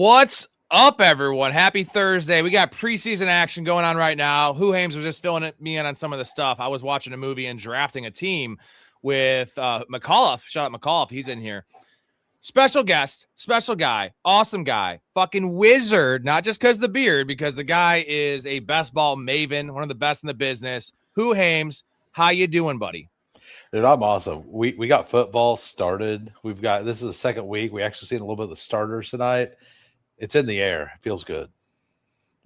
What's up, everyone? Happy Thursday. We got preseason action going on right now. Hoohames was just filling me in on some of the stuff. I was watching a movie and drafting a team with McAuliffe. Shout out McAuliffe. He's in here. Special guest, special guy, awesome guy, fucking wizard, not just because of the beard, because the guy is a best ball maven, one of the best in the business. Hoohames, how you doing, buddy? Dude, I'm awesome. We got football started. This is the second week. We actually seen a little bit of the starters tonight. It's in the air. It feels good.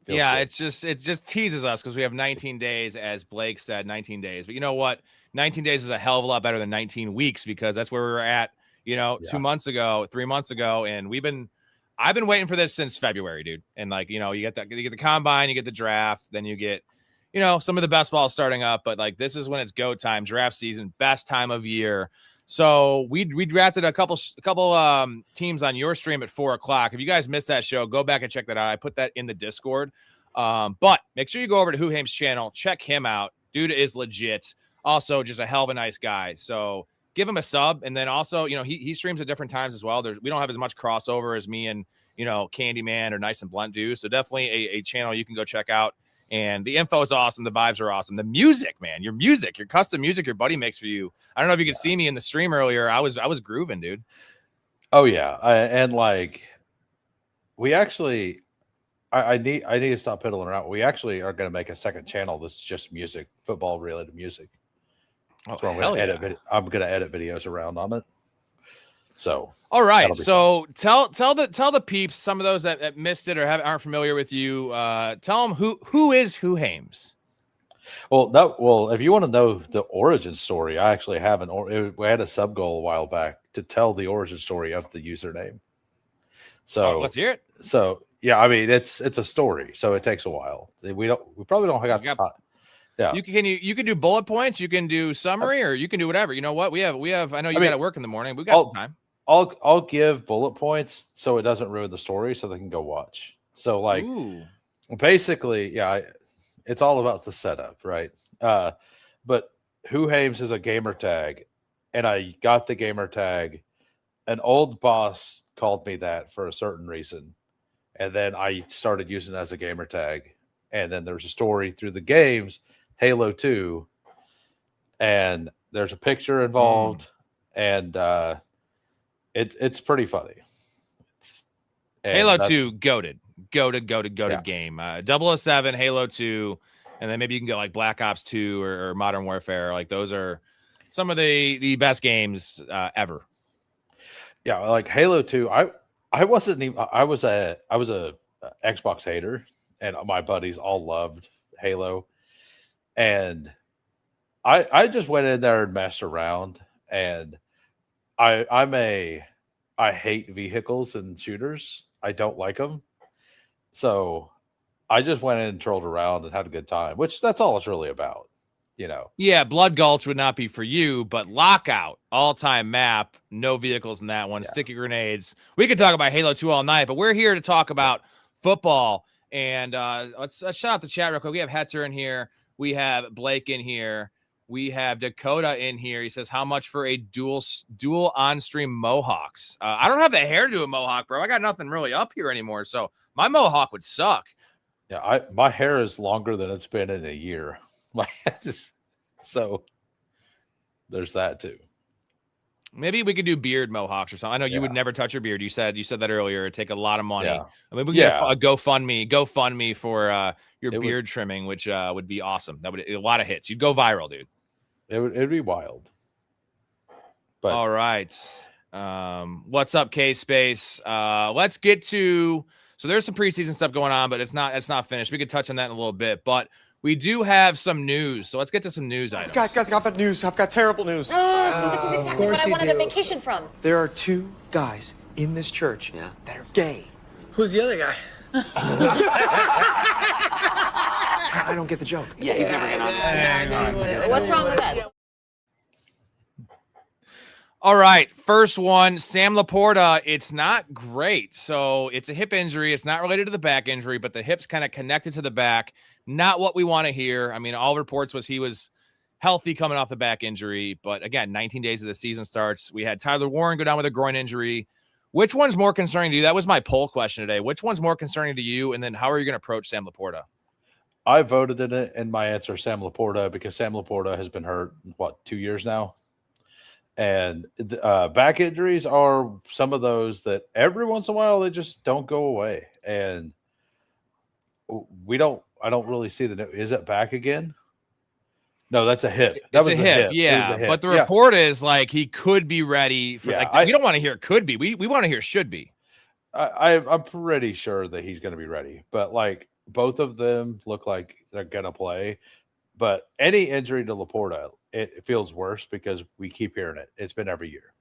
Good. It just teases us because we have 19 days, as Blake said, 19 days. But you know what? 19 days is a hell of a lot better than 19 weeks because that's where we were at, 2 months ago, 3 months ago. And I've been waiting for this since February, dude. And you get the combine, you get the draft, then you get, some of the best balls starting up. But this is when it's go time, draft season, best time of year. So we drafted a couple teams on your stream at 4:00. If you guys missed that show, go back and check that out. I put that in the Discord. But make sure you go over to Hoohames' channel, check him out. Dude is legit. Also, just a hell of a nice guy. So give him a sub, and then also, he streams at different times as well. We don't have as much crossover as me and Candyman or Nice and Blunt do. So definitely a channel you can go check out. And the info is awesome. The vibes are awesome. The music, man, your custom music your buddy makes for you. I don't know if you could see me in the stream earlier. I was grooving, dude. Oh yeah. We actually, I need to stop piddling around. We actually are going to make a second channel that's just music, football related music. Oh, so I'm going to edit videos around on it. So all right. So tell the peeps, some of those that missed it or aren't familiar with you. Tell them who is Hoohames. Well, if you want to know the origin story, I actually have we had a sub goal a while back to tell the origin story of the username. So let's hear it. So yeah, I mean it's a story, so it takes a while. We probably don't have time. Yeah, you can do bullet points, you can do summary, or you can do whatever. You know what? We have. I know you got to work in the morning. We got some time. I'll give bullet points so it doesn't ruin the story, so they can go watch. So basically, it's all about the setup, right? But Hoohames is a gamer tag, and I got the gamer tag. An old boss called me that for a certain reason, and then I started using it as a gamer tag. And then there's a story through the games, Halo 2, and there's a picture involved, and it's pretty funny. Halo 2 goated game. 007, Halo 2, and then maybe you can get Black Ops 2 or Modern Warfare. Those are some of the best games ever. Yeah, Halo 2. I wasn't even. I was a Xbox hater, and my buddies all loved Halo, and I just went in there and messed around, and I hate vehicles and shooters. I don't like them. So I just went in and trolled around and had a good time, which that's all it's really about, Yeah, Blood Gulch would not be for you, but Lockout, all-time map, no vehicles in that one, sticky grenades. We could talk about Halo 2 all night, but we're here to talk about football. And let's shout out the chat real quick. We have Hector in here. We have Blake in here. We have Dakota in here. He says, how much for a dual on-stream Mohawks? I don't have the hair to do a Mohawk, bro. I got nothing really up here anymore, so my Mohawk would suck. Yeah, my hair is longer than it's been in a year. So there's that too. Maybe we could do beard Mohawks or something. I know you would never touch your beard. You said that earlier. It'd take a lot of money. Yeah. I mean, we can get a GoFundMe for your beard trimming, which would be awesome. That would a lot of hits. You'd go viral, dude. It'd be wild. But all right. What's up, K-Space? Let's get to so there's some preseason stuff going on, but it's not finished. We could touch on that in a little bit, but we do have some news. So let's get to some news items. Guys, I've got news. I've got terrible news. Oh, so this is exactly what I wanted a vacation from. There are 2 guys in this church that are gay. Who's the other guy? I don't get the joke. Yeah, he's never gonna understand. What's wrong with that? All right, first one, Sam Laporta. It's not great. So it's a hip injury. It's not related to the back injury, but the hip's kind of connected to the back. Not what we want to hear. I mean, all reports was he was healthy coming off the back injury. But again, 19 days of the season starts. We had Tyler Warren go down with a groin injury. Which one's more concerning to you? That was my poll question today. Which one's more concerning to you? And then how are you going to approach Sam Laporta? I voted in it, and my answer is Sam Laporta because Sam Laporta has been hurt, 2 years now? And back injuries are some of those that every once in a while they just don't go away. And I don't really see is it back again? No, that's a hip. That was a hip. Yeah. But the report is like he could be ready for we don't want to hear could be. We want to hear should be. I'm pretty sure that he's going to be ready. But like both of them look like they're going to play. But any injury to Laporta, it feels worse because we keep hearing it. It's been every year.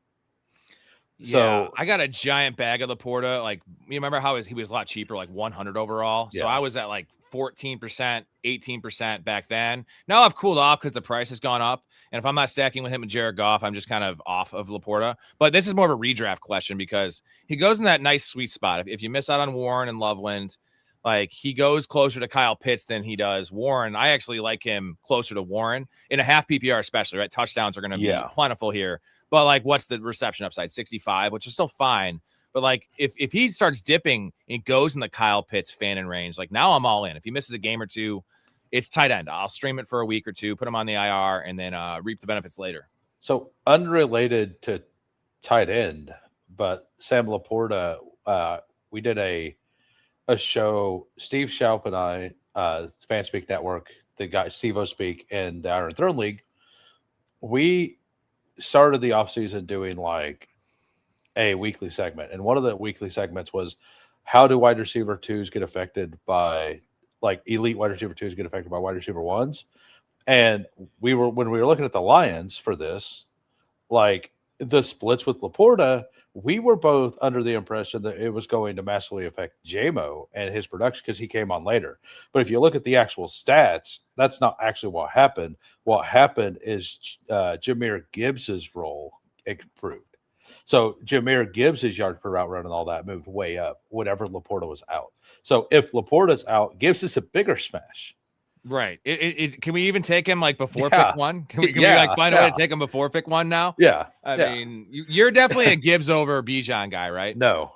So I got a giant bag of Laporta. Like, you remember how he was a lot cheaper, like 100 overall. Yeah. So I was at like 14%, 18% back then. Now I've cooled off because the price has gone up. And if I'm not stacking with him and Jared Goff, I'm just kind of off of Laporta. But this is more of a redraft question because he goes in that nice sweet spot. If you miss out on Warren and Loveland, like he goes closer to Kyle Pitts than he does Warren. I actually like him closer to Warren in a half PPR, especially, right? Touchdowns are going to be plentiful here. But like, what's the reception upside? 65, which is still fine. But like, if he starts dipping and goes in the Kyle Pitts Fannin range, like now I'm all in. If he misses a game or two, it's tight end. I'll stream it for a week or two, put him on the IR, and then reap the benefits later. So unrelated to tight end, but Sam Laporta, we did a show, Steve Schaup and I, Fanspeak Network, the guy Steve Speak and the Iron Throne League. We started the offseason doing like a weekly segment. And one of the weekly segments was how do wide receiver twos get affected by like elite wide receiver twos get affected by wide receiver ones. And when we were looking at the Lions for this, like the splits with Laporta, we were both under the impression that it was going to massively affect JMO and his production because he came on later. But if you look at the actual stats, that's not actually what happened. What happened is Jahmyr Gibbs's role improved. So Jahmyr Gibbs's yard per route run and all that moved way up whenever Laporta was out. So if Laporta's out, Gibbs is a bigger smash. Right. Can we even take him like before pick one? Can we like find a way to take him before pick one now? Yeah. I mean, you're definitely a Gibbs over Bijan guy, right? No,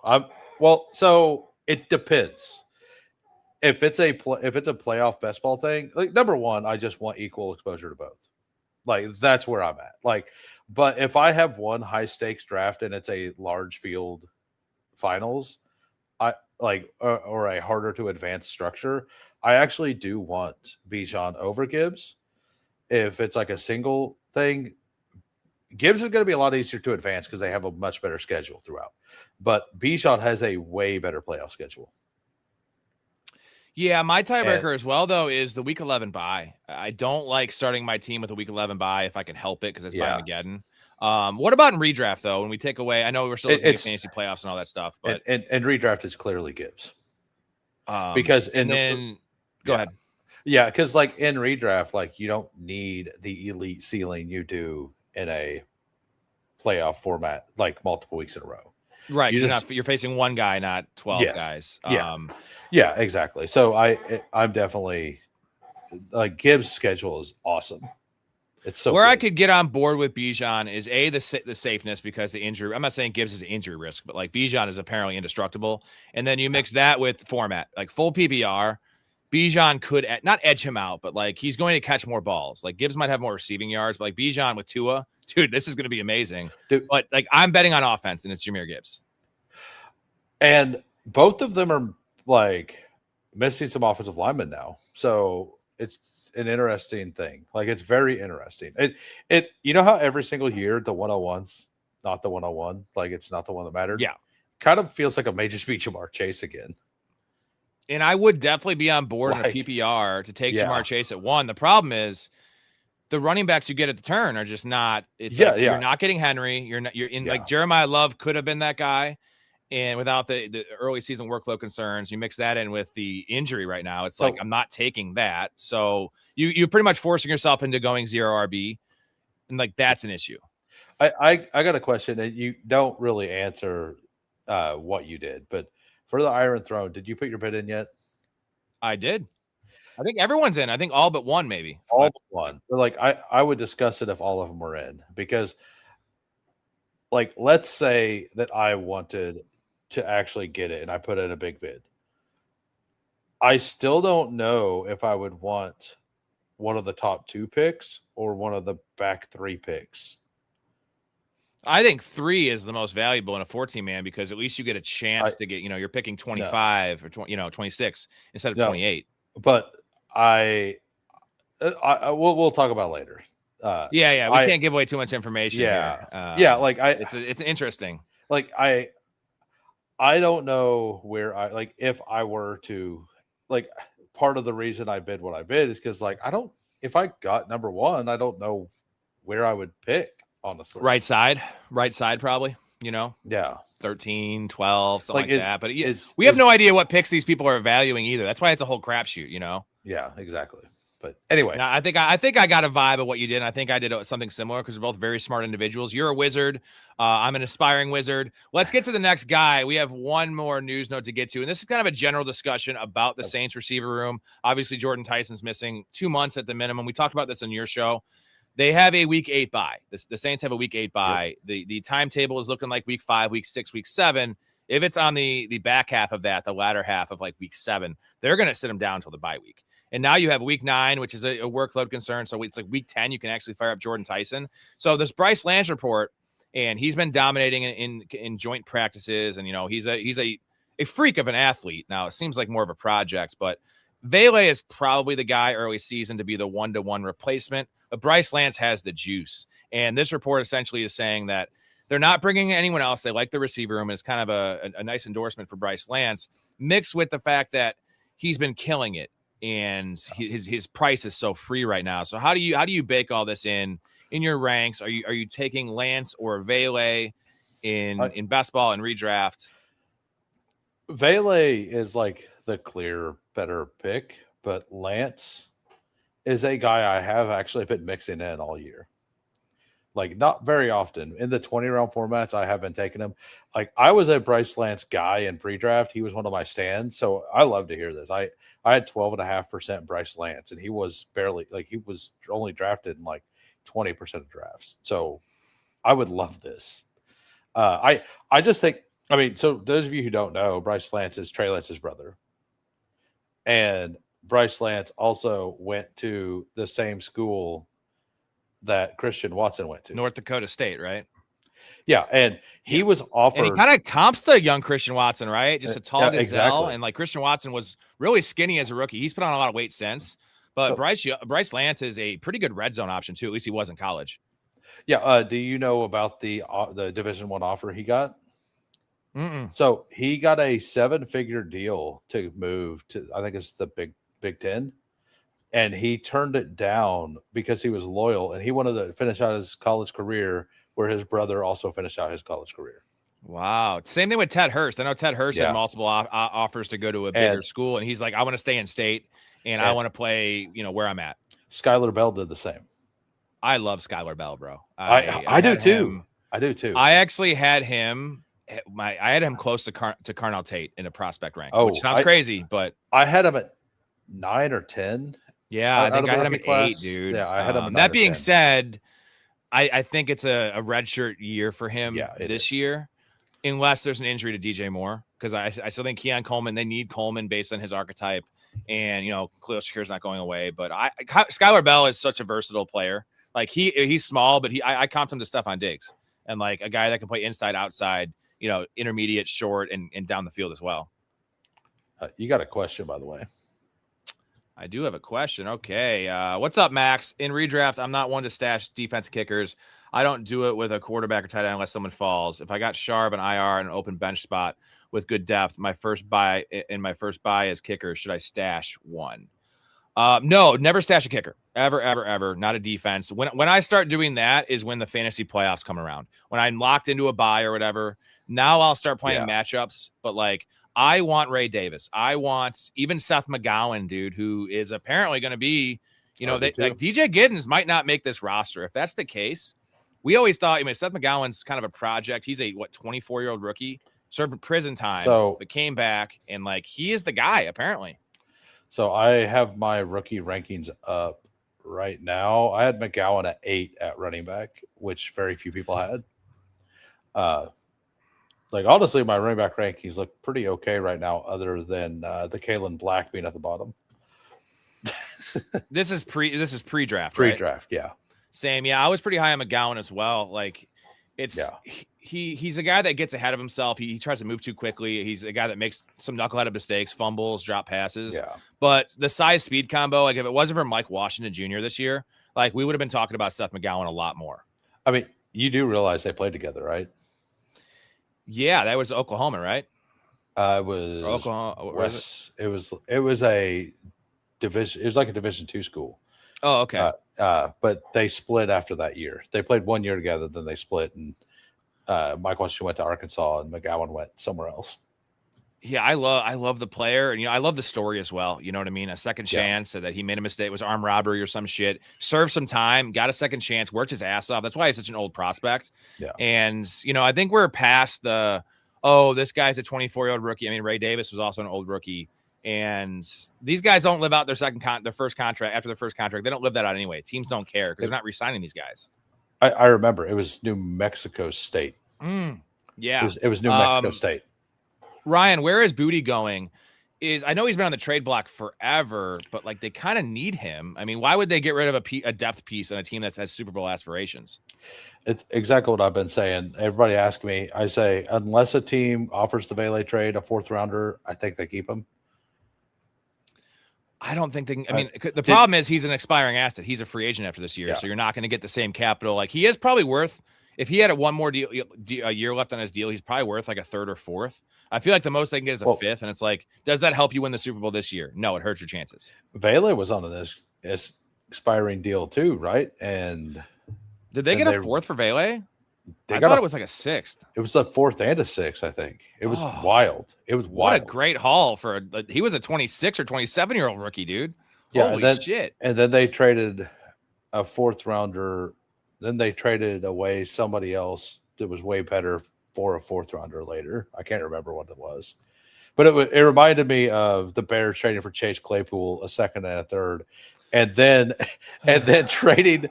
so it depends. If it's a playoff best ball thing, like number one, I just want equal exposure to both. Like that's where I'm at. Like, but if I have one high stakes draft and it's a large field finals, or a harder to advance structure, I actually do want Bijan over Gibbs. If it's like a single thing, Gibbs is going to be a lot easier to advance because they have a much better schedule throughout. But Bijan has a way better playoff schedule. Yeah, my tiebreaker as well, though, is the Week 11 bye. I don't like starting my team with a Week 11 bye if I can help it because it's Armageddon. What about in redraft, though, when we take away – I know we're still looking at fantasy playoffs and all that stuff. But and redraft is clearly Gibbs. Because go ahead. Yeah, because like in redraft, like you don't need the elite ceiling you do in a playoff format, like multiple weeks in a row. Right. You're facing one guy, not 12 guys. Yeah, exactly. So I'm definitely like Gibbs' schedule is awesome. It's so where good. I could get on board with Bijan is the safeness because the injury. I'm not saying Gibbs is an injury risk, but like Bijan is apparently indestructible. And then you mix that with format, like full PPR. Bijan could not edge him out, but like he's going to catch more balls. Like Gibbs might have more receiving yards, but like Bijan with Tua, dude, this is going to be amazing. Dude, but like I'm betting on offense, and it's Jahmyr Gibbs. And both of them are like missing some offensive linemen now, so it's an interesting thing. Like it's very interesting. It you know how every single year the 101's not the 101, like it's not the one that mattered. Yeah, kind of feels like a major speech of Jamar Chase again. And I would definitely be on board in a PPR to take Jamar Chase at 1. The problem is the running backs you get at the turn are just not. You're not getting Henry. You're in like Jeremiah Love could have been that guy, and without the early season workload concerns, you mix that in with the injury right now. It's like I'm not taking that. So you're pretty much forcing yourself into going 0 RB, and like that's an issue. I got a question, and you don't really answer what you did, but. For the Iron Throne, did you put your bid in yet? I did. I think everyone's in. I think all but one, maybe. All but one. But like I would discuss it if all of them were in because like, let's say that I wanted to actually get it and I put in a big bid. I still don't know if I would want one of the top 2 picks or one of the back 3 picks. I think 3 is the most valuable in a 14-man because at least you get a chance to get, you're picking 25 or 20, 26 instead of 28. But we'll talk about it later. We can't give away too much information here. Like it's interesting. Like I don't know where if I were to, like, part of the reason I bid what I bid is because, like, if I got number 1, I don't know where I would pick, honestly. Right side probably, Yeah. 13, 12, something like that. But we have no idea what picks these people are valuing either. That's why it's a whole crapshoot, Yeah, exactly. But anyway, I think I got a vibe of what you did. And I think I did something similar because we're both very smart individuals. You're a wizard. I'm an aspiring wizard. Let's get to the next guy. We have one more news note to get to, and this is kind of a general discussion about the Saints receiver room. Obviously, Jordan Tyson's missing 2 months at the minimum. We talked about this on your show. They have a week 8 bye. The Saints have a week 8 bye. Yep. The timetable is looking like week 5, week 6, week 7. If it's on the back half of that, the latter half of like week 7, they're going to sit them down until the bye week. And now you have week 9, which is a workload concern. So it's like week 10, you can actually fire up Jordan Tyson. So this Bryce Lance report, and he's been dominating in joint practices. And, he's a freak of an athlete. Now, it seems like more of a project, but Vele is probably the guy early season to be the 1-to-1 replacement. But Bryce Lance has the juice. And this report essentially is saying that they're not bringing anyone else. They like the receiver room. It's kind of a nice endorsement for Bryce Lance, mixed with the fact that he's been killing it. And his price is so free right now. So how do you bake all this in your ranks? Are you taking Lance or Vele in best ball and redraft? Vele is like the clear better pick, but Lance is a guy I have actually been mixing in all year. Like, not very often. In the 20-round formats, I have been taking him. Like, I was a Bryce Lance guy in pre-draft. He was one of my stands, so I love to hear this. I had 12.5% Bryce Lance, and he was he was only drafted in like 20% of drafts. So I would love this. I just think, so those of you who don't know, Bryce Lance is Trey Lance's brother. And Bryce Lance also went to the same school that Christian Watson went to. North Dakota State, right? Yeah, and he was offered. And he kind of comps the young Christian Watson, right? Just a tall gazelle. Exactly. And like Christian Watson was really skinny as a rookie. He's put on a lot of weight since. But Bryce Lance is a pretty good red zone option too. At least he was in college. Yeah. Do you know about the Division I offer he got? Mm-mm. So he got a 7-figure deal to move to, I think it's the Big Ten. And he turned it down because he was loyal and he wanted to finish out his college career where his brother also finished out his college career. Wow. Same thing with Ted Hurst. I know Ted Hurst had multiple offers to go to a bigger school, and he's like, I want to stay in state and I want to play, where I'm at. Skylar Bell did the same. I love Skylar Bell, bro. I do too. I do too. I actually had him. I had him close to Carnell Tate in a prospect rank, which sounds crazy, but I had him at 9 or 10. Yeah, I think I had him at 8, dude. Yeah, I had him at 9 that or being 10. said, I think it's a redshirt year for him this year, unless there's an injury to DJ Moore, because I still think Keon Coleman, they need Coleman based on his archetype, and Khalil Shakur's not going away. But Skylar Bell is such a versatile player. Like he's small, but I comped him to Stephon Diggs, and like a guy that can play inside, outside, intermediate, short, and down the field as well. You got a question, by the way. I do have a question. Okay. What's up, Max? In redraft, I'm not one to stash defense kickers. I don't do it with a quarterback or tight end unless someone falls. If I got Sharp and IR and an open bench spot with good depth, my first buy is kicker. Should I stash one? No, never stash a kicker. Ever. Not a defense. When I start doing that is when the fantasy playoffs come around. When I'm locked into a buy or whatever, now I'll start playing matchups. But like, I want Ray Davis. I want even Seth McGowan, dude, who is apparently going to be, like DJ Giddens might not make this roster. If that's the case, we always thought, Seth McGowan's kind of a project. He's a 24-year-old rookie, served prison time, but came back, and like he is the guy apparently. So I have my rookie rankings up right now. I had McGowan at 8 at running back, which very few people had. Like honestly, my running back rankings look pretty okay right now, other than the Kalen Black being at the bottom. This is pre-draft, right? Pre-draft, yeah. Same, yeah. I was pretty high on McGowan as well. Like, he's a guy that gets ahead of himself. He tries to move too quickly. He's a guy that makes some knuckleheaded mistakes, fumbles, drop passes. Yeah. But the size speed combo, like if it wasn't for Mike Washington Jr. this year, like we would have been talking about Seth McGowan a lot more. I mean, you do realize they played together, right? Yeah, that was Oklahoma, right? It was Oklahoma. West. It was a division. It was like a Division II school. Oh, okay. But they split after that year. They played 1 year together, then they split, and Mike Washington went to Arkansas, and McGowan went somewhere else. Yeah, I love the player, and I love the story as well. You know what I mean? A second chance, so that he made a mistake, it was armed robbery or some shit. Served some time, got a second chance, worked his ass off. That's why he's such an old prospect. Yeah. And I think we're past this guy's a 24-year-old rookie. I mean, Ray Davis was also an old rookie, and these guys don't live out their first contract after their first contract. They don't live that out anyway. Teams don't care because they're not re-signing these guys. I remember it was New Mexico State. Yeah, it was New Mexico State. Ryan, where is Booty going? I know he's been on the trade block forever, but like they kind of need him. I mean, why would they get rid of a depth piece on a team that has Super Bowl aspirations? It's exactly what I've been saying. Everybody asks me, I say, unless a team offers the Vele trade, a 4th rounder, I think they keep him. I don't think they can. I mean, the problem is he's an expiring asset. He's a free agent after this year, so you're not going to get the same capital. Like he is probably worth. If he had one more a year left on his deal, he's probably worth like a 3rd or 4th. I feel like the most they can get is a 5th, and it's like, does that help you win the Super Bowl this year? No, it hurts your chances. Vele was on an expiring deal too, right? And did they get a 4th for Vele? I thought it was like a 6th. It was a 4th and a 6th, I think. It was wild. It was wild. What a great haul for he was a 26 or 27-year-old rookie, dude. Holy shit. And then they traded a 4th rounder. Then they traded away somebody else that was way better for a 4th rounder later. I can't remember what it was. But it reminded me of the Bears trading for Chase Claypool, a 2nd and a 3rd. And then trading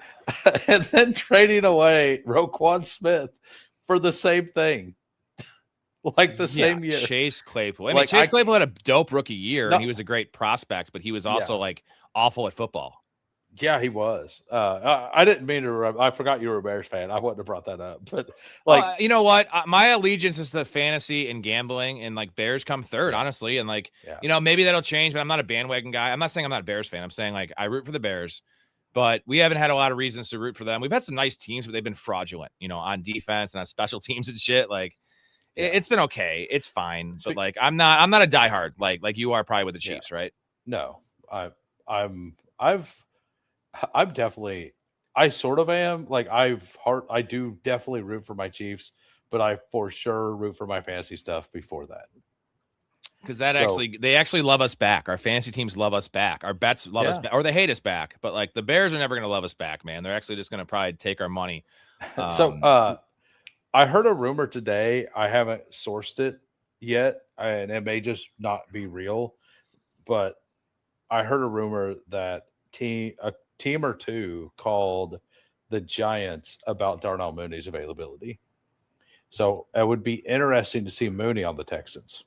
away Roquan Smith for the same thing. Like the same year. Chase Claypool. I mean, Chase Claypool had a dope rookie year, and he was a great prospect, but he was also like awful at football. Yeah, he was. I didn't mean to. I forgot you were a Bears fan. I wouldn't have brought that up. But like, you know what? My allegiance is to fantasy and gambling, and like Bears come third, honestly. And like, maybe that'll change. But I'm not a bandwagon guy. I'm not saying I'm not a Bears fan. I'm saying like I root for the Bears, but we haven't had a lot of reasons to root for them. We've had some nice teams, but they've been fraudulent. On defense and on special teams and shit. Like, it's been okay. It's fine. But like, I'm not a diehard like you are probably with the Chiefs, right? No, I'm definitely, I sort of am. Like I do definitely root for my Chiefs, but I for sure root for my fantasy stuff before that. Because they actually love us back. Our fantasy teams love us back. Our bets love us back, or they hate us back. But like the Bears are never going to love us back, man. They're actually just going to probably take our money. I heard a rumor today. I haven't sourced it yet, and it may just not be real. But I heard a rumor that a team or two called the Giants about Darnell Mooney's availability. So it would be interesting to see Mooney on the Texans.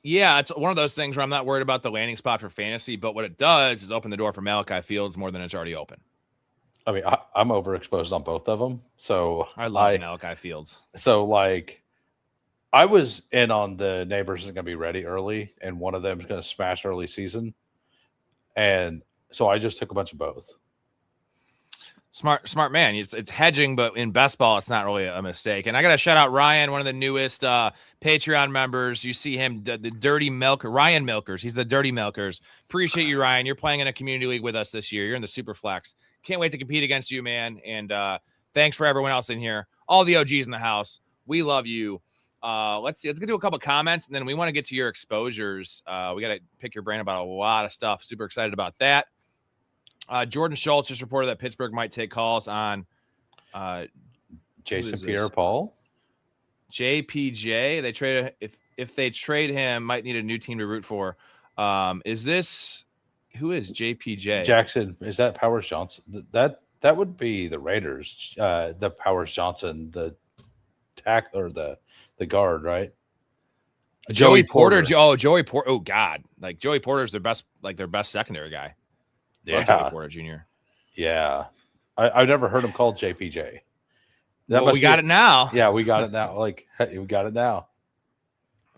Yeah, it's one of those things where I'm not worried about the landing spot for fantasy, but what it does is open the door for Malachi Fields more than it's already open. I mean, I'm overexposed on both of them. So I love Malachi Fields. So like I was in on the neighbors isn't going to be ready early, and one of them is going to smash early season. And so I just took a bunch of both. Smart man. It's hedging, but in best ball, it's not really a mistake. And I got to shout out Ryan, one of the newest Patreon members. You see him, the Dirty Milker, Ryan Milkers. He's the Dirty Milkers. Appreciate you, Ryan. You're playing in a community league with us this year. You're in the Super Flex. Can't wait to compete against you, man. And thanks for everyone else in here. All the OGs in the house. We love you. Let's get to a couple comments, and then we want to get to your exposures. We got to pick your brain about a lot of stuff. Super excited about that. Jordan Schultz just reported that Pittsburgh might take calls on Jason Pierre-Paul. JPJ. They trade if they trade him, might need a new team to root for. Who is JPJ? Jackson. Is that Powers Johnson? That would be the Raiders. The Powers Johnson, the guard, right? Joey Porter. Joey Porter. Oh God, like Joey Porter's their best secondary guy. Yeah, Joey Porter Jr. Yeah, I've never heard him called JPJ. We got it now. Yeah, we got it now. Like we got it now.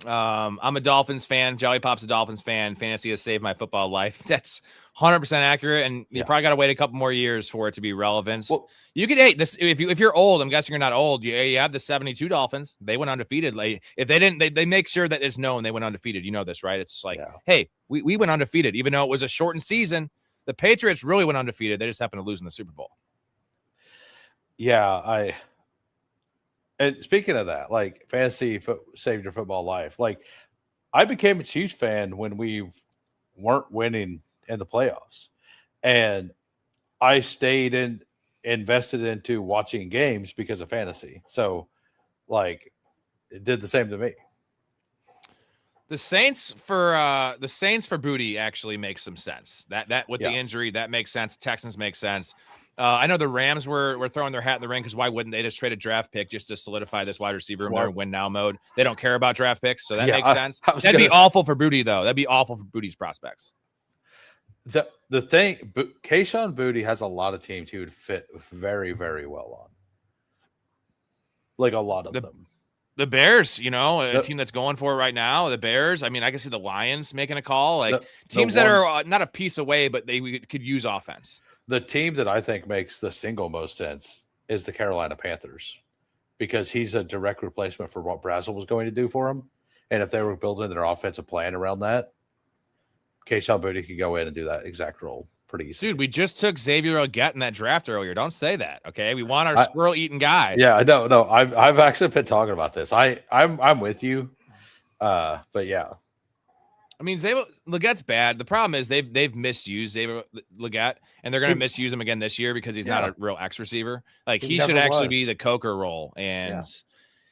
I'm a Dolphins fan. Jelly Pop's a Dolphins fan. Fantasy has saved my football life. That's 100% accurate, and you probably got to wait a couple more years for it to be relevant. Well, you could this if you're old. I'm guessing you're not old. You have the 72 Dolphins. They went undefeated. Like if they didn't, they make sure that it's known they went undefeated. You know this, right? It's just like, hey, we went undefeated, even though it was a shortened season. The Patriots really went undefeated. They just happened to lose in the Super Bowl. Yeah, and speaking of that, like fantasy saved your football life. Like I became a Chiefs fan when we weren't winning in the playoffs, and I stayed invested into watching games because of fantasy. So like it did the same to me. The Saints for Booty actually makes some sense. That with the injury, that makes sense. Texans make sense. I know the Rams were throwing their hat in the ring because why wouldn't they just trade a draft pick just to solidify this wide receiver in their win now mode? They don't care about draft picks, so that makes sense. That'd be awful for Booty, though. That'd be awful for Booty's prospects. The thing, Kayshon Boutte has a lot of teams he would fit very, very well on. Like a lot of them. The Bears, a team that's going for it right now. The Bears. I mean, I can see the Lions making a call. Like teams that are not a piece away, but they could use offense. The team that I think makes the single most sense is the Carolina Panthers, because he's a direct replacement for what Brazel was going to do for him. And if they were building their offensive plan around that, Kayshon Boutte could go in and do that exact role pretty easy. Dude, we just took Xavier Leggett in that draft earlier. Don't say that, okay? We want our squirrel-eating guy. Yeah, no. I've actually been talking about this. I'm with you, but yeah. I mean, Xavier Leggett's bad. The problem is they've misused Xavier Leggett, and they're going to misuse him again this year because he's not a real X receiver. Like he should actually be the Coker role, and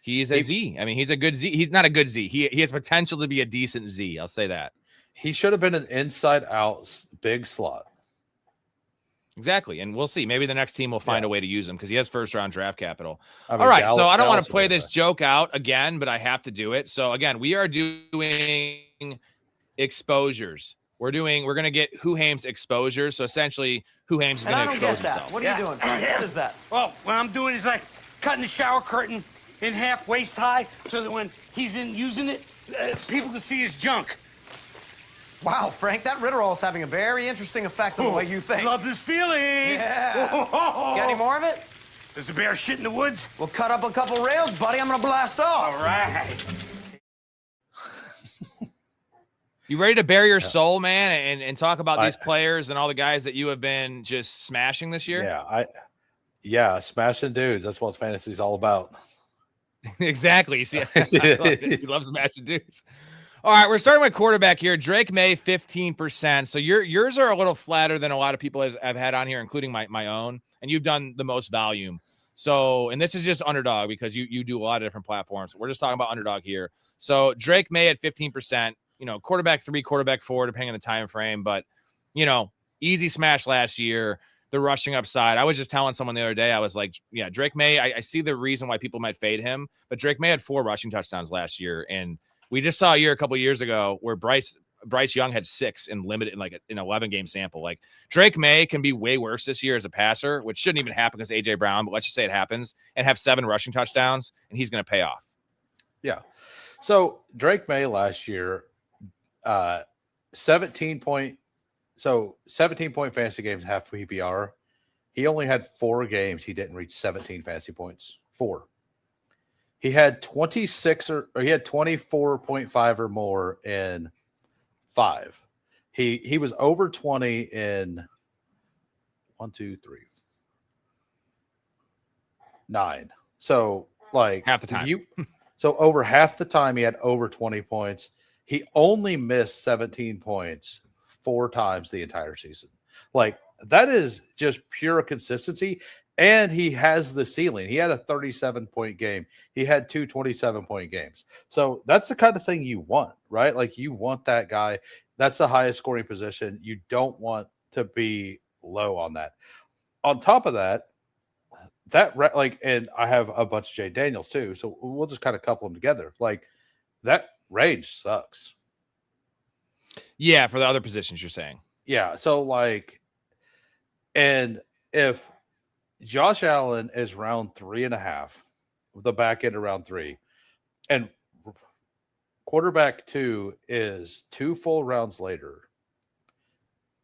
he's a Z. I mean, he's a good Z. He's not a good Z. He has potential to be a decent Z. I'll say that. He should have been an inside-out big slot. Exactly, and we'll see. Maybe the next team will find a way to use him because he has first-round draft capital. All right, so I don't want to play this joke out again, but I have to do it. So again, we are doing exposures. We're going to get Hoohames exposures. So essentially, Hoohames is going to expose himself. What are you doing? What is that? Well, what I'm doing is like cutting the shower curtain in half waist high so that when he's in using it, people can see his junk. Wow, Frank, that Ritterall is having a very interesting effect on the way you think. Love this feeling. Yeah. Got any more of it? There's a bear shit in the woods. We'll cut up a couple rails, buddy. I'm going to blast off. All right. You ready to bare your soul, man, and talk about these players and all the guys that you have been just smashing this year? Yeah, smashing dudes. That's what fantasy is all about. Exactly. You see, he loves smashing dudes. All right, we're starting with quarterback here. Drake May, 15%. So yours are a little flatter than a lot of people I've had on here, including my own, and you've done the most volume. So, and this is just Underdog because you do a lot of different platforms. We're just talking about Underdog here. So Drake May at 15%. Quarterback 3, quarterback 4, depending on the time frame. But, easy smash last year. The rushing upside. I was just telling someone the other day, I was like, yeah, Drake May, I see the reason why people might fade him. But Drake May had 4 rushing touchdowns last year. And we just saw a couple years ago where Bryce Young had 6 and limited in like an 11-game sample. Like Drake May can be way worse this year as a passer, which shouldn't even happen because AJ Brown, but let's just say it happens, and have 7 rushing touchdowns, and he's going to pay off. Yeah. So Drake May last year, 17-point fantasy games, half PPR. He only had 4 games. He didn't reach 17 fantasy points. 4. He had 26 or he had 24.5 or more in 5. He was over 20 in 9. So like half the time. So over half the time he had over 20 points. He only missed 17 points 4 times the entire season. Like that is just pure consistency. And he has the ceiling. He had a 37-point game. He had 2 27-point games. So that's the kind of thing you want, right? Like you want that guy. That's the highest scoring position. You don't want to be low on that. on top of that, and I have a bunch of Jay Daniels too, so we'll just kind of couple them together. Like that range sucks. Yeah, for the other positions you're saying. Yeah, so like, and if Josh Allen is round 3.5, the back end of round 3, and quarterback 2 is 2 full rounds later,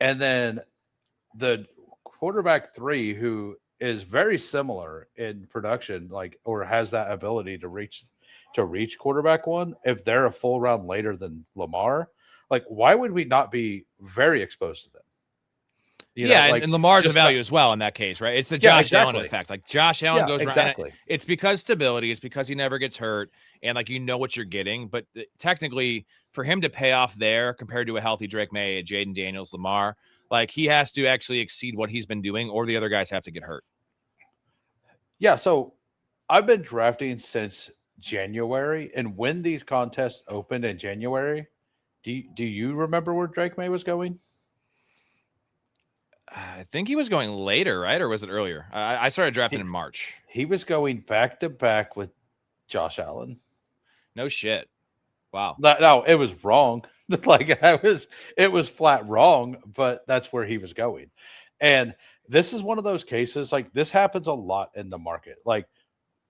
and then the quarterback 3 who is very similar in production, like, or has that ability to reach quarterback 1, if they're a full round later than Lamar, like, why would we not be very exposed to them? And Lamar's a value as well in that case, right? It's the Josh Allen effect. Like Josh Allen goes exactly. It's because stability. It's because he never gets hurt, and like what you're getting. But technically, for him to pay off there compared to a healthy Drake May, Jaden Daniels, Lamar, like he has to actually exceed what he's been doing, or the other guys have to get hurt. Yeah, so I've been drafting since January, and when these contests opened in January, do you remember where Drake May was going? I think he was going later, right? Or was it earlier? I started drafting in March. He was going back to back with Josh Allen. No shit. Wow. No, it was wrong. Like it was flat wrong, but that's where he was going. And this is one of those cases, like this happens a lot in the market. Like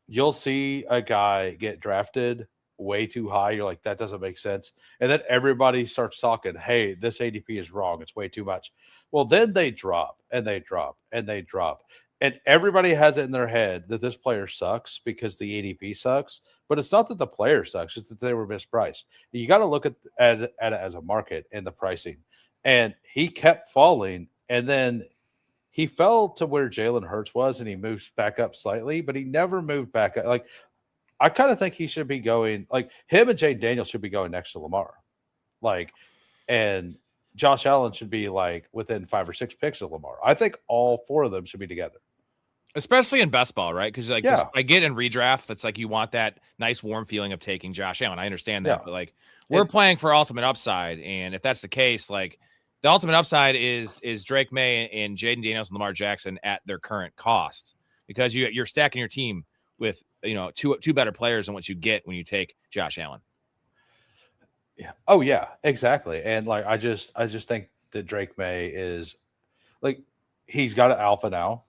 you'll see a guy get drafted way too high. You're like, that doesn't make sense. And then everybody starts talking, hey, this ADP is wrong. It's way too much. Well, then they drop and they drop and they drop. And everybody has it in their head that this player sucks because the ADP sucks. But it's not that the player sucks, it's that they were mispriced. You got to look at it as a market and the pricing. And he kept falling. And then he fell to where Jalen Hurts was and he moves back up slightly, but he never moved back up. Like, I kind of think he should be going, like, him and Jay Daniels should be going next to Lamar. Like, and Josh Allen should be like within 5 or 6 picks of Lamar. I think all 4 of them should be together. Especially in best ball, right? Because like I get in redraft, that's like you want that nice warm feeling of taking Josh Allen. I understand that, but like we're playing for ultimate upside, and if that's the case, like the ultimate upside is Drake May and Jaden Daniels and Lamar Jackson at their current cost, because you're stacking your team with two better players than what you get when you take Josh Allen. Yeah. Oh yeah, exactly. And like I just think that Drake May is like he's got an alpha now.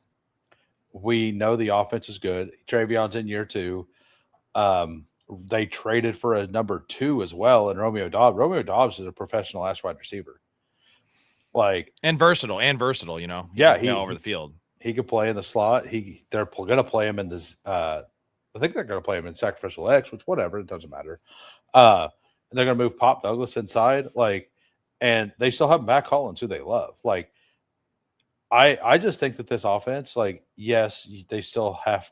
We know the offense is good. Trayvon's in year 2. They traded for a number 2 as well, and Romeo Doubs. Romeo Doubs is a professional ass wide receiver. Like and versatile, Yeah, he over the field. He could play in the slot. They're going to play him in this. I think they're going to play him in sacrificial X, which whatever, it doesn't matter. They're going to move Pop Douglas inside, like, and they still have Matt Collins, who they love. Like, I just think that this offense, like, yes, they still have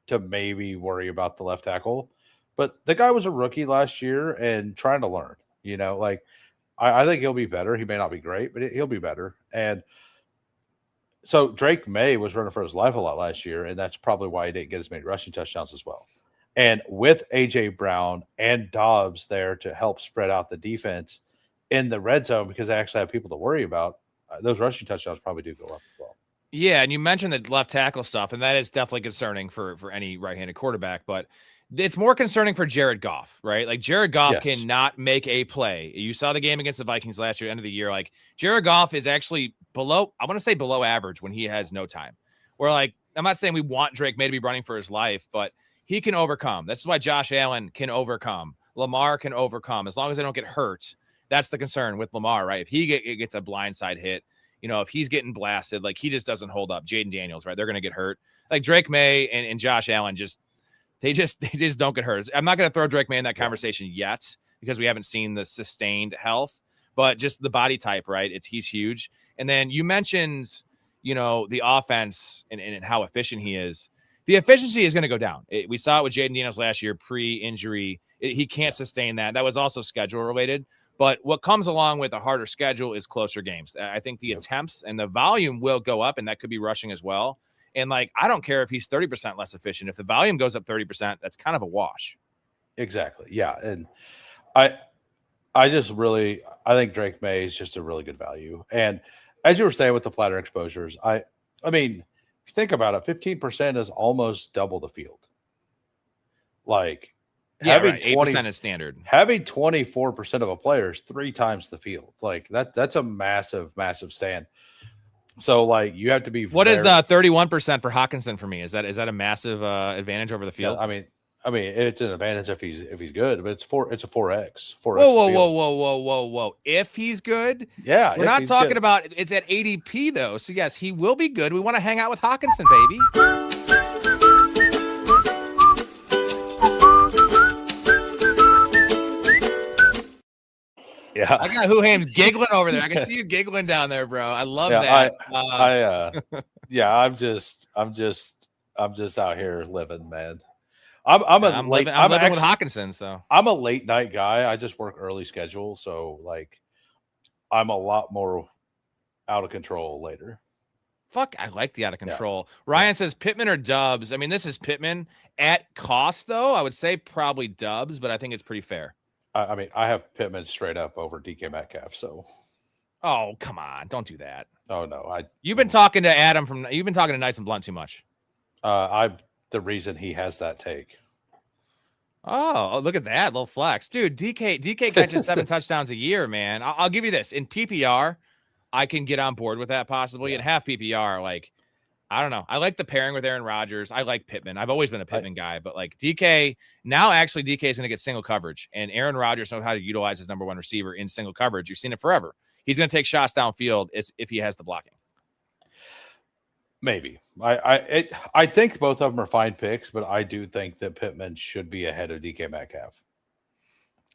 to maybe worry about the left tackle, but the guy was a rookie last year and trying to learn. Like, I think he'll be better. He may not be great, but he'll be better. And so Drake May was running for his life a lot last year, and that's probably why he didn't get as many rushing touchdowns as well. And with A.J. Brown and Dobbs there to help spread out the defense in the red zone, because they actually have people to worry about, those rushing touchdowns probably do go up as well. Yeah, and you mentioned the left tackle stuff, and that is definitely concerning for any right-handed quarterback, but it's more concerning for Jared Goff, right? Like Jared Goff cannot make a play. You saw the game against the Vikings last year, end of the year. Like Jared Goff is actually below average when he has no time. Where like, I'm not saying we want Drake May to be running for his life, but he can overcome. That's why Josh Allen can overcome. Lamar can overcome. As long as they don't get hurt, that's the concern with Lamar, right? If he gets a blindside hit, if he's getting blasted, like he just doesn't hold up. Jaden Daniels, right? They're going to get hurt. Like Drake May and Josh Allen they just don't get hurt. I'm not going to throw Drake May in that conversation yet because we haven't seen the sustained health, but just the body type, right? He's huge. And then you mentioned, the offense and how efficient he is. The efficiency is going to go down. We saw it with Jaden Daniels last year, pre-injury. He can't sustain that. That was also schedule related. But what comes along with a harder schedule is closer games. I think the attempts and the volume will go up, and that could be rushing as well. And like, I don't care if he's 30% less efficient. If the volume goes up 30%, that's kind of a wash. Exactly. Yeah. And I think Drake May is just a really good value. And as you were saying with the flatter exposures, I mean, if you think about it, 15% is almost double the field. Like having 8% is standard. Having 24% of a player is 3 times the field. Like that's a massive, massive stand. So like you have to be. What is 31% for Hawkinson for me? Is that a massive advantage over the field? Yeah, I mean, it's an advantage if he's good, but it's a 4x. Whoa! If he's good, yeah, we're not talking about it's at ADP though. So yes, he will be good. We want to hang out with Hawkinson, baby. Yeah, I got Hoohames giggling over there. I can see you giggling down there, bro. I love that. I'm just out here living, man. I'm living with Hawkinson, so I'm a late night guy. I just work early schedule, so like I'm a lot more out of control later. Fuck, I like the out of control. Yeah. Ryan says Pittman or Dubs. I mean, this is Pittman at cost, though. I would say probably Dubs, but I think it's pretty fair. I mean, I have Pittman straight up over DK Metcalf. So, oh come on, don't do that. Oh no, you've been talking to Adam you've been talking to Nice and Blunt too much. The reason he has that take. Oh, look at that little flex, dude. DK catches 7 touchdowns a year, man. I'll give you this in PPR. I can get on board with that possibly. In half PPR, like I don't know. I like the pairing with Aaron Rodgers. I like Pittman. I've always been a Pittman guy, but like DK now, actually DK is going to get single coverage, and Aaron Rodgers knows how to utilize his number 1 receiver in single coverage. You've seen it forever. He's going to take shots downfield if he has the blocking. Maybe. I think both of them are fine picks, but I do think that Pittman should be ahead of DK Metcalf.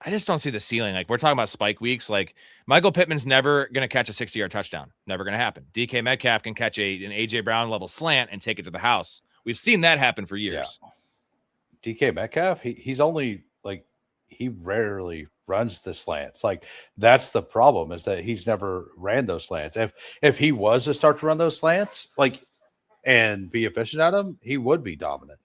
I just don't see the ceiling. Like we're talking about spike weeks. Like Michael Pittman's never going to catch a 60-yard touchdown. Never going to happen. DK Metcalf can catch an AJ Brown level slant and take it to the house. We've seen that happen for years. Yeah. DK Metcalf, he's only like he rarely runs the slants. Like that's the problem is that he's never ran those slants. If he was to start to run those slants, like and be efficient at them, he would be dominant.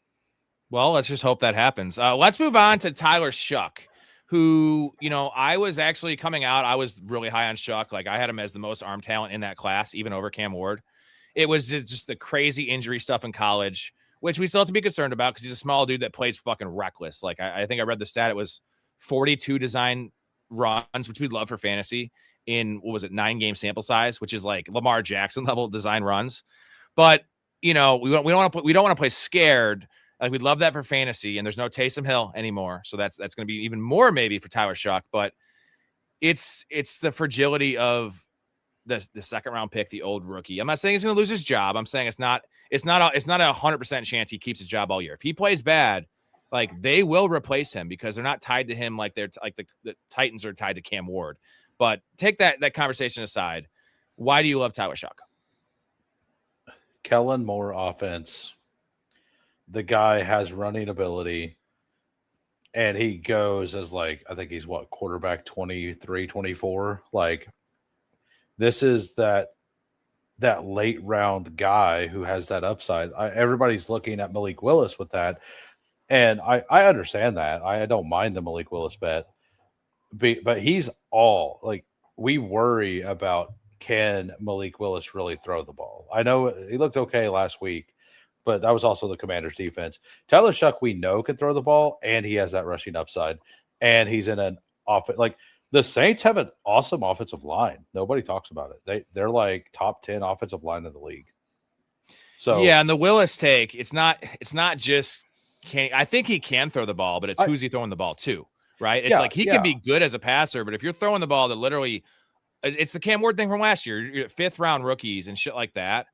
Well, let's just hope that happens. Let's move on to Tyler Shuck, who, I was actually coming out. I was really high on Shuck. Like I had him as the most arm talent in that class, even over Cam Ward. It was just the crazy injury stuff in college, which we still have to be concerned about because he's a small dude that plays fucking reckless. Like I think I read the stat. It was 42 design runs, which we'd love for fantasy in, 9-game sample size, which is like Lamar Jackson level design we don't want to play scared. Like we'd love that for fantasy, and there's no Taysom Hill anymore, so that's going to be even more maybe for Tyler Shuck. But it's the fragility of the second round pick, the old rookie. I'm not saying he's going to lose his job. I'm saying it's not a 100% chance he keeps his job all year. If he plays bad, like they will replace him because they're not tied to him like they're like the Titans are tied to Cam Ward. But take that conversation aside. Why do you love Tyler Shuck? Kellen Moore offense. The guy has running ability, and he goes as like, I think he's quarterback 23, 24. Like this is that late round guy who has that upside. Everybody's looking at Malik Willis with that. And I understand that. I don't mind the Malik Willis bet, but he's all like, we worry about, can Malik Willis really throw the ball? I know he looked okay last week, but that was also the Commanders' defense. Tyler Shuck, we know, can throw the ball, and he has that rushing upside, and he's in an offense. Like the Saints have an awesome offensive line. Nobody talks about it. They're like top 10 offensive line in the league. So yeah, and the Willis take, it's not just I think he can throw the ball, but it's who's he throwing the ball to, right? It's like he can be good as a passer, but if you're throwing the ball that literally, it's the Cam Ward thing from last year, you're 5th round rookies and shit like that.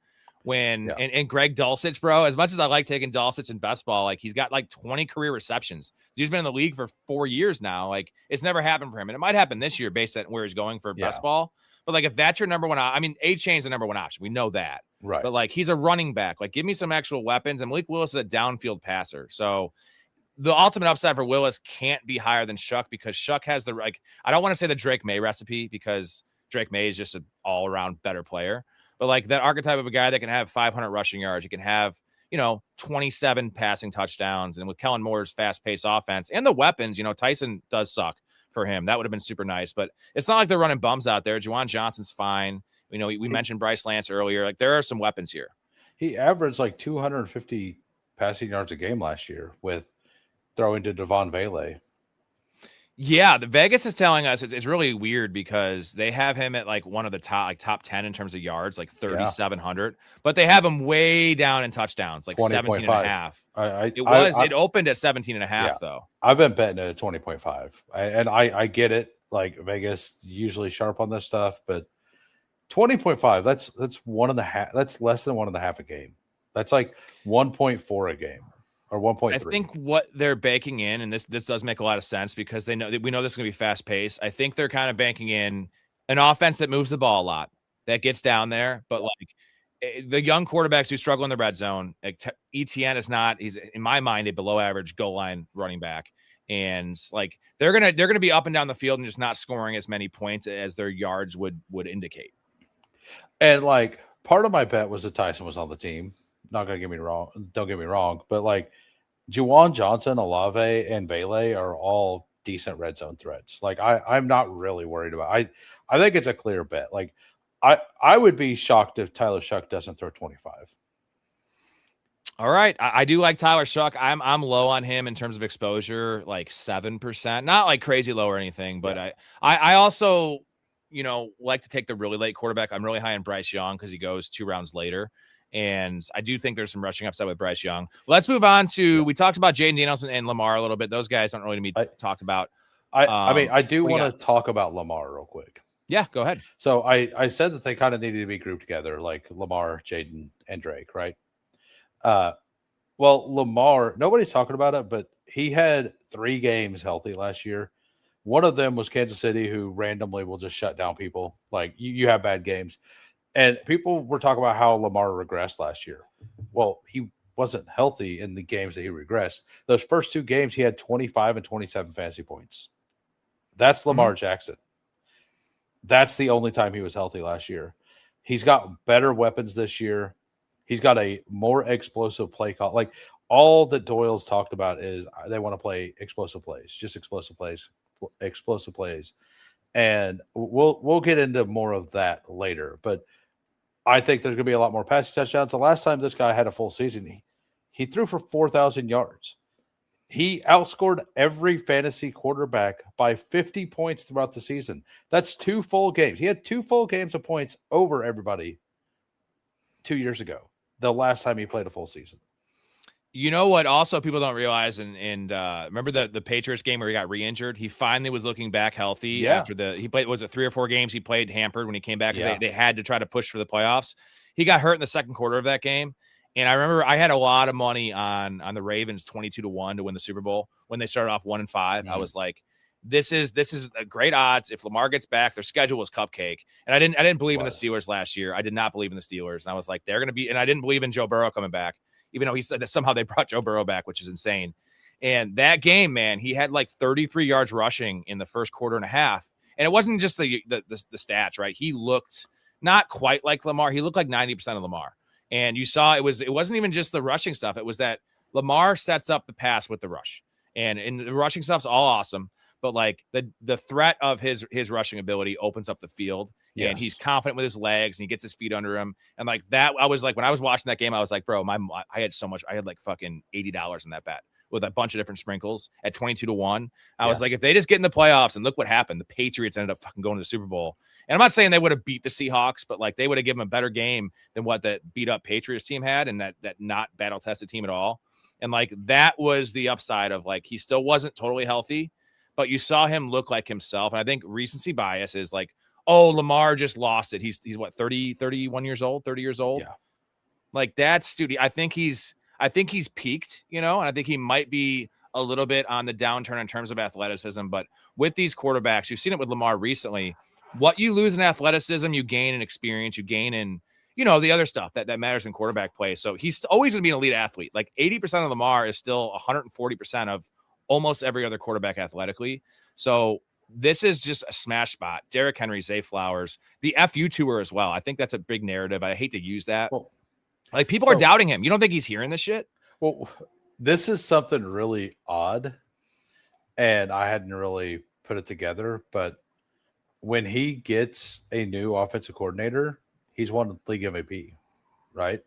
And Greg Dulcich, bro, as much as I like taking Dulcich in best ball, like he's got like 20 career receptions. He's been in the league for 4 years now. Like it's never happened for him. And it might happen this year based on where he's going for best ball. But like, if that's your number one, A-Chain's the number one option. We know that. Right. But like, he's a running back. Like give me some actual weapons. And Malik Willis is a downfield passer. So the ultimate upside for Willis can't be higher than Shuck because Shuck has I don't want to say the Drake May recipe because Drake May is just an all around better player. But like that archetype of a guy that can have 500 rushing yards, you can have, 27 passing touchdowns. And with Kellen Moore's fast-paced offense and the weapons, Tyson does suck for him. That would have been super nice. But it's not like they're running bums out there. Juwan Johnson's fine. We mentioned Bryce Lance earlier. Like there are some weapons here. He averaged like 250 passing yards a game last year with throwing to Devon Vele. Yeah, the Vegas is telling us it's really weird because they have him at like one of the top 10 in terms of yards, like 3,700, but they have him way down in touchdowns, like 17 and a half. It opened at 17 and a half though. I've been betting at 20.5 and I get it. Like Vegas usually sharp on this stuff, but 20.5, that's 1.5. That's less than 1.5 a game. That's like 1.4 a game. Or 1.3. I think what they're banking in, and this does make a lot of sense because we know this is going to be fast paced. I think they're kind of banking in an offense that moves the ball a lot, that gets down there, but like the young quarterbacks who struggle in the red zone, like ETN is not. He's in my mind a below average goal line running back, and like they're gonna be up and down the field and just not scoring as many points as their yards would indicate. And like part of my bet was that Tyson was on the team. Not gonna get me wrong. Don't get me wrong, but like Juwan Johnson, Olave, and Vele are all decent red zone threats. Like I'm not really worried about. I think it's a clear bet. Like I would be shocked if Tyler Shuck doesn't throw 25. All right, I do like Tyler Shuck. I'm low on him in terms of exposure, like 7%. Not like crazy low or anything, but yeah. I also like to take the really late quarterback. I'm really high on Bryce Young because he goes 2 rounds later. And I do think there's some rushing upside with Bryce Young. Let's move on to, we talked about Jaden Danielson and Lamar a little bit. Those guys don't really need to be talked about. I mean, I do want to talk about Lamar real quick. Yeah, go ahead. So I said that they kind of needed to be grouped together, like Lamar, Jaden, and Drake, right? Well, Lamar, nobody's talking about it, but he had 3 games healthy last year. One of them was Kansas City, who randomly will just shut down people. Like, you have bad games. And people were talking about how Lamar regressed last year. Well, he wasn't healthy in the games that he regressed. Those first 2 games, he had 25 and 27 fantasy points. That's Lamar Jackson. That's the only time he was healthy last year. He's got better weapons this year. He's got a more explosive play call. Like, all that Doyle's talked about is they want to play explosive plays, just explosive plays. And we'll get into more of that later. But I think there's going to be a lot more passing touchdowns. The last time this guy had a full season, he threw for 4,000 yards. He outscored every fantasy quarterback by 50 points throughout the season. That's 2 full games. He had 2 full games of points over everybody 2 years ago, the last time he played a full season. You know what also people don't realize, and remember the Patriots game where he got re-injured? He finally was looking back healthy after he played, was it 3 or 4 games he played hampered when he came back because they had to try to push for the playoffs. He got hurt in the second quarter of that game. And I remember I had a lot of money on the Ravens 22-1 to win the Super Bowl when they started off 1-5. I was like, this is a great odds. If Lamar gets back, their schedule was cupcake. And I didn't believe in the Steelers last year. I did not believe in the Steelers. And I was like, they're going to be, and I didn't believe in Joe Burrow coming back, even though he said that somehow they brought Joe Burrow back, which is insane. And that game, man, he had like 33 yards rushing in the first quarter and a half. And it wasn't just the stats, right? He looked not quite like Lamar. He looked like 90% of Lamar. And you saw it wasn't even just the rushing stuff. It was that Lamar sets up the pass with the rush. And the rushing stuff's all awesome. But like the threat of his rushing ability opens up the field. Yes. And he's confident with his legs and he gets his feet under him. And like that, I was like, when I was watching that game, I was like, bro, I had like fucking $80 in that bet with a bunch of different sprinkles at 22-1. I was like, if they just get in the playoffs, and look what happened. The Patriots ended up fucking going to the Super Bowl. And I'm not saying they would have beat the Seahawks, but like they would have given them a better game than what that beat up Patriots team had, and that not battle tested team at all. And like that was the upside of like he still wasn't totally healthy, but you saw him look like himself. And I think recency bias is like, oh, Lamar just lost it. He's what, 31 years old, 30 years old. Yeah. Like that's stupid. I think he's peaked, and I think he might be a little bit on the downturn in terms of athleticism. But with these quarterbacks, you've seen it with Lamar recently. What you lose in athleticism, you gain in experience, you gain in, the other stuff that matters in quarterback play. So he's always going to be an elite athlete. Like 80% of Lamar is still 140% of almost every other quarterback athletically. So this is just a smash spot. Derrick Henry, Zay Flowers, the FU tour as well. I think that's a big narrative. I hate to use that. Well, like people are doubting him. You don't think he's hearing this shit? Well, this is something really odd, and I hadn't really put it together, but when he gets a new offensive coordinator, he's won the league MVP, right?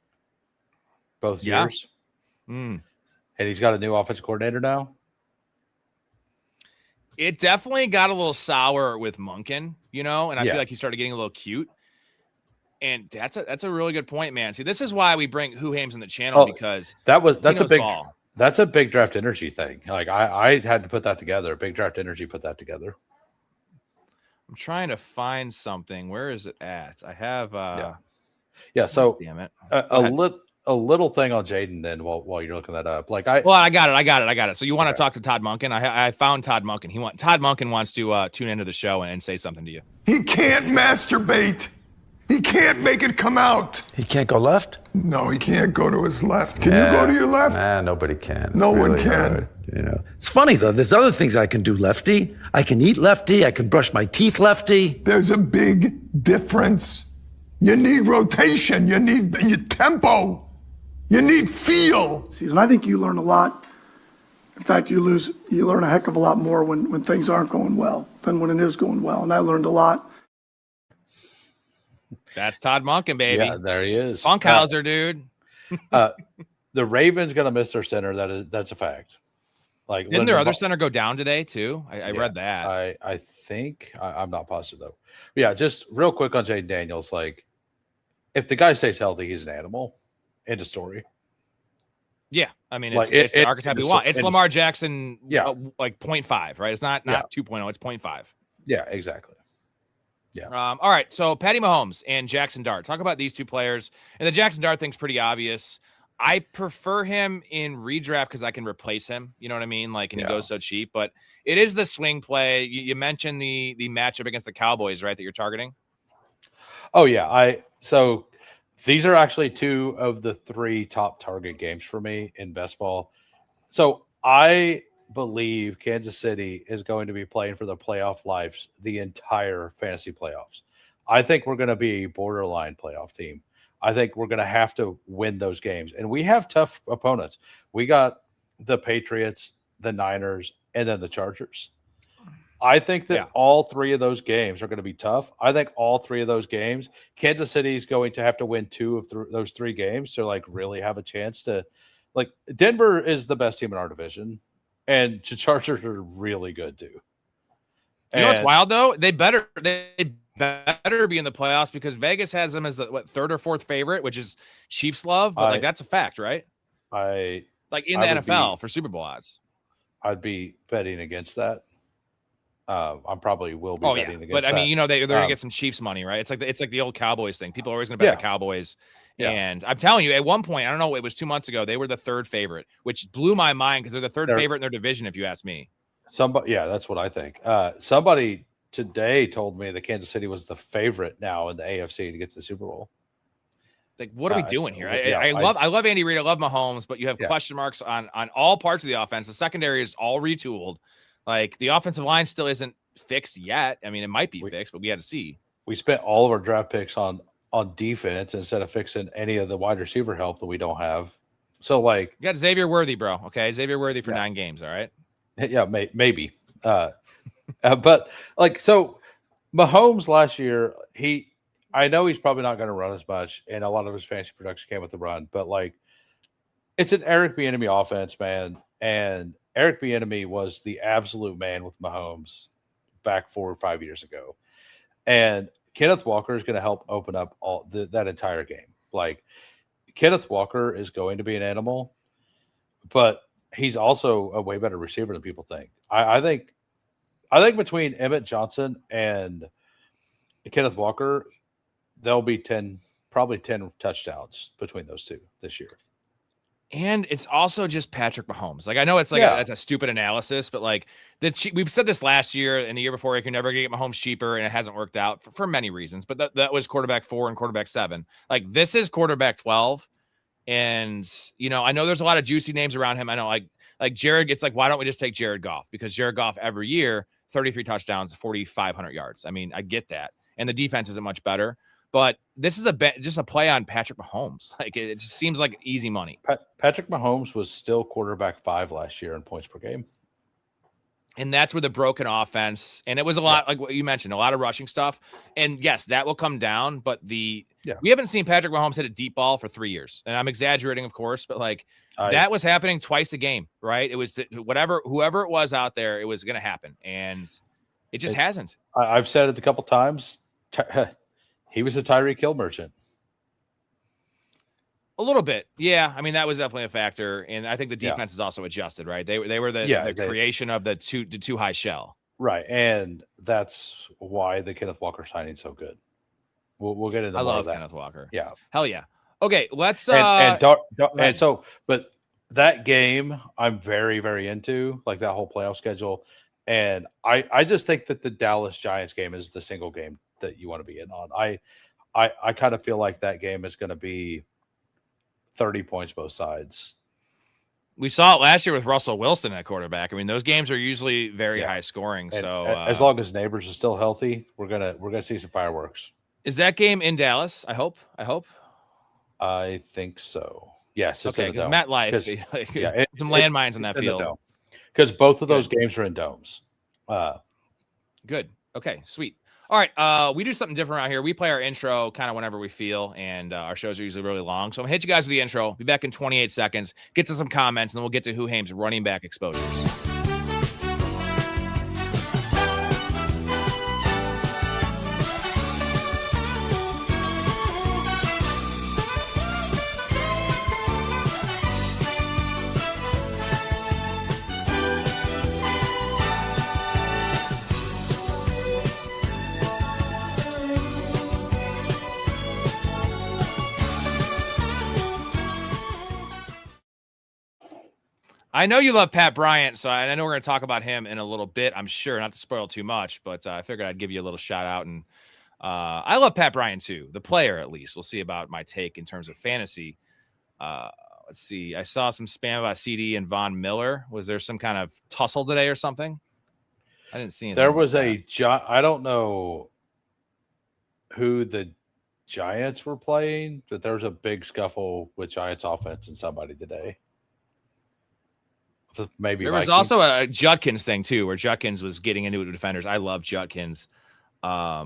both years. And he's got a new offensive coordinator now. It definitely got a little sour with Monken, and I feel like he started getting a little cute. And that's a really good point, man. See, this is why we bring Hoohames in the channel, because that's a big draft energy thing. Like I had to put that together. Big draft energy put that together. I'm trying to find something. Where is it at? I have So damn it. A little thing on Jaden then while you're looking that up. Like I got it. So you want to talk to Todd Monken? I found Todd Monken. Todd Monken wants to tune into the show and say something to you. He can't masturbate. He can't make it come out. He can't go left? No, he can't go to his left. Can you go to your left? Nobody can. No one can. Hard, It's funny, though. There's other things I can do lefty. I can eat lefty. I can brush my teeth lefty. There's a big difference. You need rotation. You need tempo. You need feel. Season. I think you learn a lot. In fact, you learn a heck of a lot more when things aren't going well than when it is going well. And I learned a lot. That's Todd Monken, baby. Yeah, there he is. Funkhauser, dude. The Ravens gonna miss their center. That's a fact. Like, didn't their other center go down today too? I read that. I think I'm not positive though. But yeah, just real quick on Jaden Daniels. Like, if the guy stays healthy, he's an animal. End of story. Yeah, I mean, it's the archetype we want. It's Lamar Jackson, like 0.5, right? It's not 2.0, it's 0.5. Yeah, exactly. Yeah. All right, so Patty Mahomes and Jackson Dart. Talk about these two players. And the Jackson Dart thing's pretty obvious. I prefer him in redraft because I can replace him. You know what I mean? Like, and he goes so cheap. But it is the swing play. You mentioned the matchup against the Cowboys, right, that you're targeting? Oh, yeah. So these are actually two of the three top target games for me in best ball. So I believe Kansas City is going to be playing for the playoff lives the entire fantasy playoffs. I think we're going to be a borderline playoff team. I think we're going to have to win those games. And we have tough opponents. We got the Patriots, the Niners, and then the Chargers. I think that all three of those games are going to be tough. I think all three of those games, Kansas City is going to have to win two of those three games to like really have a chance to, like, Denver is the best team in our division. And the Chargers are really good too. You know what's wild though? They better be in the playoffs because Vegas has them as the third or fourth favorite, which is Chiefs love. But that's a fact, right? In the NFL for Super Bowl odds. I'd be betting against that. I probably will be betting against that. But I mean, they're gonna get some Chiefs money, right? It's like the old Cowboys thing. People are always gonna bet the Cowboys. Yeah. And I'm telling you, at one point, I don't know, it was 2 months ago, they were the third favorite, which blew my mind because they're the third favorite in their division, if you ask me. That's what I think. Somebody today told me that Kansas City was the favorite now in the AFC to get to the Super Bowl. Like, what are we doing here? I love Andy Reid. I love Mahomes, but you have question marks on all parts of the offense. The secondary is all retooled. Like, the offensive line still isn't fixed yet. I mean, it might be fixed, but we had to see. We spent all of our draft picks on defense instead of fixing any of the wide receiver help that we don't have. So, like, you got Xavier Worthy, bro. Okay, Xavier Worthy for 9 games. All right. Yeah, maybe. But like, so Mahomes last year, I know he's probably not going to run as much, and a lot of his fantasy production came with the run. But like, it's an Eric Bieniemy offense, man, and Eric Bieniemy was the absolute man with Mahomes back 4 or 5 years ago, and Kenneth Walker is going to help open up that entire game. Like, Kenneth Walker is going to be an animal, but he's also a way better receiver than people think. I think between Emmett Johnson and Kenneth Walker, there'll be probably 10 touchdowns between those two this year. And it's also just Patrick Mahomes. Like, I know it's like it's a stupid analysis, but like we've said this last year and the year before, you can never get Mahomes cheaper, and it hasn't worked out for many reasons. But that was quarterback 4 and quarterback 7. Like, this is quarterback 12. And, I know there's a lot of juicy names around him. I know like Jared, it's like, why don't we just take Jared Goff? Because Jared Goff every year, 33 touchdowns, 4,500 yards. I mean, I get that. And the defense isn't much better. But this is just a play on Patrick Mahomes. Like, it just seems like easy money. Patrick Mahomes was still quarterback 5 last year in points per game. And that's where the broken offense, and it was a lot, like what you mentioned, a lot of rushing stuff. And yes, that will come down, but we haven't seen Patrick Mahomes hit a deep ball for 3 years. And I'm exaggerating, of course, but like that was happening twice a game, right? It was whoever it was out there, it was going to happen. And it just hasn't. I've said it a couple times. He was a Tyreek Hill merchant. A little bit. Yeah. I mean, that was definitely a factor. And I think the defense is also adjusted, right? They were the creation of the too high shell. Right. And that's why the Kenneth Walker signing is so good. We'll get into more of that. Kenneth Walker. Yeah. Hell yeah. Okay. Let's and so, but that game I'm very, very into, like that whole playoff schedule. And I just think that the Dallas Giants game is the single game that you want to be in on. I kind of feel like that game is going to be 30 points both sides. We saw it last year with Russell Wilson at quarterback. I mean, those games are usually very high scoring. And so as long as Neighbors is still healthy, we're gonna see some fireworks. Is that game in Dallas? I hope. I think so. Yes. It's okay, because MetLife, some landmines in that field. Because both of those games are in domes. Good. Okay. Sweet. All right, we do something different around here. We play our intro kind of whenever we feel, and our shows are usually really long. So I'm going to hit you guys with the intro. Be back in 28 seconds. Get to some comments, and then we'll get to Hoohames running back exposures. I know you love Pat Bryant, so I know we're going to talk about him in a little bit, I'm sure, not to spoil too much, but I figured I'd give you a little shout out. And I love Pat Bryant too, the player at least. We'll see about my take in terms of fantasy. Let's see. I saw some spam about CD and Von Miller. Was there some kind of tussle today or something? I didn't see anything. There was I don't know who the Giants were playing, but there was a big scuffle with Giants offense and somebody today. Maybe there was also a Judkins thing too, where Judkins was getting into it with defenders. I love Judkins. Let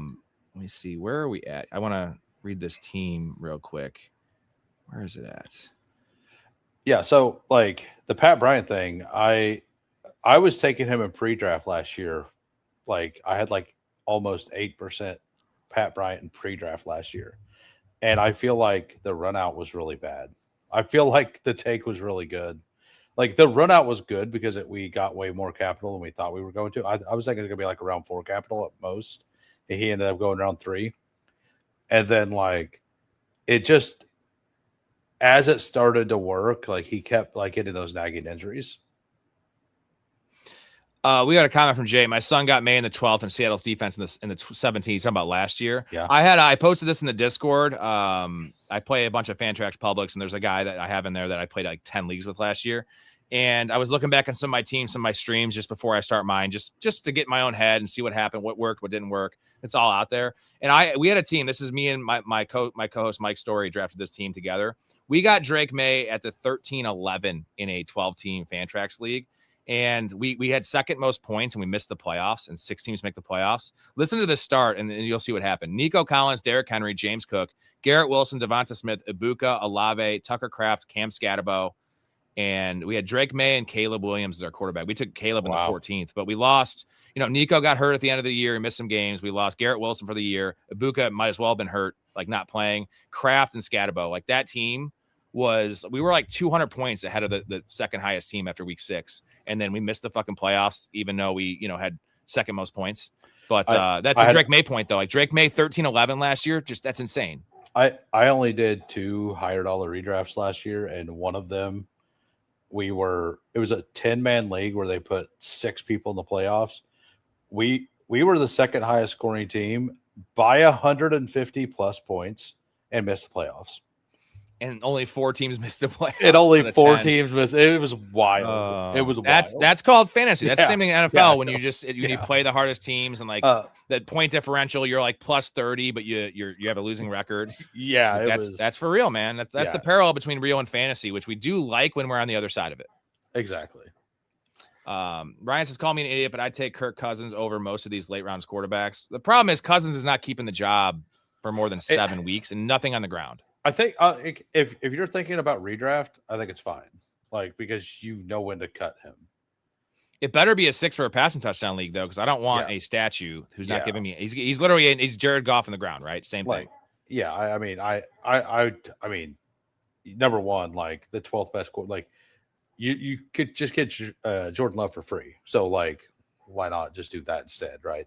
me see, where are we at? I want to read this team real quick. Where is it at? Yeah, so like the Pat Bryant thing, I was taking him in pre-draft last year. Like I had like almost 8% Pat Bryant in pre-draft last year, and I feel like the run out was really bad. I feel like the take was really good. Like the run out was good because we got way more capital than we thought we were going to. I was thinking it was going to be like around 4 capital at most. And he ended up going around 3. And then like it just, as it started to work, like he kept like getting those nagging injuries. We got a comment from Jay. My son got May in the 12th and Seattle's defense in the 17th. He's talking about last year. Yeah. I posted this in the Discord. I play a bunch of Fantrax Publics, and there's a guy that I have in there that I played like 10 leagues with last year. And I was looking back on some of my teams, some of my streams just before I start mine, just to get in my own head and see what happened, what worked, what didn't work. It's all out there. And we had a team. This is me and my co-host Mike Storey drafted this team together. We got Drake May at the 13-11 in a 12-team Fantrax league. And we had second most points, and we missed the playoffs, and 6 teams make the playoffs. Listen to the start, and you'll see what happened. Nico Collins, Derrick Henry, James Cook, Garrett Wilson, Devonta Smith, Ibuka, Olave, Tucker Kraft, Cam Scatterbo, and we had Drake May and Caleb Williams as our quarterback. We took Caleb in the 14th, but we lost. Nico got hurt at the end of the year. He missed some games. We lost Garrett Wilson for the year. Ibuka might as well have been hurt, like not playing. Kraft and Scatterbo, like that team we were like 200 points ahead of the second highest team after week 6. And then we missed the fucking playoffs, even though we, had second most points. But that's a Drake May point though. Like Drake May 13-11 last year. Just that's insane. I only did 2 higher dollar redrafts last year. And one of them it was a 10-man league where they put 6 people in the playoffs. We were the second highest scoring team by 150 plus points and missed the playoffs. And only 4 teams missed the playoffs. And only 4 teams missed. It was wild. It was wild. That's called fantasy. That's the same thing in NFL when you play the hardest teams and like that point differential, you're like plus 30, but you have a losing record. Yeah, that's for real, man. That's the parallel between real and fantasy, which we do like when we're on the other side of it. Exactly. Ryan says, call me an idiot, but I'd take Kirk Cousins over most of these late rounds quarterbacks. The problem is Cousins is not keeping the job for more than 7 weeks and nothing on the ground. I think if you're thinking about redraft, I think it's fine. Like, because you know when to cut him. It better be a 6 for a passing touchdown league, though, because I don't want a statue who's not giving me. He's literally he's Jared Goff on the ground, right? Same thing. Yeah, I mean, number one, like the 12th best quarter, like you could just get Jordan Love for free. So like, why not just do that instead, right?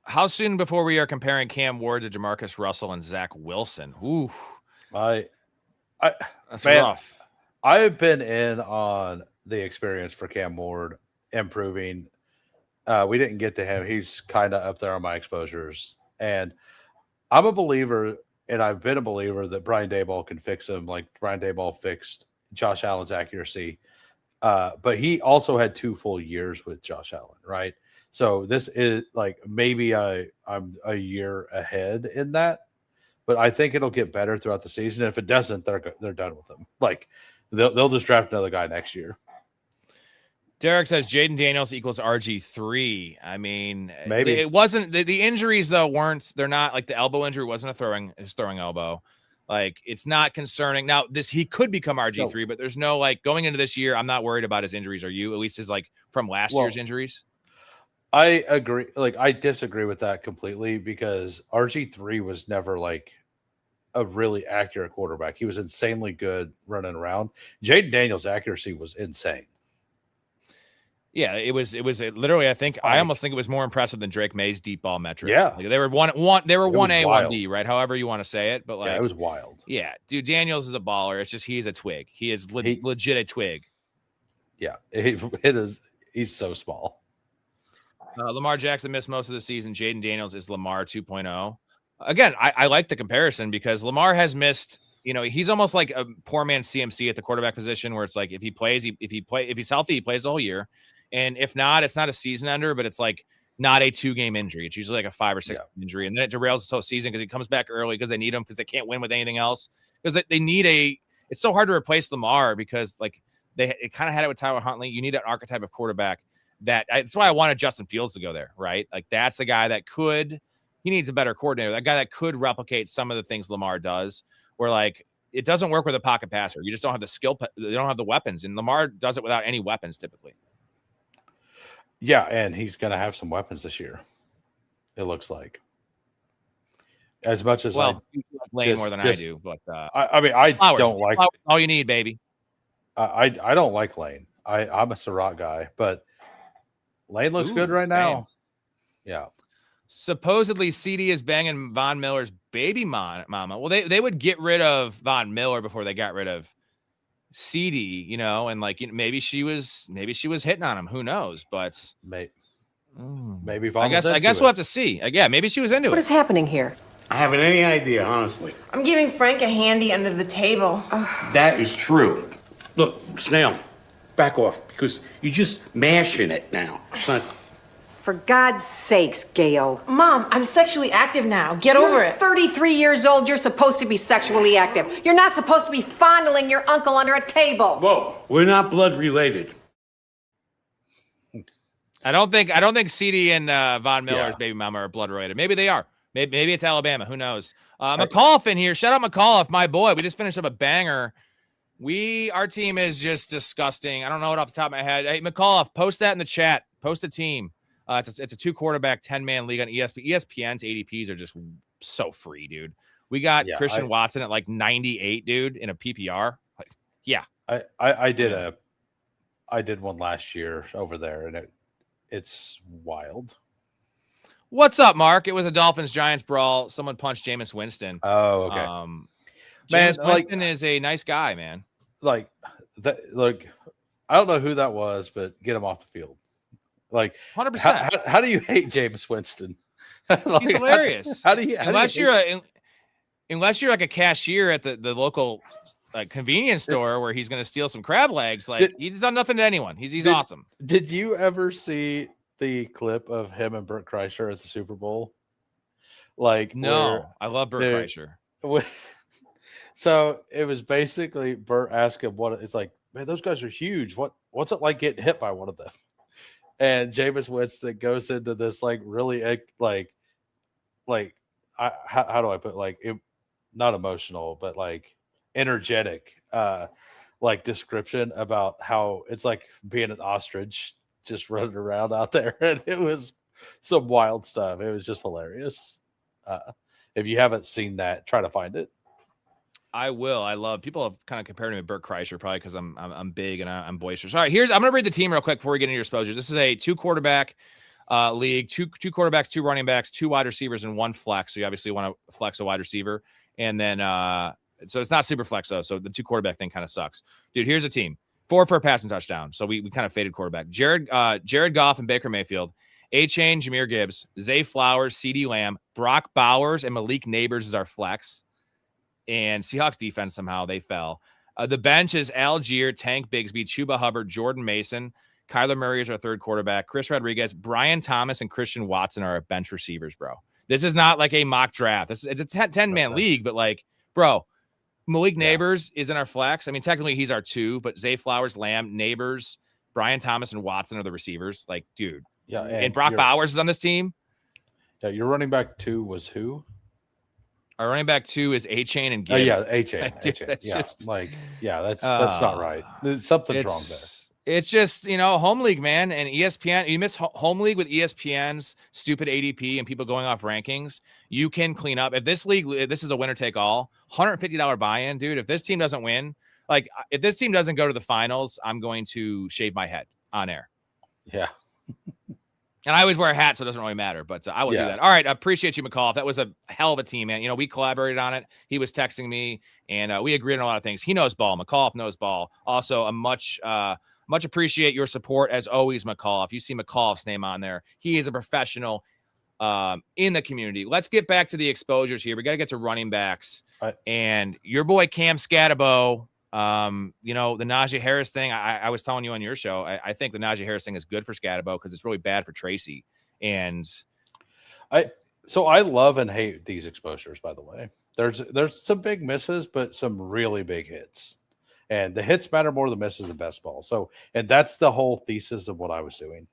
How soon before we are comparing Cam Ward to Jamarcus Russell and Zach Wilson? Ooh, that's rough. I've been in on the experience for Cam Ward improving. We didn't get to him. He's kind of up there on my exposures. And I'm a believer, and I've been a believer that Brian Daboll can fix him like Brian Daboll fixed Josh Allen's accuracy. But he also had 2 full years with Josh Allen, right? So this is like maybe I'm a year ahead in that. But I think it'll get better throughout the season. And if it doesn't, they're done with him. Like, they'll just draft another guy next year. Derek says Jaden Daniels equals RG3. I mean, maybe it wasn't the injuries though they're not like the elbow injury wasn't his throwing elbow. Like, it's not concerning. Now he could become RG3, but there's no like going into this year. I'm not worried about his injuries. Are you? At least his like from last year's injuries. I agree. Like, I disagree with that completely because RG3 was never like a really accurate quarterback. He was insanely good running around. Jaden Daniels' accuracy was insane. Yeah, it was literally. I almost think it was more impressive than Drake May's deep ball metrics. Yeah, like they were 1A, 1B, right? However you want to say it, but like it was wild. Yeah, dude, Daniels is a baller. It's just he's a twig. He is legit a twig. Yeah, it is. He's so small. Lamar Jackson missed most of the season. Jaden Daniels is Lamar 2.0. Again, I like the comparison because Lamar has missed. You know, he's almost like a poor man CMC at the quarterback position, where it's like if he plays, if he's healthy, he plays the whole year. And if not, it's not a season ender, but it's like not a 2-game injury. It's usually like a 5 or 6 injury. And then it derails the whole season because he comes back early because they need him because they can't win with anything else. Because they need it's so hard to replace Lamar because like it kind of had it with Tyler Huntley. You need an archetype of quarterback that's why I wanted Justin Fields to go there, right? Like that's the guy that he needs a better coordinator. That guy that could replicate some of the things Lamar does where like it doesn't work with a pocket passer. You just don't have the skill. They don't have the weapons. And Lamar does it without any weapons typically. Yeah, and he's going to have some weapons this year. It looks like. As much as you like Lane more than I do, but I mean, I don't like all you need, baby. I don't like Lane. I'm a Surratt guy, but Lane looks good right now. Yeah. Supposedly, CD is banging Von Miller's baby mama. Well, they would get rid of Von Miller before they got rid of CD, you know, and like maybe she was hitting on him. Who knows? But maybe I guess we'll have to see. Yeah, maybe she was into it. What is happening here? I haven't any idea, honestly. I'm giving Frank a handy under the table. That is true. Look, Snail, back off because you're just mashing it now. Son. For God's sakes, Gail. Mom, I'm sexually active now. Get over it. 33 years old. You're supposed to be sexually active. You're not supposed to be fondling your uncle under a table. Whoa, we're not blood related. I don't think CD and Von Miller's baby mama are blood related. Maybe they are. Maybe it's Alabama. Who knows? McAuliffe in here. Shout out McAuliffe, my boy. We just finished up a banger. Our team is just disgusting. I don't know it off the top of my head. Hey, McAuliffe, post that in the chat. Post a team. It's a 2-quarterback, 10-man league on ESPN. ESPN's ADPs are just so free, dude. We got Christian Watson at like 98, dude, in a PPR. Like, yeah. I did one last year over there, and it's wild. What's up, Mark? It was a Dolphins-Giants brawl. Someone punched Jameis Winston. Oh, okay. Jameis Winston is a nice guy, man. Like, I don't know who that was, but get him off the field. Like 100%. How do you hate Jameis Winston? Like, he's hilarious. Unless you're like a cashier at the local convenience store where he's going to steal some crab legs. Like he's done nothing to anyone. He's awesome. Did you ever see the clip of him and Bert Kreischer at the Super Bowl? Like, no, I love Bert Kreischer. So it was basically Bert asked him what it's like. man, those guys are huge. What's it like getting hit by one of them? And Jameis Winston goes into this like really how do I put not emotional, but like energetic like description about how it's like being an ostrich just running around out there. And it was some wild stuff. It was just hilarious. If you haven't seen that, try to find it. I will. I love people have kind of compared me to Bert Kreischer, probably because I'm big and I'm boisterous. All right, I'm gonna read the team real quick before we get into your exposures. This is a 2-quarterback league, two quarterbacks, 2 running backs, 2 wide receivers, and 1 flex. So you obviously want to flex a wide receiver, and then so it's not super flex though. So the 2 quarterback thing kind of sucks, dude. Here's a team: 4 for a passing touchdown. So we kind of faded quarterback. Jared Goff and Baker Mayfield, A-Chain, Jahmyr Gibbs, Zay Flowers, CeeDee Lamb, Brock Bowers, and Malik Neighbors is our flex. And Seahawks defense, somehow they fell. The bench is Algier, Tank Bigsby, Chuba Hubbard, Jordan Mason. Kyler Murray is our 3rd quarterback. Chris Rodriguez, Brian Thomas, and Christian Watson are our bench receivers, bro. This is not like a mock draft. It's a 10-man league, but like, bro, Malik Neighbors is in our flex. I mean, technically he's our 2, but Zay Flowers, Lamb, Neighbors, Brian Thomas, and Watson are the receivers. Like, dude. Yeah. And Brock Bowers is on this team. Yeah, your running back 2 was who? Our running back 2 is A-Chain and Gibbs. Oh, yeah, A-Chain. Yeah, that's not right. Something's wrong there. It's just, home league, man, and ESPN. You miss home league with ESPN's stupid ADP and people going off rankings. You can clean up. If this is a winner take all, $150 buy-in, dude. If this team doesn't win, like if this team doesn't go to the finals, I'm going to shave my head on air. Yeah. And I always wear a hat, so it doesn't really matter, but I will do that. All right. I appreciate you, McCall. That was a hell of a team, man. We collaborated on it. He was texting me, and we agreed on a lot of things. He knows ball. McCall knows ball. Also, a much appreciate your support, as always, McCall. If you see McCall's name on there, he is a professional in the community. Let's get back to the exposures here. We got to get to running backs. And your boy, Cam Scatabo, the Najee Harris thing, I was telling you on your show, I think the Najee Harris thing is good for Scatabo because it's really bad for Tracy. And I love and hate these exposures, by the way. There's some big misses, but some really big hits. And the hits matter more than misses in best ball. So, and that's the whole thesis of what I was doing.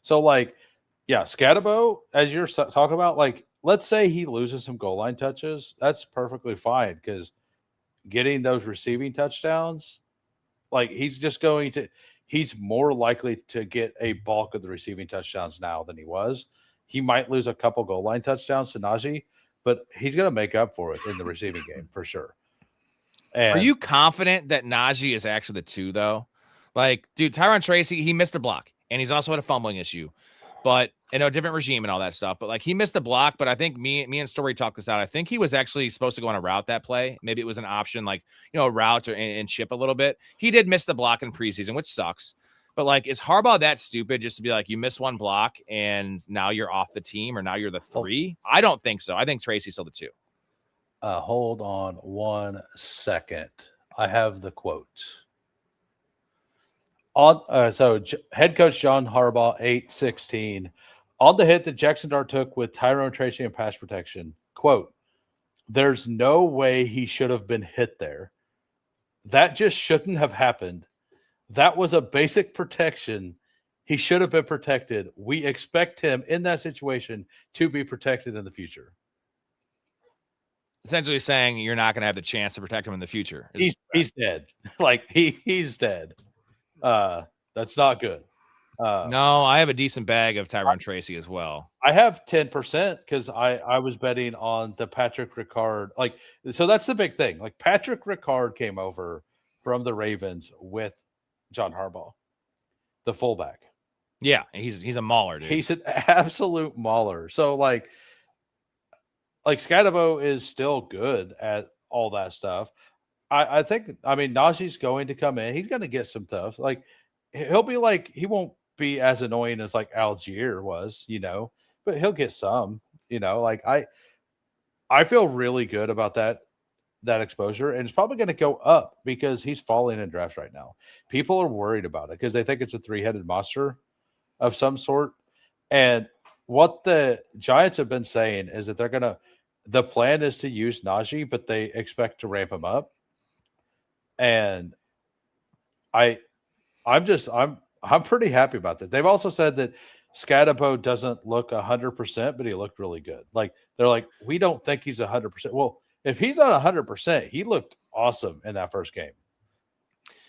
So, Scatabo, as you're talking about, let's say he loses some goal line touches. That's perfectly fine because getting those receiving touchdowns, he's more likely to get a bulk of the receiving touchdowns now than he was. He might lose a couple goal line touchdowns to Najee, but he's going to make up for it in the receiving game for sure. And are you confident that Najee is actually the 2, though? Dude, Tyron Tracy, he missed a block, and he's also had a fumbling issue. But a different regime and all that stuff. But he missed a block. But I think me and Storey talked this out. I think he was actually supposed to go on a route that play. Maybe it was an option, a route and chip a little bit. He did miss the block in preseason, which sucks. But is Harbaugh that stupid just to be you miss one block and now you're off the team or now you're the 3? I don't think so. I think Tracy's still the 2. Hold on 1 second. I have the quote. Head coach John Harbaugh, 8-16, on the hit that Jackson Dart took with Tyrone Tracy and pass protection. Quote, "There's no way he should have been hit there. That just shouldn't have happened. That was a basic protection. He should have been protected. We expect him in that situation to be protected in the future." Essentially saying you're not going to have the chance to protect him in the future. He's dead. He's dead. That's not good. No, I have a decent bag of Tyron Tracy as well. I have 10% because I was betting on the Patrick Ricard. So that's the big thing. Patrick Ricard came over from the Ravens with John Harbaugh, the fullback. Yeah, he's a mauler, dude. He's an absolute mauler. So Scatabo is still good at all that stuff. I think Najee's going to come in. He's going to get some stuff. He'll be he won't be as annoying as Algier was, but he'll get some, I feel really good about that exposure, and it's probably going to go up because he's falling in drafts right now. People are worried about it because they think it's a 3-headed monster of some sort. And what the Giants have been saying is that the plan is to use Najee, but they expect to ramp him up. And I'm pretty happy about that. They've also said that Scadabo doesn't look 100%, but he looked really good. Like they're like, we don't think he's 100%. Well, if he's not 100%, he looked awesome in that first game.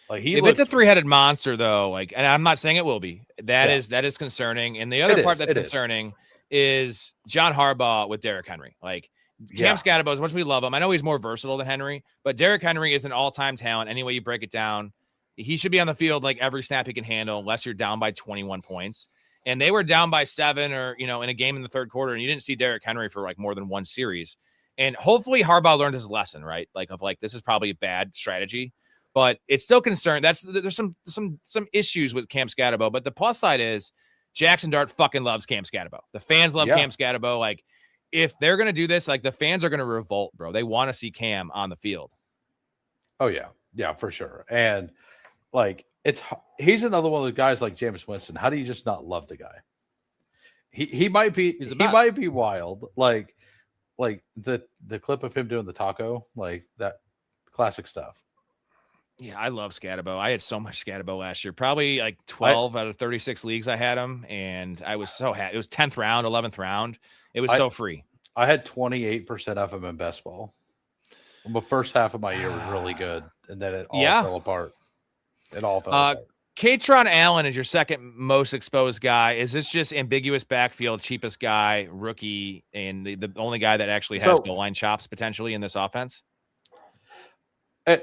Like if it's a three-headed monster, though, like, and I'm not saying it will be. That is concerning. And the other part that's concerning is John Harbaugh with Derrick Henry. Like Cam Scadabo, as much as we love him, I know he's more versatile than Henry, but Derrick Henry is an all-time talent. Any way you break it down, he should be on the field like every snap he can handle, unless you're down by 21 points. And they were down by 7, or in a game in the third quarter, and you didn't see Derrick Henry for like more than one series. And hopefully Harbaugh learned his lesson, right? Like this is probably a bad strategy. But it's still concerned. There's some issues with Cam Scadabo. But the plus side is Jackson Dart fucking loves Cam Scadabo. The fans love Cam Scadabo. Like, if they're gonna do this, like the fans are gonna revolt, bro. They want to see Cam on the field. Oh yeah, for sure. And like he's another one of the guys like Jameis Winston. How do you just not love the guy? He might be might be wild. Like the clip of him doing the taco, like that classic stuff. Yeah, I love Scadabo. I had so much Scadabo last year. Probably like 12 out of 36 leagues I had him, and I was so happy. It was 10th round, 11th round. It was so free. I had 28% of him in best ball. The first half of my year was really good, and then it all fell apart. It all fell apart. Katron Allen is your second most exposed guy. Is this just ambiguous backfield, cheapest guy, rookie, and the only guy that actually has goal line chops potentially in this offense?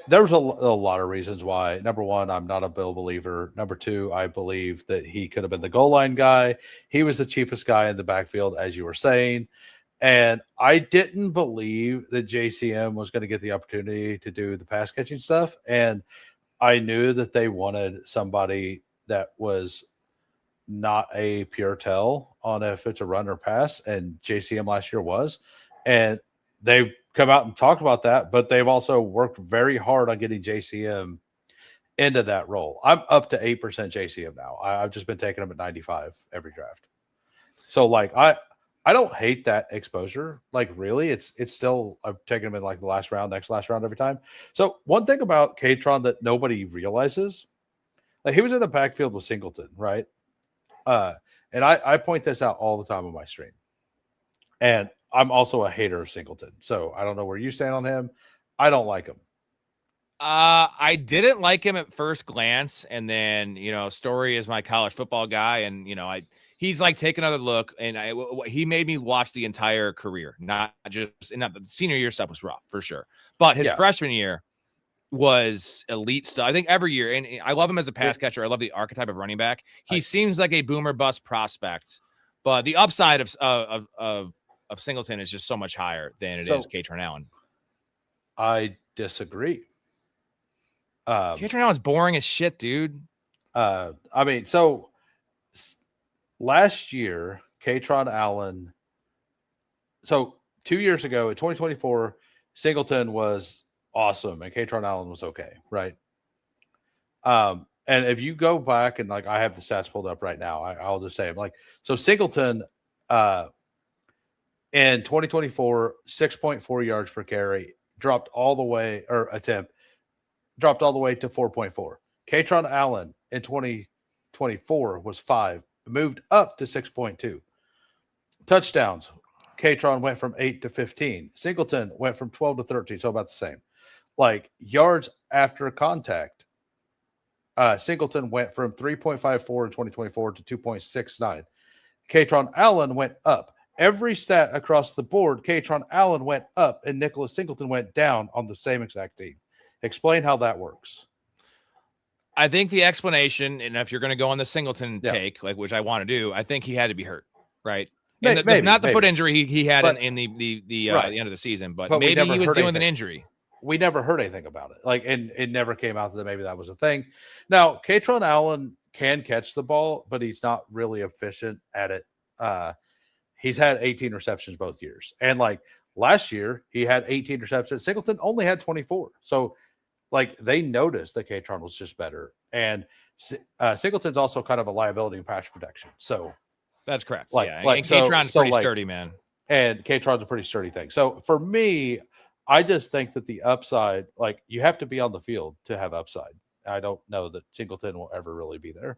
There's a lot of reasons why. Number one, I'm not a Bill believer. Number two, I believe that he could have been the goal line guy. He was the cheapest guy in the backfield, as you were saying. And I didn't believe that JCM was going to get the opportunity to do the pass catching stuff. And I knew that they wanted somebody that was not a pure tell on if it's a run or pass. And JCM last year was. And they come out and talk about that, but they've also worked very hard on getting JCM into that role. I'm up to 8% JCM now. I've just been taking him at 95 every draft. So like I don't hate that exposure. Like really, it's still I'm taking him in like the last round, next last round every time. So one thing about Katron that nobody realizes, like he was in the backfield with Singleton, right? And I point this out all the time on my stream. And I'm also a hater of Singleton, so I don't know where you stand on him. I don't like him. I didn't like him at first glance, and then Storey is my college football guy, and he's like take another look, and he made me watch the entire career, not the senior year stuff was rough for sure, but his freshman year was elite stuff. I think every year, and I love him as a pass catcher. I love the archetype of running back. He seems like a boomer bust prospect, but the upside of Singleton is just so much higher than it is Katron Allen. I disagree. Katron Allen's boring as shit, dude. I mean, so last year, Katron Allen. So 2 years ago, in 2024, Singleton was awesome and Katron Allen was okay, right? And if you go back and like I have the stats pulled up right now, I'll just say them. Like so, Singleton. In 2024, 6.4 yards per carry, dropped all the way to 4.4. Katron Allen in 2024 was 5, moved up to 6.2. Touchdowns, Katron went from 8 to 15. Singleton went from 12 to 13, so about the same. Like yards after contact, Singleton went from 3.54 in 2024 to 2.69. Katron Allen went up. Every stat across the board, Katron Allen went up and Nicholas Singleton went down on the same exact team. Explain how that works. I think the explanation, and if you're going to go on the Singleton take, like which I want to do, I think he had to be hurt, right? And maybe, not the foot injury he had in the end of the season, but maybe he was dealing with an injury. We never heard anything about it. Like, and it never came out that maybe that was a thing. Now, Katron Allen can catch the ball, but he's not really efficient at it. He's had 18 receptions both years. And like last year, he had 18 receptions. Singleton only had 24. So like they noticed that Katron was just better. And Singleton's also kind of a liability in pass protection. So that's correct. Like, yeah. And Katron's pretty sturdy, man. And Katron's a pretty sturdy thing. So for me, I just think that the upside, like you have to be on the field to have upside. I don't know that Singleton will ever really be there.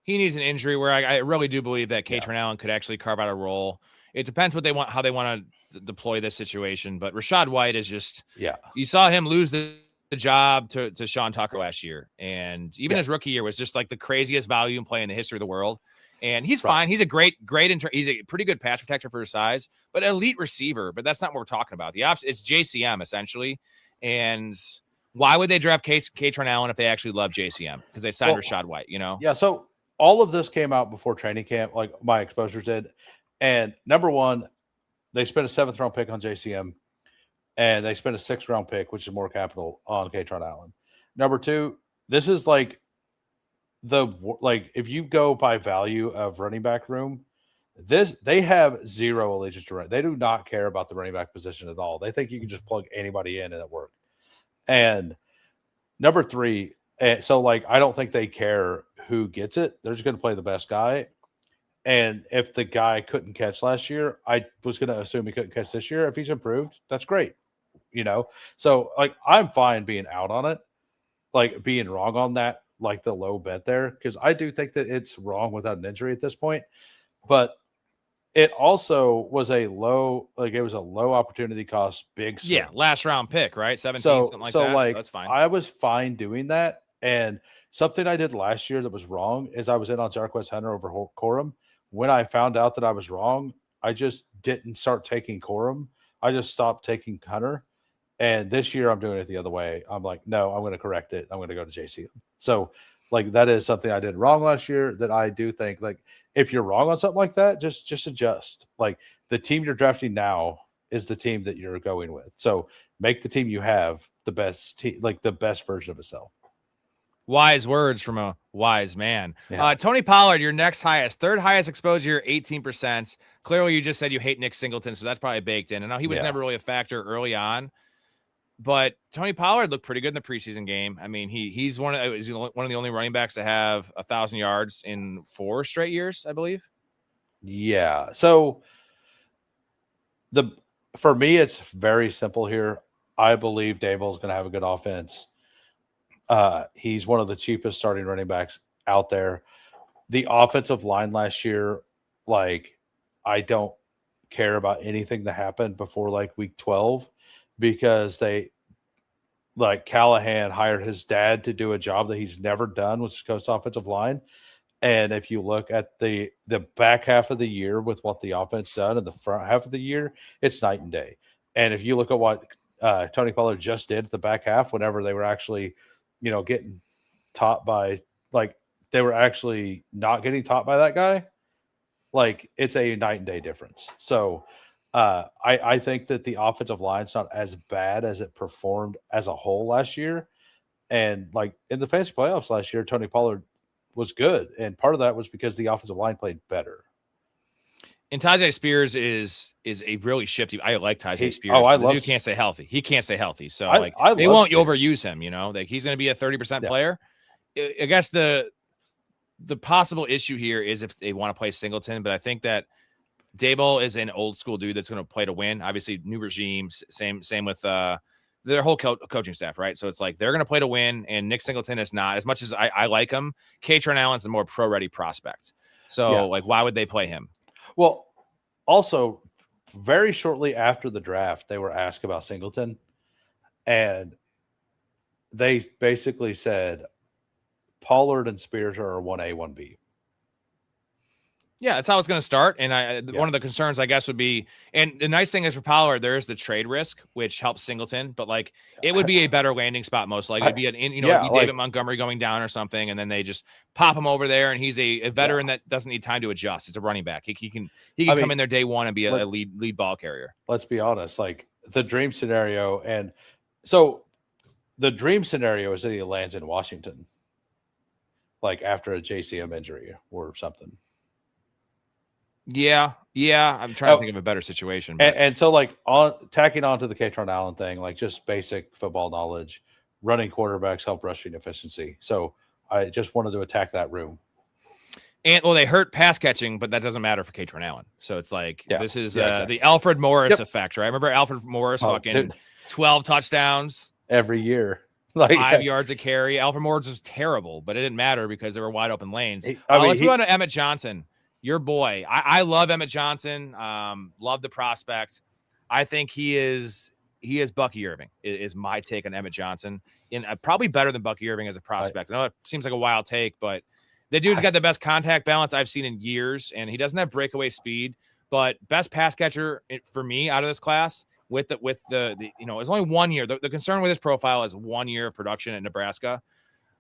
He needs an injury where I really do believe that Katron Allen could actually carve out a role. It depends what they want, how they want to deploy this situation. But Rashad White is just, you saw him lose the job to Sean Tucker last year. And even his rookie year was just like the craziest volume play in the history of the world. And he's fine. He's a great, he's a pretty good pass protector for his size, but elite receiver. But that's not what we're talking about. The option, it's JCM essentially. And why would they draft Katron Allen if they actually love JCM? Because they signed Rashad White, you know? Yeah. So all of this came out before training camp, like my exposures did. And number one, they spent a 7th round pick on JCM, and they spent a 6th round pick, which is more capital, on Katron Allen. Number two, this is like if you go by value of running back room, they have zero allegiance to run. They do not care about the running back position at all. They think you can just plug anybody in and it work. And number three, so like I don't think they care who gets it. They're just going to play the best guy. And if the guy couldn't catch last year, I was going to assume he couldn't catch this year. If he's improved, that's great. You know? So like I'm fine being out on it, like being wrong on that, like the low bet there, because I do think that it's wrong without an injury at this point. But it also was a low, like it was a low opportunity cost, big swing. Yeah, last round pick, right? 17, something like that. Like, so that's fine. I was fine doing that. And something I did last year that was wrong is I was in on Jarquez Hunter over Corum. When I found out that I was wrong, I just didn't start taking Corum. I just stopped taking Hunter. And this year I'm doing it the other way. I'm like, no, I'm going to correct it. I'm going to go to JCM. So like that is something I did wrong last year that I do think like if you're wrong on something like that, just adjust. Like the team you're drafting now is the team that you're going with. So make the team you have the best team, like the best version of itself. Wise words from a wise man. Yeah. Tony Pollard, your next highest, third highest exposure, 18%. Clearly, you just said you hate Nick Singleton, so that's probably baked in. And I know he was never really a factor early on, but Tony Pollard looked pretty good in the preseason game. I mean, he's one of the only running backs to have 1,000 yards in 4 straight years, I believe. Yeah. So for me, it's very simple here. I believe Daboll's going to have a good offense. He's one of the cheapest starting running backs out there. The offensive line last year, like I don't care about anything that happened before like week 12 because Callahan hired his dad to do a job that he's never done, which is coach offensive line. And if you look at the back half of the year with what the offense done in the front half of the year, it's night and day. And if you look at what Tony Pollard just did at the back half, whenever they were actually getting taught by they were actually not getting taught by that guy. Like it's a night and day difference. So I think that the offensive line's not as bad as it performed as a whole last year. And like in the fantasy playoffs last year, Tony Pollard was good. And part of that was because the offensive line played better. And Tyjae Spears is a really shifty. I like Tyjae Spears. I love. He can't stay healthy. So they won't overuse him. Like he's going to be a 30% player. I guess the possible issue here is if they want to play Singleton, but I think that Daboll is an old school dude that's going to play to win. Obviously, new regime. Same with their whole coaching staff, right? So it's like they're going to play to win, and Nick Singleton is not. As much as I like him, Katron Allen's the more pro-ready prospect. So why would they play him? Well, also, very shortly after the draft, they were asked about Singleton, and they basically said Pollard and Spears are a 1A, 1B. Yeah, that's how it's going to start. And one of the concerns, I guess, would be, and the nice thing is for Pollard, there is the trade risk, which helps Singleton, but it would be a better landing spot most likely. It'd be David Montgomery going down or something, and then they just pop him over there, and he's a veteran that doesn't need time to adjust. It's a running back. He can come in there day one and be a lead ball carrier. Let's be honest, the dream scenario, and so the dream scenario is that he lands in Washington, after a JCM injury or something. Yeah. I'm trying to think of a better situation. And so tacking onto the Katron Allen thing, just basic football knowledge, running quarterbacks help rushing efficiency. So I just wanted to attack that room. And they hurt pass catching, but that doesn't matter for Katron Allen. So it's this is the Alfred Morris effect, right? Remember Alfred Morris 12 touchdowns every year. Like 5 yards a carry. Alfred Morris was terrible, but it didn't matter because there were wide open lanes. Let's move on to Emmett Johnson, your boy. I love Emmett Johnson. Love the prospect. I think he is Bucky Irving is my take on Emmett Johnson. Probably better than Bucky Irving as a prospect. I know it seems like a wild take, but the dude's got the best contact balance I've seen in years, and he doesn't have breakaway speed. But best pass catcher for me out of this class. With the it's only 1 year. The concern with his profile is 1 year of production at Nebraska.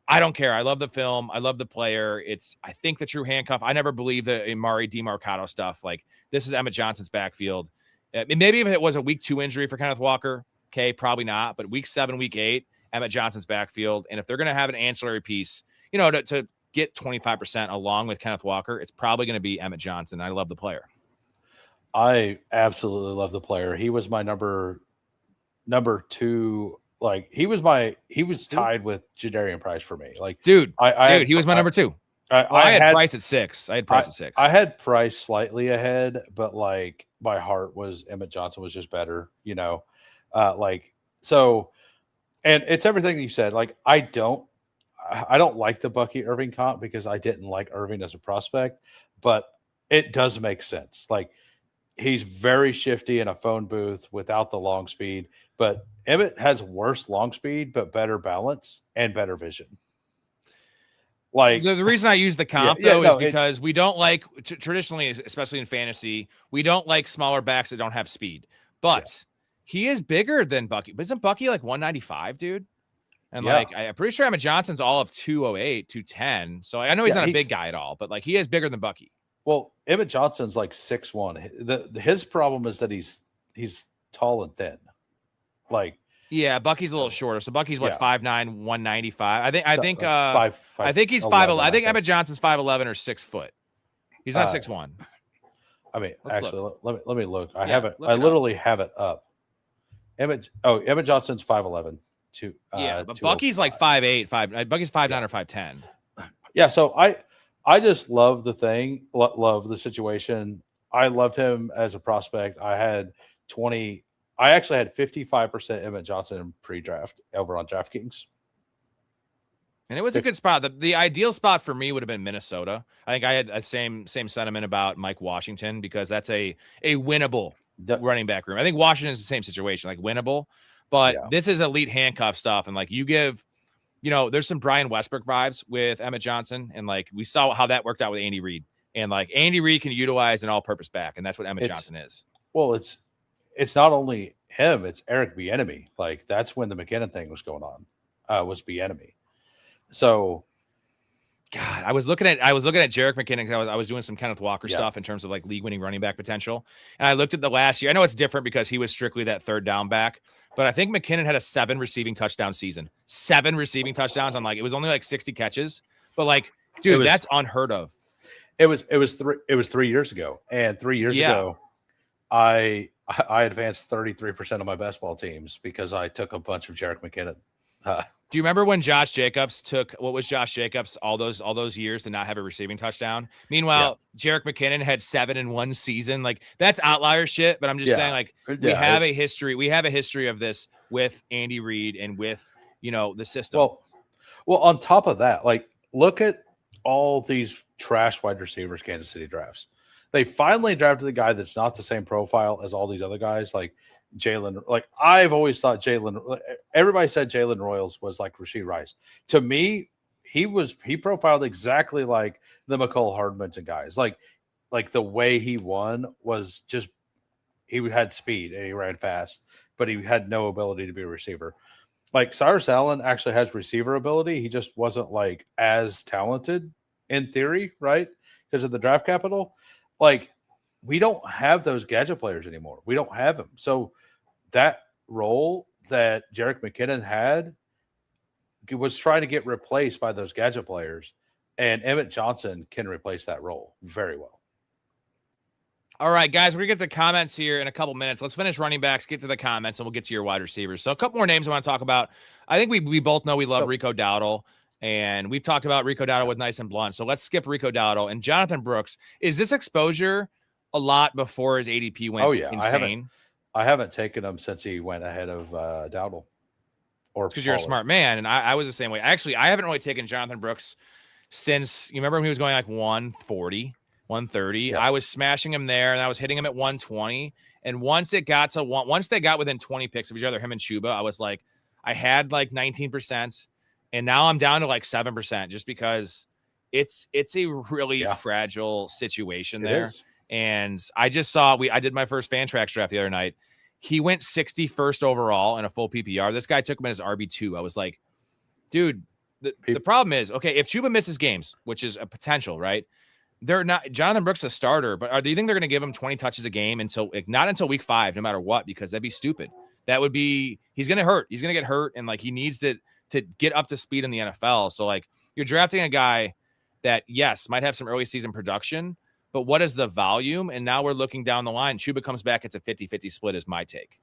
I don't care. I love the film. I love the player. I think the true handcuff. I never believed the Amari DeMarcado stuff. Like, this is Emmett Johnson's backfield. Maybe if it was a week 2 injury for Kenneth Walker, okay, probably not. But week 7, week 8, Emmett Johnson's backfield. And if they're going to have an ancillary piece, to get 25% along with Kenneth Walker, it's probably going to be Emmett Johnson. I love the player. I absolutely love the player. He was my number 2. Like, he was tied with Jadarian Price for me. Like, he was my number 2. I had Price at 6. I had Price at 6. I had Price slightly ahead, but like my heart was Emmett Johnson was just better, so, and it's everything you said. Like, I don't like the Bucky Irving comp because I didn't like Irving as a prospect, but it does make sense. Like, he's very shifty in a phone booth without the long speed, but Emmett has worse long speed, but better balance and better vision. Like, the reason I use the comp is because we don't like traditionally, especially in fantasy, we don't like smaller backs that don't have speed, but he is bigger than Bucky. But isn't Bucky like 195, dude? And I'm pretty sure Emmett Johnson's all of 208, 210. So I know he's not a big guy at all, but like, he is bigger than Bucky. Well, Emmett Johnson's like 6'1". His problem is that he's tall and thin. Like, Bucky's a little shorter. So Bucky's 5'9", 195. I think he's 5'11". I think Emmett Johnson's 5'11" or 6 foot. He's not 6'1". I mean, let me look. I have it. I literally have it up. Emmett Johnson's 5'11". But Bucky's like 5'8", Bucky's 5'9" or 5'10". Yeah, so I just love the thing, love the situation. I loved him as a prospect. I actually had 55% Emmett Johnson in pre-draft over on DraftKings. And it was a good spot. The ideal spot for me would have been Minnesota. I think I had the same sentiment about Mike Washington because that's a winnable running back room. I think Washington's the same situation, like winnable. But this is elite handcuff stuff. And like you give – there's some Brian Westbrook vibes with Emmett Johnson. And like we saw how that worked out with Andy Reid. And like Andy Reid can utilize an all-purpose back. And that's what Emmett Johnson is. Well, it's not only him, it's Eric Bieniemy. Like, that's when the McKinnon thing was going on, was Bieniemy. So, God, I was looking at Jerick McKinnon because I was doing some Kenneth Walker stuff in terms of like league-winning running back potential. And I looked at the last year. I know it's different because he was strictly that third down back. But I think McKinnon had a 7 receiving touchdown season. 7 receiving touchdowns on it was only like 60 catches. But like, dude, that's unheard of. It was 3 years ago. And 3 years ago, I advanced 33% of my best ball teams because I took a bunch of Jerick McKinnon. Do you remember when Josh Jacobs took all those years to not have a receiving touchdown? Meanwhile, Jerick McKinnon had 7 in one season. Like, that's outlier shit. But I'm just saying, like, we have a history. We have a history of this with Andy Reid and with the system. Well, on top of that, like, look at all these trash wide receivers Kansas City drafts. They finally drafted a guy that's not the same profile as all these other guys, like Jalen. Like, I've always thought everybody said Jalen Royals was like Rashee Rice. To me, he profiled exactly like the McCole Hardmans and guys. Like the way he won was just, he had speed and he ran fast, but he had no ability to be a receiver. Like, Cyrus Allen actually has receiver ability. He just wasn't like as talented in theory, right? Because of the draft capital. Like, we don't have those gadget players anymore. We don't have them. So that role that Jerick McKinnon had was trying to get replaced by those gadget players. And Emmett Johnson can replace that role very well. All right, guys, we're going to get the comments here in a couple minutes. Let's finish running backs, get to the comments, and we'll get to your wide receivers. So a couple more names I want to talk about. I think we both know we love Rico Dowdle, and we've talked about Rico Dowdle with Nice and Blunt. So let's skip Rico Dowdle. And Jonathan Brooks, is this exposure a lot before his ADP went insane? I haven't taken him since he went ahead of Dowdle. because you're a smart man. And I was the same way. Actually, I haven't really taken Jonathan Brooks since, you remember when he was going like 140, 130. Yeah. I was smashing him there, and I was hitting him at 120. And once they got within 20 picks, it was either him and Chuba, I was like, I had like 19%, and now I'm down to like 7% just because it's a really fragile situation there. And I just saw, I did my first Fantrax draft the other night. He went 61st overall in a full PPR. This guy took him as RB2. I was like, dude, the problem is, okay, if Chuba misses games, which is a potential, right? They're not, Jonathan Brooks a starter, but do you think they're going to give him 20 touches a game not until week 5, no matter what, because that'd be stupid. That would be, he's going to hurt. He's going to get hurt. And like, he needs to get up to speed in the NFL. So like, you're drafting a guy that, yes, might have some early season production, but what is the volume? And now we're looking down the line. Chuba comes back. It's a 50-50 split is my take.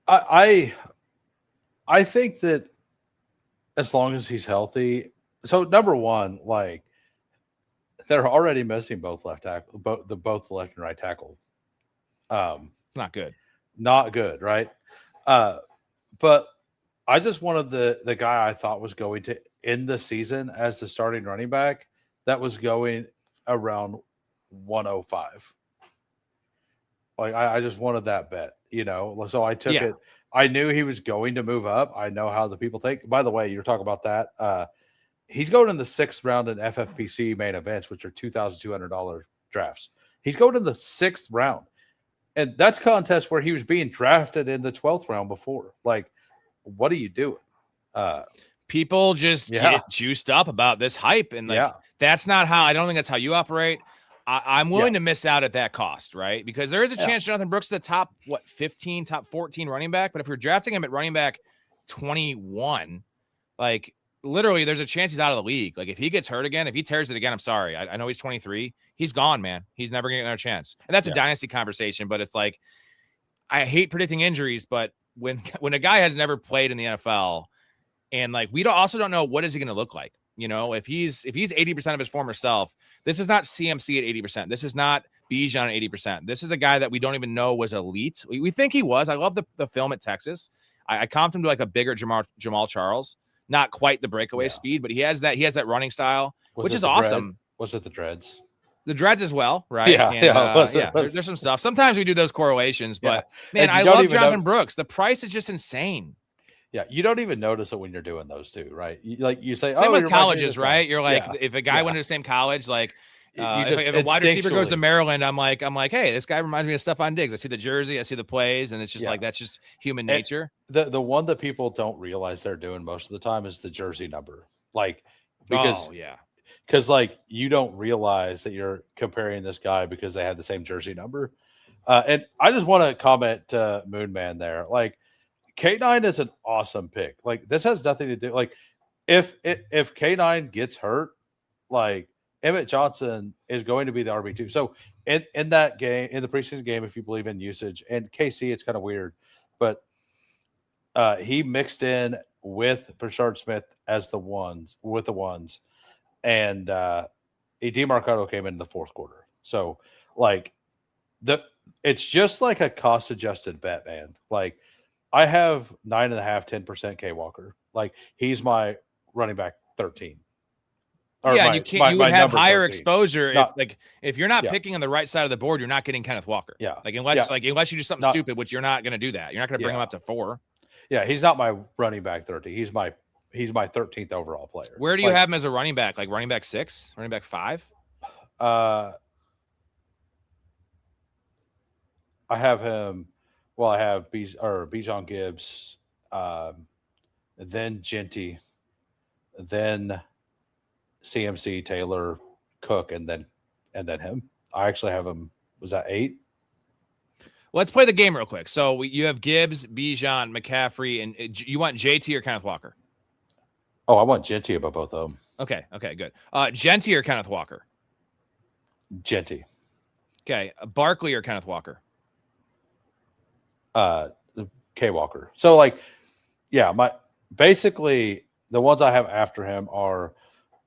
I think that as long as he's healthy. So number one, like, they're already missing both left tackle, both the left and right tackle. Not good. Not good, right? But I just wanted the guy I thought was going to end the season as the starting running back that was going around 105. Like I just wanted that bet, So I took it. I knew he was going to move up. I know how the people take. By the way, you're talking about that. He's going in the 6th round in FFPC main events, which are $2,200 drafts. He's going in the 6th round. And that's contest where he was being drafted in the 12th round before. Like, what are you doing? People just get juiced up about this hype. And like, that's not how, I don't think that's how you operate. I'm willing to miss out at that cost, right? Because there is a chance Jonathan Brooks is the top, 15, top 14 running back. But if you're drafting him at running back 21, like, literally, there's a chance he's out of the league. Like, if he gets hurt again, if he tears it again, I'm sorry. I know he's 23. He's gone, man. He's never going to get another chance. And that's a dynasty conversation, but it's like, I hate predicting injuries, but when a guy has never played in the NFL, and like, we also don't know what is he going to look like. If he's 80% of his former self, this is not CMC at 80%. This is not Bijan at 80%. This is a guy that we don't even know was elite. We think he was. I love the film at Texas. I comped him to like a bigger Jamal Charles. Not quite the breakaway speed, but he has that running style, which is awesome. Was it the dreads? The dreads as well, right? There's some stuff. Sometimes we do those correlations, but man, I love Jonathan Brooks. The price is just insane. Yeah, you don't even notice it when you're doing those two, right? You say, same with colleges, right? You're like, if a guy went to the same college, like if a wide receiver goes to Maryland, I'm like, hey, this guy reminds me of Stephon Diggs. I see the jersey, I see the plays, and it's just like, that's just human nature. The one that people don't realize they're doing most of the time is the jersey number, like because like you don't realize that you're comparing this guy because they have the same jersey number. And I just want to comment to Moonman there, like. K9 is an awesome pick. Like, this has nothing to do. Like, if K9 gets hurt, like Emmett Johnson is going to be the RB2. So in that game, in the preseason game, if you believe in usage, and KC, it's kind of weird, but he mixed in with Brashard Smith as the ones, and DeMarcado came in the 4th quarter. So like it's just like a cost adjusted bet, man. Like, I have 9.5, 10% K Walker. Like, he's my running back 13. You would have higher 13. Exposure if you're not picking on the right side of the board, you're not getting Kenneth Walker. Yeah. Unless you do something stupid, which you're not going to do that. You're not going to bring him up to 4. Yeah, he's not my running back 30. He's my 13th overall player. Where do you have him as a running back? Like running back 6, running back 5? I have him. Well, I have Bijan Gibbs, then Genty, then CMC, Taylor, Cook, and then him. I actually have him. Was that 8? Let's play the game real quick. So you have Gibbs, Bijan, McCaffrey, and you want JT or Kenneth Walker? Oh, I want Genty above both of them. Okay, good. Genty or Kenneth Walker? Genty. Okay, Barkley or Kenneth Walker? K Walker. So like, basically the ones I have after him are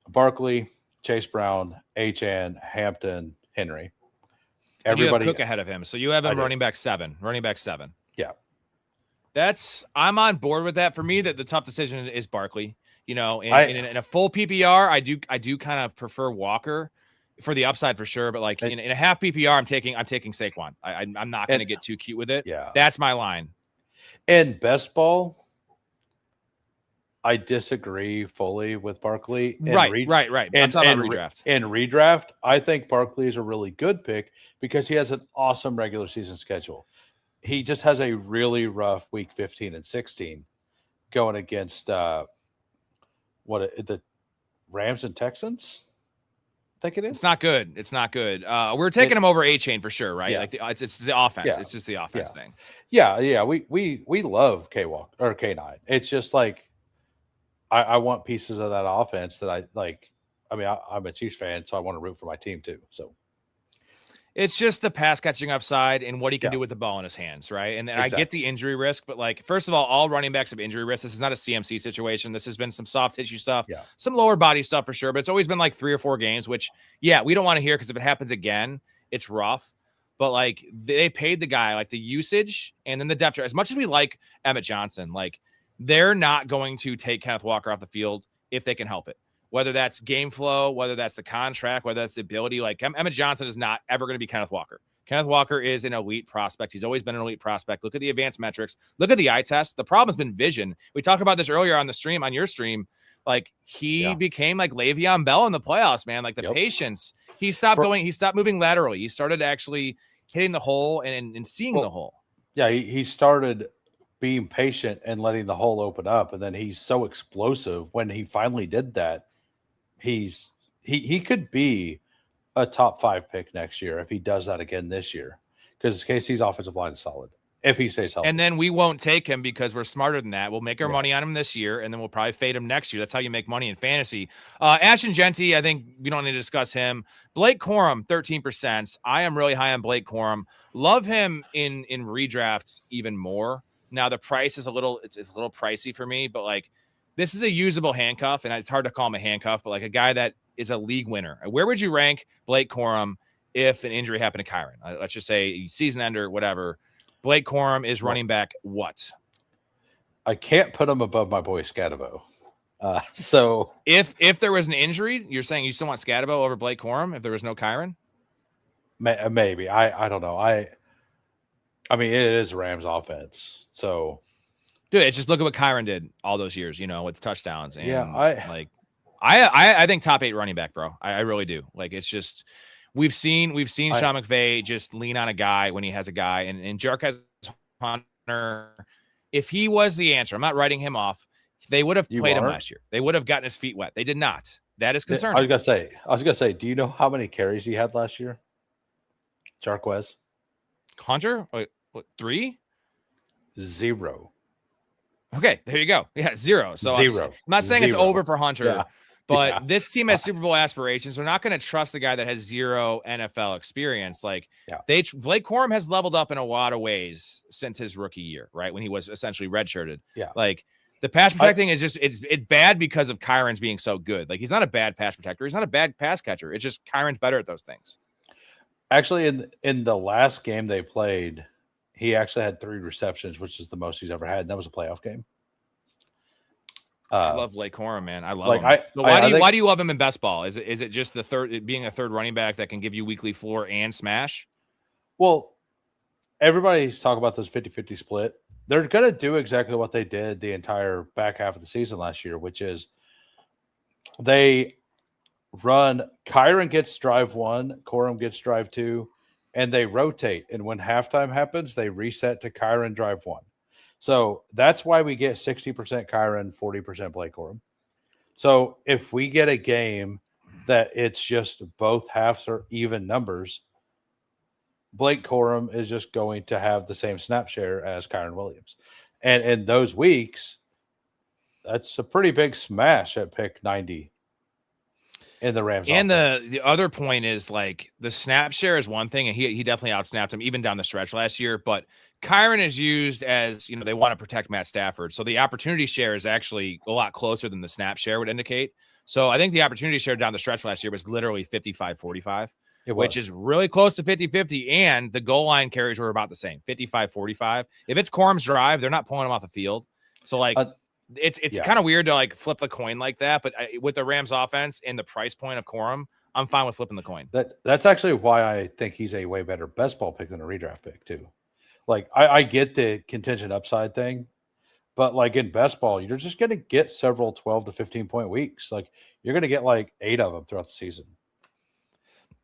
Barkley, Chase Brown, HN, Hampton, Henry. Everybody, you have Cook ahead of him, so you have him running back 7. Yeah. I'm on board with that. For me, that the tough decision is Barkley. In a full PPR, I do kind of prefer Walker for the upside for sure. But like in a half PPR, I'm taking Saquon. I'm not going to get too cute with it. Yeah, that's my line. And best ball, I disagree fully with Barkley. Right. And redraft. And redraft, I think Barkley is a really good pick because he has an awesome regular season schedule. He just has a really rough week 15 and 16 going against the Rams and Texans. I think it is. It's not good. We're taking him over A-Chain for sure, right? Yeah. Like it's the offense. Yeah. It's just the offense thing. Yeah. We love K-Walk or K9. It's just like I want pieces of that offense that I like. I mean, I'm a Chiefs fan, so I want to root for my team too. So it's just the pass catching upside and what he can do with the ball in his hands, right? And exactly. I get the injury risk, but like, first of all running backs have injury risk. This is not a CMC situation. This has been some soft tissue stuff, some lower body stuff for sure, but it's always been like 3 or 4 games, which we don't want to hear because if it happens again, it's rough. But like they paid the guy, like the usage and then the depth chart. As much as we like Emmett Johnson, like they're not going to take Kenneth Walker off the field if they can help it. Whether that's game flow, whether that's the contract, whether that's the ability, like Emmett Johnson is not ever going to be Kenneth Walker. Kenneth Walker is an elite prospect. He's always been an elite prospect. Look at the advanced metrics. Look at the eye test. The problem has been vision. We talked about this earlier on the stream, on your stream. Like he became like Le'Veon Bell in the playoffs, man. Like the patience. He stopped moving laterally. He started actually hitting the hole and seeing the hole. Yeah, he started being patient and letting the hole open up. And then he's so explosive when he finally did that. He could be a top 5 pick next year if he does that again this year, because KC's offensive line is solid if he stays healthy. And then we won't take him because we're smarter than that. We'll make our money on him this year, and then we'll probably fade him next year. That's how you make money in fantasy. Ashton Genty, I think we don't need to discuss him. Blake Corum, 13%. I am really high on Blake Corum. Love him in redrafts even more. Now the price is a little pricey for me, but like, this is a usable handcuff, and it's hard to call him a handcuff, but like a guy that is a league winner. Where would you rank Blake Corum if an injury happened to Kyren? Let's just say season ender, whatever. Blake Corum is running back what? I can't put him above my boy Scadabo. So if there was an injury, you're saying you still want Scadabo over Blake Corum if there was no Kyren? Maybe. I don't know. I mean, it is Rams offense, so. Dude, it's just look at what Kyren did all those years, with touchdowns. And I think top 8 running back, bro. I really do. Like, it's just we've seen Sean McVay just lean on a guy when he has a guy, and Jarquez Hunter. If he was the answer, I'm not writing him off. They would have played him last year. They would have gotten his feet wet. They did not. That is concerning. I was gonna say, do you know how many carries he had last year? Jarquez Hunter, what, 3? 0. Okay, there you go. Yeah, 0. So 0. I'm not saying it's over for Hunter, but this team has Yeah. Super Bowl aspirations. They're not going to trust the guy that has 0 NFL experience. Like Blake Corum has leveled up in a lot of ways since his rookie year, right? When he was essentially redshirted. Yeah. Like the pass protecting is just it's bad because of Kyren's being so good. Like he's not a bad pass protector. He's not a bad pass catcher. It's just Kyren's better at those things. Actually, in the last game they played, he actually had 3 receptions, which is the most he's ever had. And that was a playoff game. I love Blake Corum, man. I love him. Why do you love him in best ball? Is it just being a third running back that can give you weekly floor and smash? Well, everybody's talking about this 50-50 split. They're going to do exactly what they did the entire back half of the season last year, which is they run Kyren gets drive 1, Corum gets drive 2, and they rotate. And when halftime happens, they reset to Kyren drive 1. So that's why we get 60% Kyren, 40% Blake Corum. So if we get a game that it's just both halves are even numbers, Blake Corum is just going to have the same snap share as Kyren Williams. And in those weeks, that's a pretty big smash at pick 90 in the Rams. And the other point is like the snap share is one thing, and he definitely outsnapped him even down the stretch last year. But Kyren is used as, they want to protect Matt Stafford. So the opportunity share is actually a lot closer than the snap share would indicate. So I think the opportunity share down the stretch last year was literally 55-45. which is really close to 50-50. And the goal line carries were about the same, 55-45. If it's Corum's drive, they're not pulling him off the field. So like it's kind of weird to like flip the coin like that. But with the Rams offense and the price point of Corum, I'm fine with flipping the coin. That's actually why I think he's a way better best ball pick than a redraft pick too. Like I get the contingent upside thing, but like in best ball, you're just going to get several 12 to 15 point weeks. Like you're going to get like 8 of them throughout the season.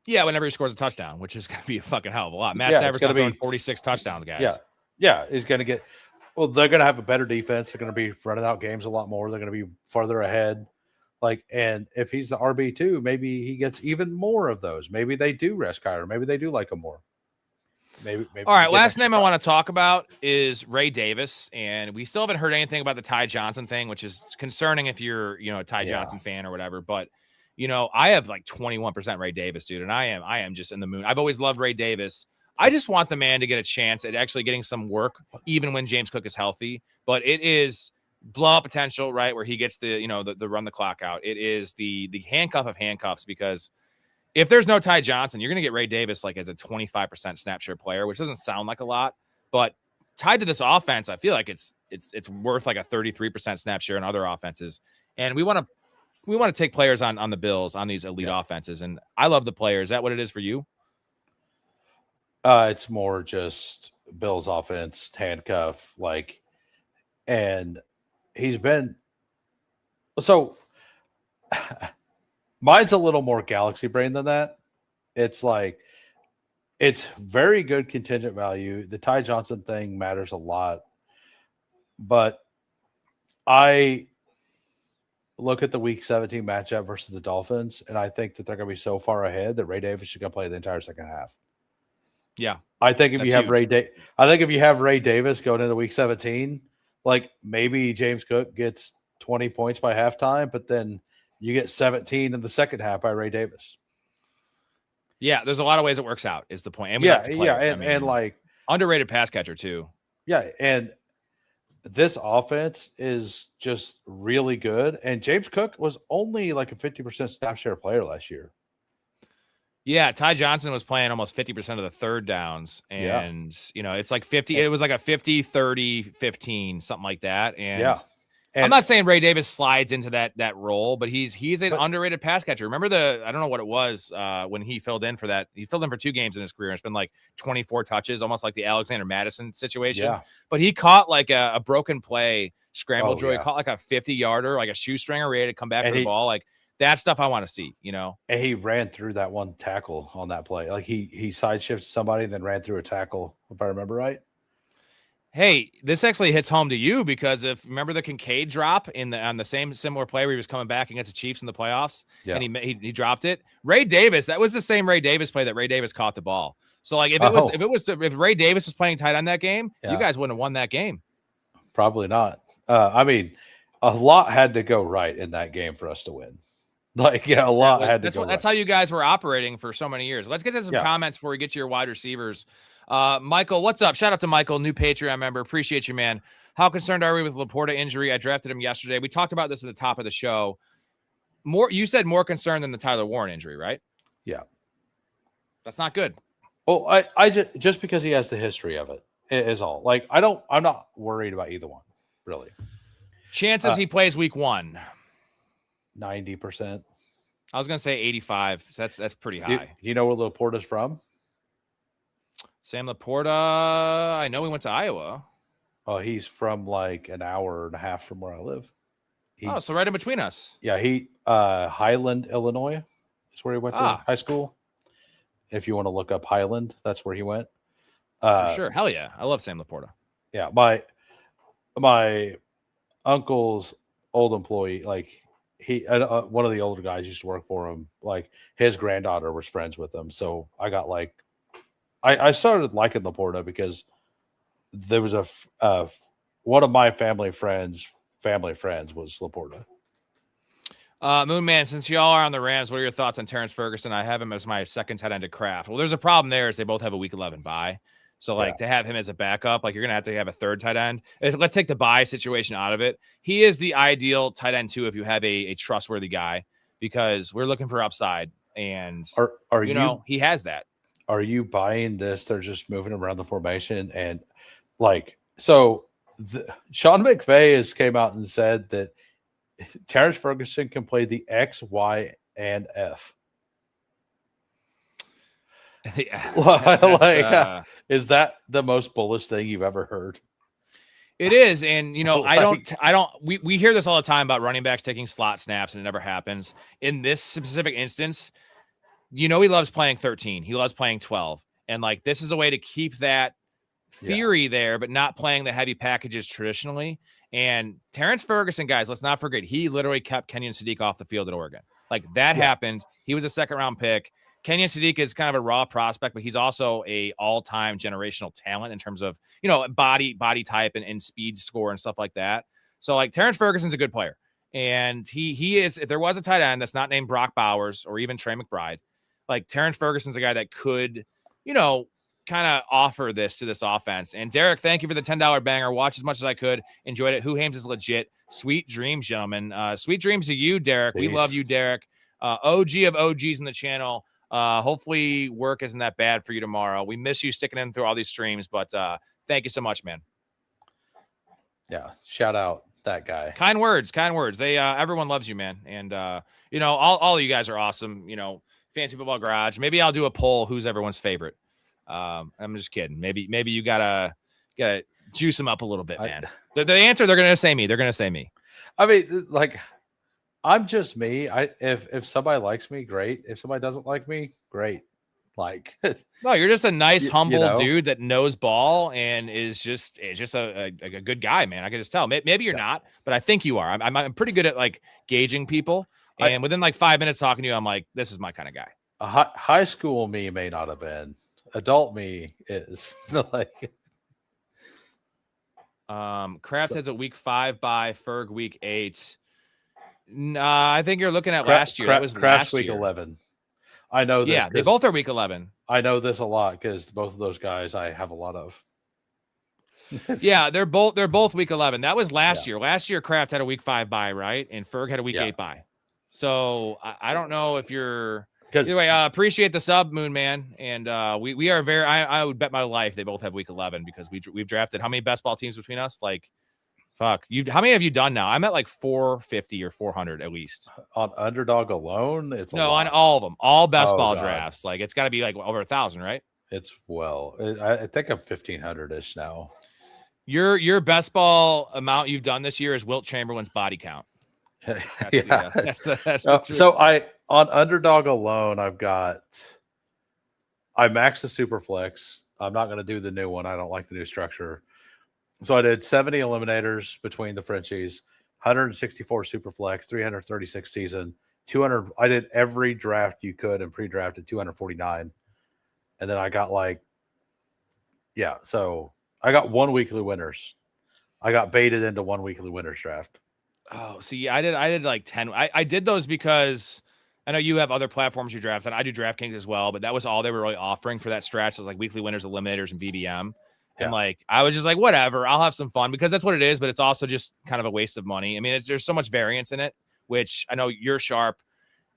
Yeah, whenever he scores a touchdown, which is going to be a fucking hell of a lot. Matt Stafford's going to be 46 touchdowns, guys. Yeah, he's going to get. Well, they're going to have a better defense. They're going to be running out games a lot more. They're going to be farther ahead. Like, and if he's the RB2, maybe he gets even more of those. Maybe they do rest Kyler. Maybe they do like him more. Maybe. All right, last name I want to talk about is Ray Davis, and we still haven't heard anything about the Ty Johnson thing, which is concerning if you're, a Ty Johnson fan or whatever. But I have like 21% Ray Davis, dude, and I am just in the moon. I've always loved Ray Davis. I just want the man to get a chance at actually getting some work, even when James Cook is healthy. But it is blowout potential, right, where he gets the run the clock out. It is the handcuff of handcuffs, because if there's no Ty Johnson, you're going to get Ray Davis like as a 25% snap share player, which doesn't sound like a lot, but tied to this offense, I feel like it's worth like a 33% snap share in other offenses. And we want to take players on the Bills on these elite offenses, and I love the players. Is that what it is for you? It's more just Bills offense, handcuff, like, and he's been so mine's a little more galaxy brain than that. It's like, it's very good contingent value. The Ty Johnson thing matters a lot, but I look at the week 17 matchup versus the Dolphins, and I think that they're going to be so far ahead that Ray Davis should go play the entire second half. Yeah. I think if you have Ray Davis going into week 17, like maybe James Cook gets 20 points by halftime, but then you get 17 in the second half by Ray Davis. Yeah, there's a lot of ways it works out, is the point. And and like underrated pass catcher too. Yeah, and this offense is just really good. And James Cook was only like a 50% snap share player last year. Yeah, Ty Johnson was playing almost 50% of the third downs. And, it's like 50. It was like a 50, 30, 15, something like that. And I'm not saying Ray Davis slides into that role, but he's an underrated pass catcher. Remember I don't know what it was when he filled in for that. He filled in for 2 games in his career. It's been like 24 touches, almost like the Alexander Madison situation. Yeah. But he caught like a broken play, scramble drill. He caught like a 50-yarder, like a shoestringer ready to come back for the ball. Like, that stuff I want to see, And he ran through that one tackle on that play. Like he side shifted somebody, then ran through a tackle, if I remember right. Hey, this actually hits home to you, because remember the Kincaid drop on the same similar play where he was coming back against the Chiefs in the playoffs, and he dropped it. Ray Davis, that was the same Ray Davis play that Ray Davis caught the ball. So like if Ray Davis was playing tight end that game, you guys wouldn't have won that game. Probably not. I mean, a lot had to go right in that game for us to win. Like, a lot had to go. That's how you guys were operating for so many years. Let's get to some comments before we get to your wide receivers. Michael, what's up? Shout out to Michael, new Patreon member. Appreciate you, man. How concerned are we with Laporta injury? I drafted him yesterday. We talked about this at the top of the show. You said more concerned than the Tyler Warren injury, right? Yeah. That's not good. Well, I just because he has the history of it is all. Like, I'm not worried about either one, really. Chances he plays week 1. 90%. I was gonna say 85. So that's pretty high. Do you know where Laporta's from? Sam Laporta. I know he went to Iowa. Oh, he's from like an hour and a half from where I live. So right in between us. Yeah, he Highland, Illinois is where he went to high school. If you want to look up Highland, that's where he went. For sure. Hell yeah. I love Sam Laporta. Yeah, my uncle's old employee, like one of the older guys used to work for him. Like his granddaughter was friends with him, so I got like, I started liking Laporta because there was one of my family friends was Laporta. Moon Man, since y'all are on the Rams, what are your thoughts on Terrence Ferguson? I have him as my second tight end to Kraft. Well, there's a problem there is they both have a week 11 bye. So, to have him as a backup, like, you're going to have a third tight end. Let's take the bye situation out of it. He is the ideal tight end, too, if you have a trustworthy guy, because we're looking for upside. And are you he has that. Are you buying this? They're just moving around the formation and like so. Sean McVay has came out and said that Terrence Ferguson can play the X, Y, and F. Is that the most bullish thing you've ever heard? It is, and we hear this all the time about running backs taking slot snaps, and it never happens. In this specific instance, he loves playing 13. He loves playing 12. And like this is a way to keep that theory there, but not playing the heavy packages traditionally. And Terrence Ferguson, guys, let's not forget, he literally kept Kenyon Sadiq off the field at Oregon. Like that happened. He was a second-round pick. Kenyon Sadiq is kind of a raw prospect, but he's also a all-time generational talent in terms of, body type and speed score and stuff like that. So like Terrence Ferguson's a good player. And he is, if there was a tight end that's not named Brock Bowers or even Trey McBride, like Terrence Ferguson's a guy that could, kind of offer this to this offense. And Derek, thank you for the $10 banger. Watch as much as I could. Enjoyed it. Hoohames is legit. Sweet dreams, gentlemen. Sweet dreams to you, Derek. Peace. We love you, Derek. OG of OGs in the channel. Hopefully work isn't that bad for you tomorrow. We miss you sticking in through all these streams, but thank you so much, man. Yeah. Shout out that guy. Kind words. They everyone loves you, man. And all of you guys are awesome. Fantasy Football Garage. Maybe I'll do a poll who's everyone's favorite. I'm just kidding. Maybe you gotta juice them up a little bit, man. The answer, they're gonna say me. I mean, like, I'm just me. If somebody likes me, great. If somebody doesn't like me, great. Like, no, you're just a nice, humble dude that knows ball and is just a good guy, man. I can just tell. Maybe you're not, but I think you are. I'm pretty good at like gauging people. And within like 5 minutes talking to you, I'm like, this is my kind of guy. High school me may not have been. Adult me is like. Kraft has a week 5 by Ferg week 8. I think you're looking at last year. That was Kraft's last week year. 11. I know this. Yeah, they both are week 11. I know this a lot because both of those guys I have a lot of. Yeah, they're both week 11. That was last year. Last year, Kraft had a week 5 bye, right? And Ferg had a week 8 bye. So I don't know if you're. Anyway, appreciate the sub, Moon Man, and we are very. I would bet my life they both have week 11 because we've drafted how many best ball teams between us? Like, fuck, how many have you done now? I'm at like 450 or 400 at least on Underdog alone. It's on all of them, all best ball drafts. Like it's got to be like over 1,000, right? It's I think I'm 1,500 ish now. Your best ball amount you've done this year is Wilt Chamberlain's body count. So on Underdog alone, I maxed the super flex. I'm not going to do the new one. I don't like the new structure. So I did 70 eliminators between the Frenchies, 164 super flex, 336 season, 200. I did every draft you could and pre-drafted 249. And then I got so I got one weekly winners. I got baited into one weekly winners draft. Oh, see, I did like 10. I did those because I know you have other platforms you draft, and I do DraftKings as well, but that was all they were really offering for that stretch. It was like weekly winners, eliminators, and BBM. And like, I was just like, whatever, I'll have some fun because that's what it is, but it's also just kind of a waste of money. I mean, there's so much variance in it, which I know you're sharp.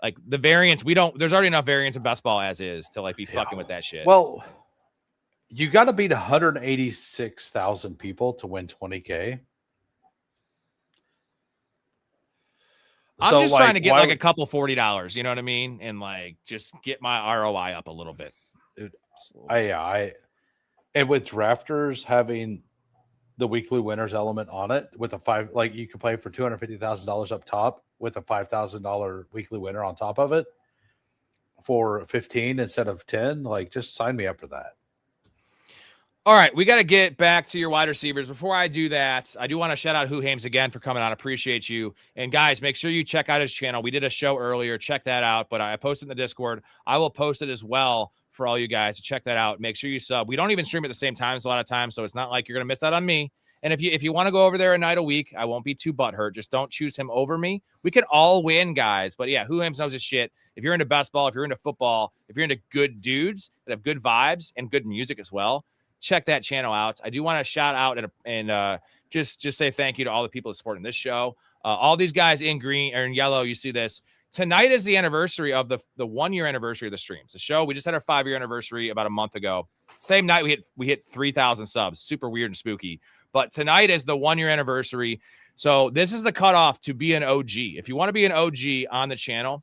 Like the variance, there's already enough variance in best ball as is to like be fucking with that shit. Well, you got to beat 186,000 people to win 20K. I'm just trying to get like a couple $40, you know what I mean? And like just get my ROI up a little bit. Dude, and with drafters having the weekly winners element on it with a 5, like you can play for $250,000 up top with a $5,000 weekly winner on top of it for 15 instead of 10, like just sign me up for that. All right, we got to get back to your wide receivers. Before I do that, I do want to shout out Hoohames again for coming on. Appreciate you. And guys, make sure you check out his channel. We did a show earlier. Check that out. But I posted in the Discord. I will post it as well for all you guys to check that out. Make sure you sub. We don't even stream at the same times a lot of times, so it's not like you're going to miss out on me. And if you want to go over there a night a week, I won't be too butthurt. Just don't choose him over me. We could all win, guys. But yeah, Hoohames knows his shit. If you're into ball, if you're into football, if you're into good dudes that have good vibes and good music as well, check that channel out. I do want to shout out and just say thank you to all the people supporting this show. All these guys in green or in yellow, you see this. Tonight is the anniversary of the 1 year anniversary of the streams. The show, we just had our 5 year anniversary about a month ago. Same night we hit 3,000 subs. Super weird and spooky. But tonight is the 1 year anniversary. So this is the cutoff to be an OG. If you want to be an OG on the channel,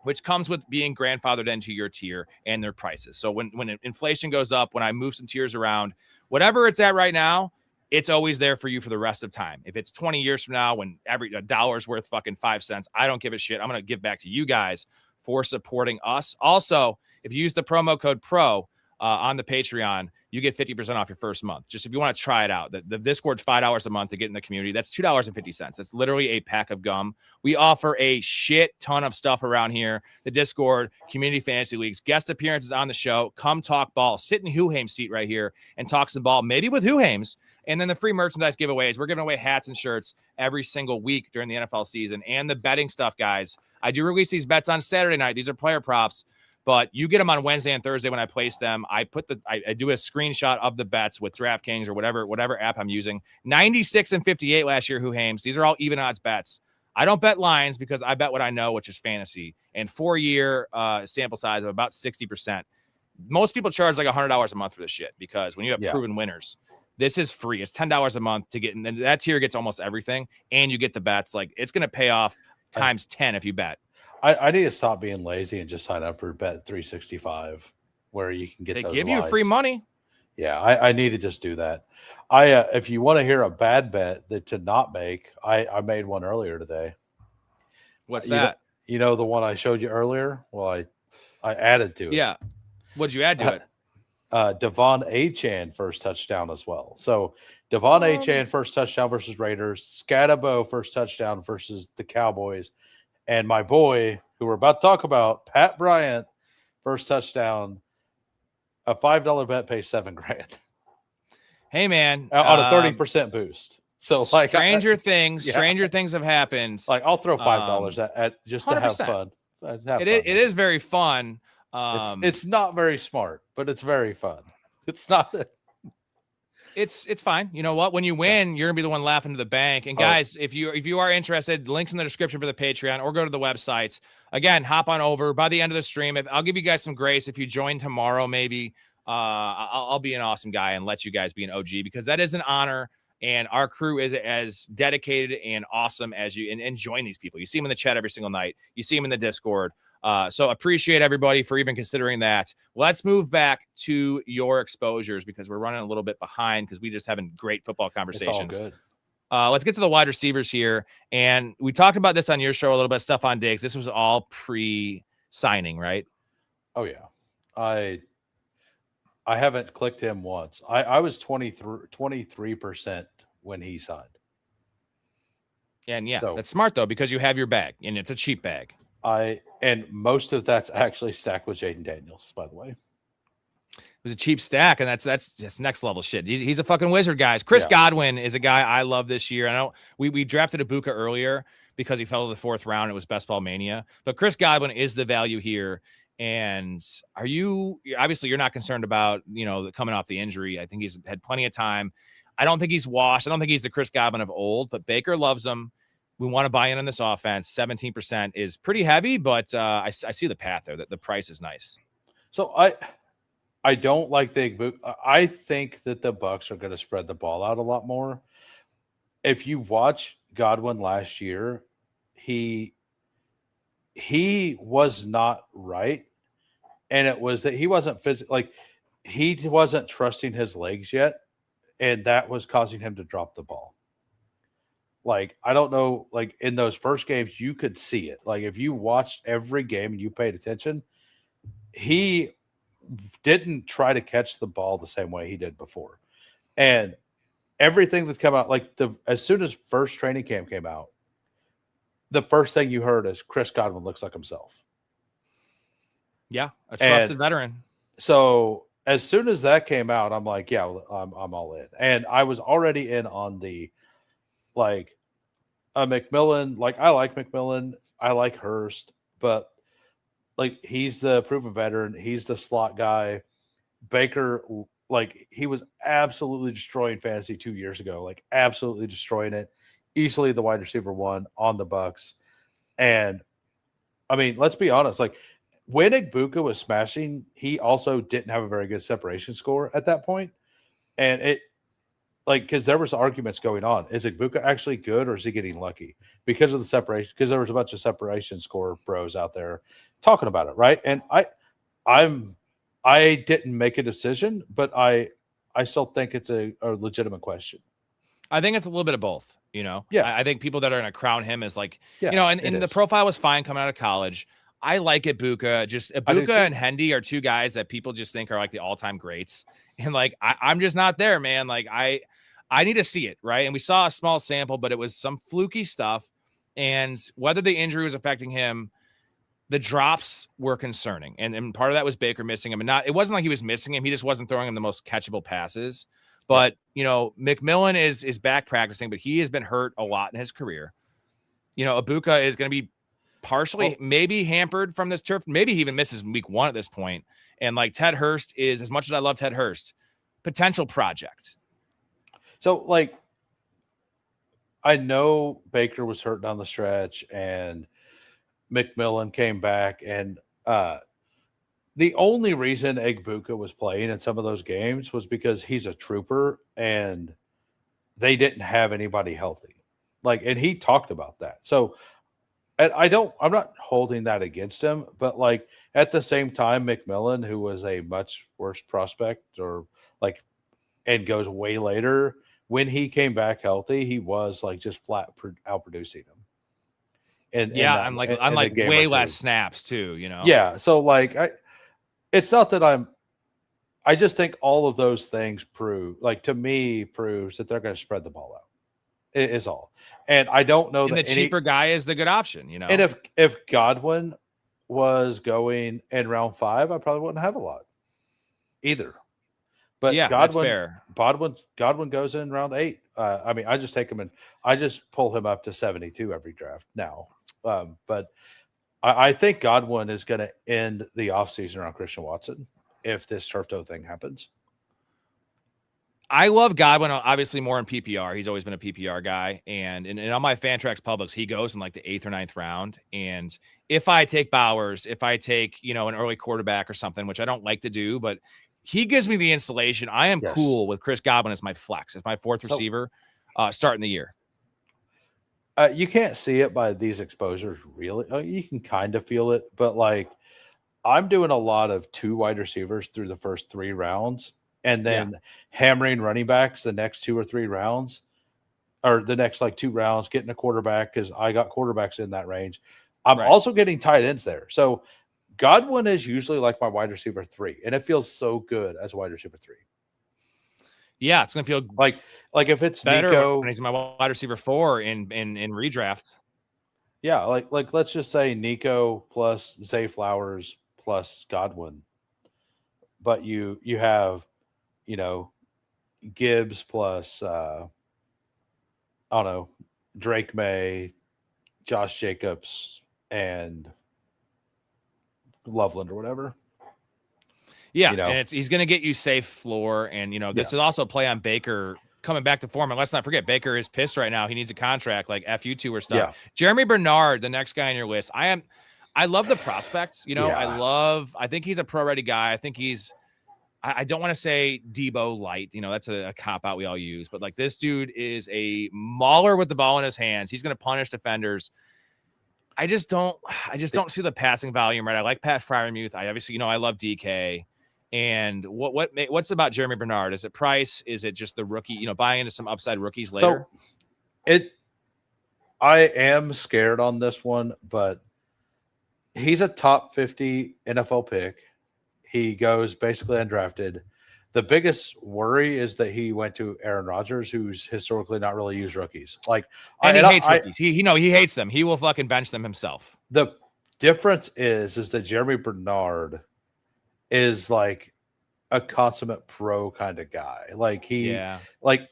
which comes with being grandfathered into your tier and their prices. So when inflation goes up, when I move some tiers around, whatever it's at right now, it's always there for you for the rest of time. If it's 20 years from now, when every $1's worth fucking 5 cents, I don't give a shit. I'm going to give back to you guys for supporting us. Also, if you use the promo code PRO on the Patreon, you get 50% off your first month. Just if you want to try it out. The Discord's $5 a month to get in the community. That's $2.50. That's literally a pack of gum. We offer a shit ton of stuff around here. The Discord, community fantasy leagues, guest appearances on the show. Come talk ball. Sit in Hoohames seat right here and talk some ball, maybe with Hoohames. And then the free merchandise giveaways. We're giving away hats and shirts every single week during the NFL season. And the betting stuff, guys. I do release these bets on Saturday night. These are player props. But you get them on Wednesday and Thursday when I place them. I do a screenshot of the bets with DraftKings or whatever app I'm using. 96 and 58 last year, Hoohames. These are all even odds bets. I don't bet lines because I bet what I know, which is fantasy. And 4-year sample size of about 60%. Most people charge like $100 a month for this shit because when you have proven winners, this is free. It's $10 a month to get, and then that tier gets almost everything, and you get the bets. Like it's going to pay off times 10 if you bet. I need to stop being lazy and just sign up for Bet 365, where you can get they those give lines. you free money. Yeah, I need to just do that. If you want to hear a bad bet that to not make, I made one earlier today. What's that? You know the one I showed you earlier? Well, I added to it. Yeah. What'd you add to it? Devon Achane first touchdown as well. So Devon Achane first touchdown versus Raiders, Scatabo first touchdown versus the Cowboys, and my boy, who we're about to talk about, Pat Bryant, first touchdown. A $5 bet pays $7,000. Hey man, on a 30% boost. So like stranger things have happened. Like I'll throw $5 at just 100%. To have fun. It is very fun. It's not very smart, but it's very fun. It's not. It's fine. You know what? When you win, you're gonna be the one laughing to the bank. And guys, if you are interested, links in the description for the Patreon or go to the website. Again, hop on over by the end of the stream. I'll give you guys some grace if you join tomorrow. Maybe I'll be an awesome guy and let you guys be an OG because that is an honor. And our crew is as dedicated and awesome as you and join these people. You see them in the chat every single night. You see them in the Discord. So appreciate everybody for even considering that. Let's move back to your exposures because we're running a little bit behind because we just having great football conversations. It's all good. Let's get to the wide receivers here. And we talked about this on your show a little bit, Stephon Diggs. This was all pre-signing, right? Oh, yeah. I haven't clicked him once. I was 23% when he signed. And so, that's smart, though, because you have your bag, and it's a cheap bag. And most of that's actually stacked with Jaden Daniels, by the way. It was a cheap stack, and that's just next level shit. He's a fucking wizard, guys. Chris Godwin is a guy I love this year. I know we drafted Ibuka earlier because he fell to the 4th round. It was best ball mania, but Chris Godwin is the value here. And obviously you're not concerned about, coming off the injury. I think he's had plenty of time. I don't think he's washed. I don't think he's the Chris Godwin of old, but Baker loves him. We want to buy in on this offense. 17% is pretty heavy, but I see the path there. That the price is nice. So I don't like the I think that the Bucs are going to spread the ball out a lot more. If you watch Godwin last year, he was not right. And it was that he wasn't he wasn't trusting his legs yet. And that was causing him to drop the ball. I don't know, in those first games, you could see it. If you watched every game and you paid attention, he didn't try to catch the ball the same way he did before. And everything that's come out, as soon as first training camp came out, the first thing you heard is Chris Godwin looks like himself. Yeah, a trusted veteran. So as soon as that came out, I'm like, yeah, I'm all in. And I was already in on the McMillan. I like McMillan. I like Hurst, but he's the proven veteran. He's the slot guy. Baker, he was absolutely destroying fantasy 2 years ago. Absolutely destroying it. Easily the wide receiver 1 on the Bucs. And I mean, let's be honest. Like when Igbokwe was smashing, he also didn't have a very good separation score at that point, and it because there was arguments going on. Is Igbokwe actually good or is he getting lucky because of the separation? Because there was a bunch of separation score bros out there talking about it, right? And I didn't make a decision, but I still think it's a legitimate question. I think it's a little bit of both. Yeah. I think people that are going to crown him as like, and the profile was fine coming out of college. I like Igbokwe. Just Igbokwe and Hendy are two guys that people just think are like the all-time greats. And like, I'm just not there, man. Like I need to see it, right? And we saw a small sample, but it was some fluky stuff. And whether the injury was affecting him, the drops were concerning. And part of that was Baker missing him. And it wasn't like he was missing him. He just wasn't throwing him the most catchable passes. But, McMillan is back practicing, but he has been hurt a lot in his career. Igbokwe is going to be partially maybe hampered from this turf. Maybe he even misses week 1 at this point. And like Ted Hurst is, as much as I love Ted Hurst, potential project. So, like, I know Baker was hurt down the stretch and McMillan came back. And the only reason Igbokwe was playing in some of those games was because he's a trooper and they didn't have anybody healthy. And he talked about that. So, and I'm not holding that against him, but like at the same time, McMillan, who was a much worse prospect and goes way later, when he came back healthy, he was like just flat outproducing him. And way less snaps too, Yeah. So it's not that I just think all of those things proves that they're going to spread the ball out. It is all. And I don't know that the cheaper guy is the good option, And if Godwin was going in round 5, I probably wouldn't have a lot either. But yeah, Godwin, that's fair. Godwin goes in round 8. I mean, I just take him and I just pull him up to 72 every draft now. But I think Godwin is going to end the offseason around Christian Watson if this turf toe thing happens. I love Godwin, obviously more in PPR. He's always been a PPR guy. And on my Fantrax Publics, he goes in like the 8th or 9th round. And if I take Bowers, if I take, an early quarterback or something, which I don't like to do, but he gives me the insulation. I am cool with Chris Godwin as my flex, as my 4th receiver starting the year. You can't see it by these exposures, really. You can kind of feel it, but I'm doing a lot of 2 wide receivers through the first 3 rounds. And then hammering running backs the next 2 or 3 rounds, or the next 2 rounds, getting a quarterback because I got quarterbacks in that range. I'm also getting tight ends there. So Godwin is usually like my wide receiver 3, and it feels so good as wide receiver 3. Yeah, it's gonna feel like if it's better Nico, when he's my wide receiver 4 in redrafts. Yeah, like let's just say Nico plus Zay Flowers plus Godwin, but you have Gibbs plus I don't know, Drake May, Josh Jacobs, and Loveland or whatever. Yeah, and he's going to get you safe floor, and this is also a play on Baker coming back to form. And let's not forget, Baker is pissed right now. He needs a contract, like F you two or stuff. Yeah. Jeremy Bernard, the next guy on your list. I love the prospects. I think he's a pro-ready guy. I think he's. I don't want to say Debo light. That's a cop out we all use, but this dude is a mauler with the ball in his hands. He's going to punish defenders. I just don't see the passing volume, right? I like Pat Freiermuth. I obviously, I love DK. And what's about Jeremy Bernard? Is it price? Is it just the rookie, buying into some upside rookies later? So I am scared on this one, but he's a top 50 NFL pick. He goes basically undrafted. The biggest worry is that he went to Aaron Rodgers, who's historically not really used rookies. He hates rookies. He hates them. He will fucking bench them himself. The difference is that Jeremy Bernard is like a consummate pro kind of guy.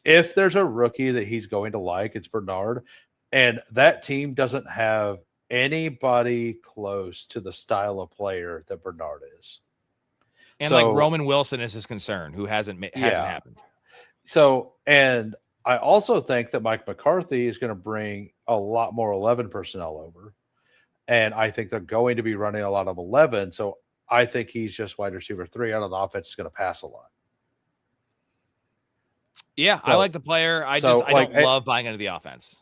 If there's a rookie that he's going to like, it's Bernard. And that team doesn't have anybody close to the style of player that Bernard is. And Roman Wilson is his concern, who hasn't happened. So, and I also think that Mike McCarthy is going to bring a lot more 11 personnel over. And I think they're going to be running a lot of 11. So I think he's just wide receiver 3 out of the offense is going to pass a lot. Yeah, so, I like the player. I don't love buying into the offense.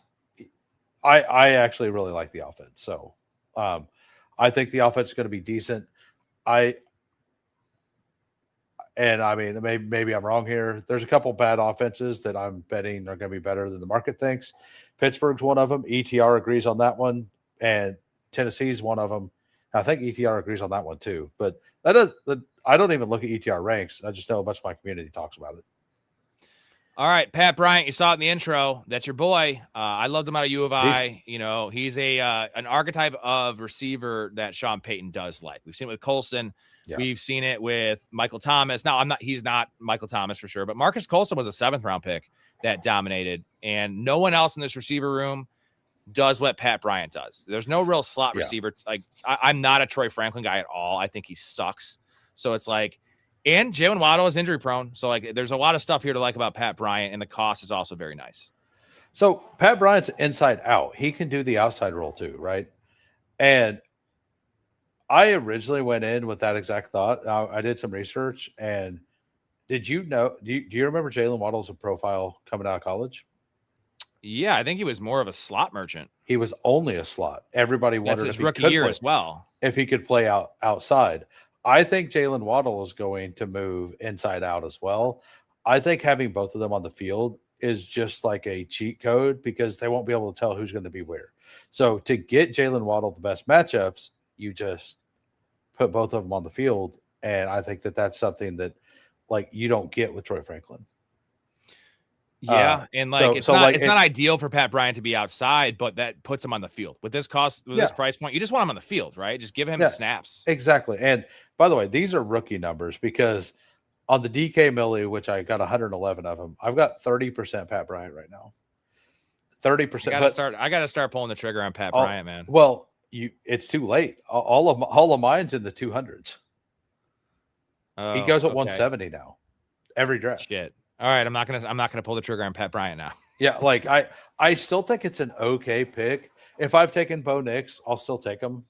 I actually really like the offense. So I think the offense is going to be decent. I mean, maybe I'm wrong here. There's a couple bad offenses that I'm betting are going to be better than the market thinks. Pittsburgh's one of them. ETR agrees on that one. And Tennessee's one of them. I think ETR agrees on that one too. But I don't even look at ETR ranks. I just know a bunch of my community talks about it. All right, Pat Bryant, you saw it in the intro. That's your boy. I loved him out of U of I. He's an archetype of receiver that Sean Payton does like. We've seen it with Colson. Yeah. We've seen it with Michael Thomas. Now, he's not Michael Thomas for sure, but Marcus Colson was a 7th-round pick that dominated, and no one else in this receiver room does what Pat Bryant does. There's no real slot receiver. Like, I'm not a Troy Franklin guy at all. I think he sucks. So it's like, and Jalen Waddle is injury prone. So like, there's a lot of stuff here to like about Pat Bryant, and the cost is also very nice. So Pat Bryant's inside out. He can do the outside role too, right? And I originally went in with that exact thought. I did some research, and did you know? Do you remember Jalen Waddle's profile coming out of college? Yeah, I think he was more of a slot merchant. He was only a slot. Everybody wondered if his rookie year as well, if he could play outside. I think Jalen Waddle is going to move inside out as well. I think having both of them on the field is just like a cheat code because they won't be able to tell who's going to be where. So to get Jalen Waddle the best matchups, you just put both of them on the field. And I think that's something that like you don't get with Troy Franklin. Yeah, and like it's not ideal for Pat Bryant to be outside, but that puts him on the field. With this cost, with this price point, you just want him on the field, right? Just give him the snaps. Exactly. And by the way, these are rookie numbers because on the DK Millie, which I got 111 of them, I've got 30% Pat Bryant right now. 30%. I gotta start pulling the trigger on Pat Bryant, man. Well, it's too late. All of mine's in the 200s. He goes at 170 now. Every draft. Shit. All right, I'm not gonna pull the trigger on Pat Bryant now. Yeah, like I still think it's an okay pick. If I've taken Bo Nix, I'll still take him.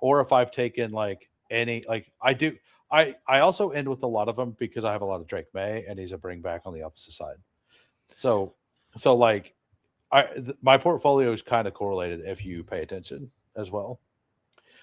Or if I've taken like any, like I do, I also end with a lot of them because I have a lot of Drake May and he's a bring back on the opposite side. So like my portfolio is kind of correlated if you pay attention as well.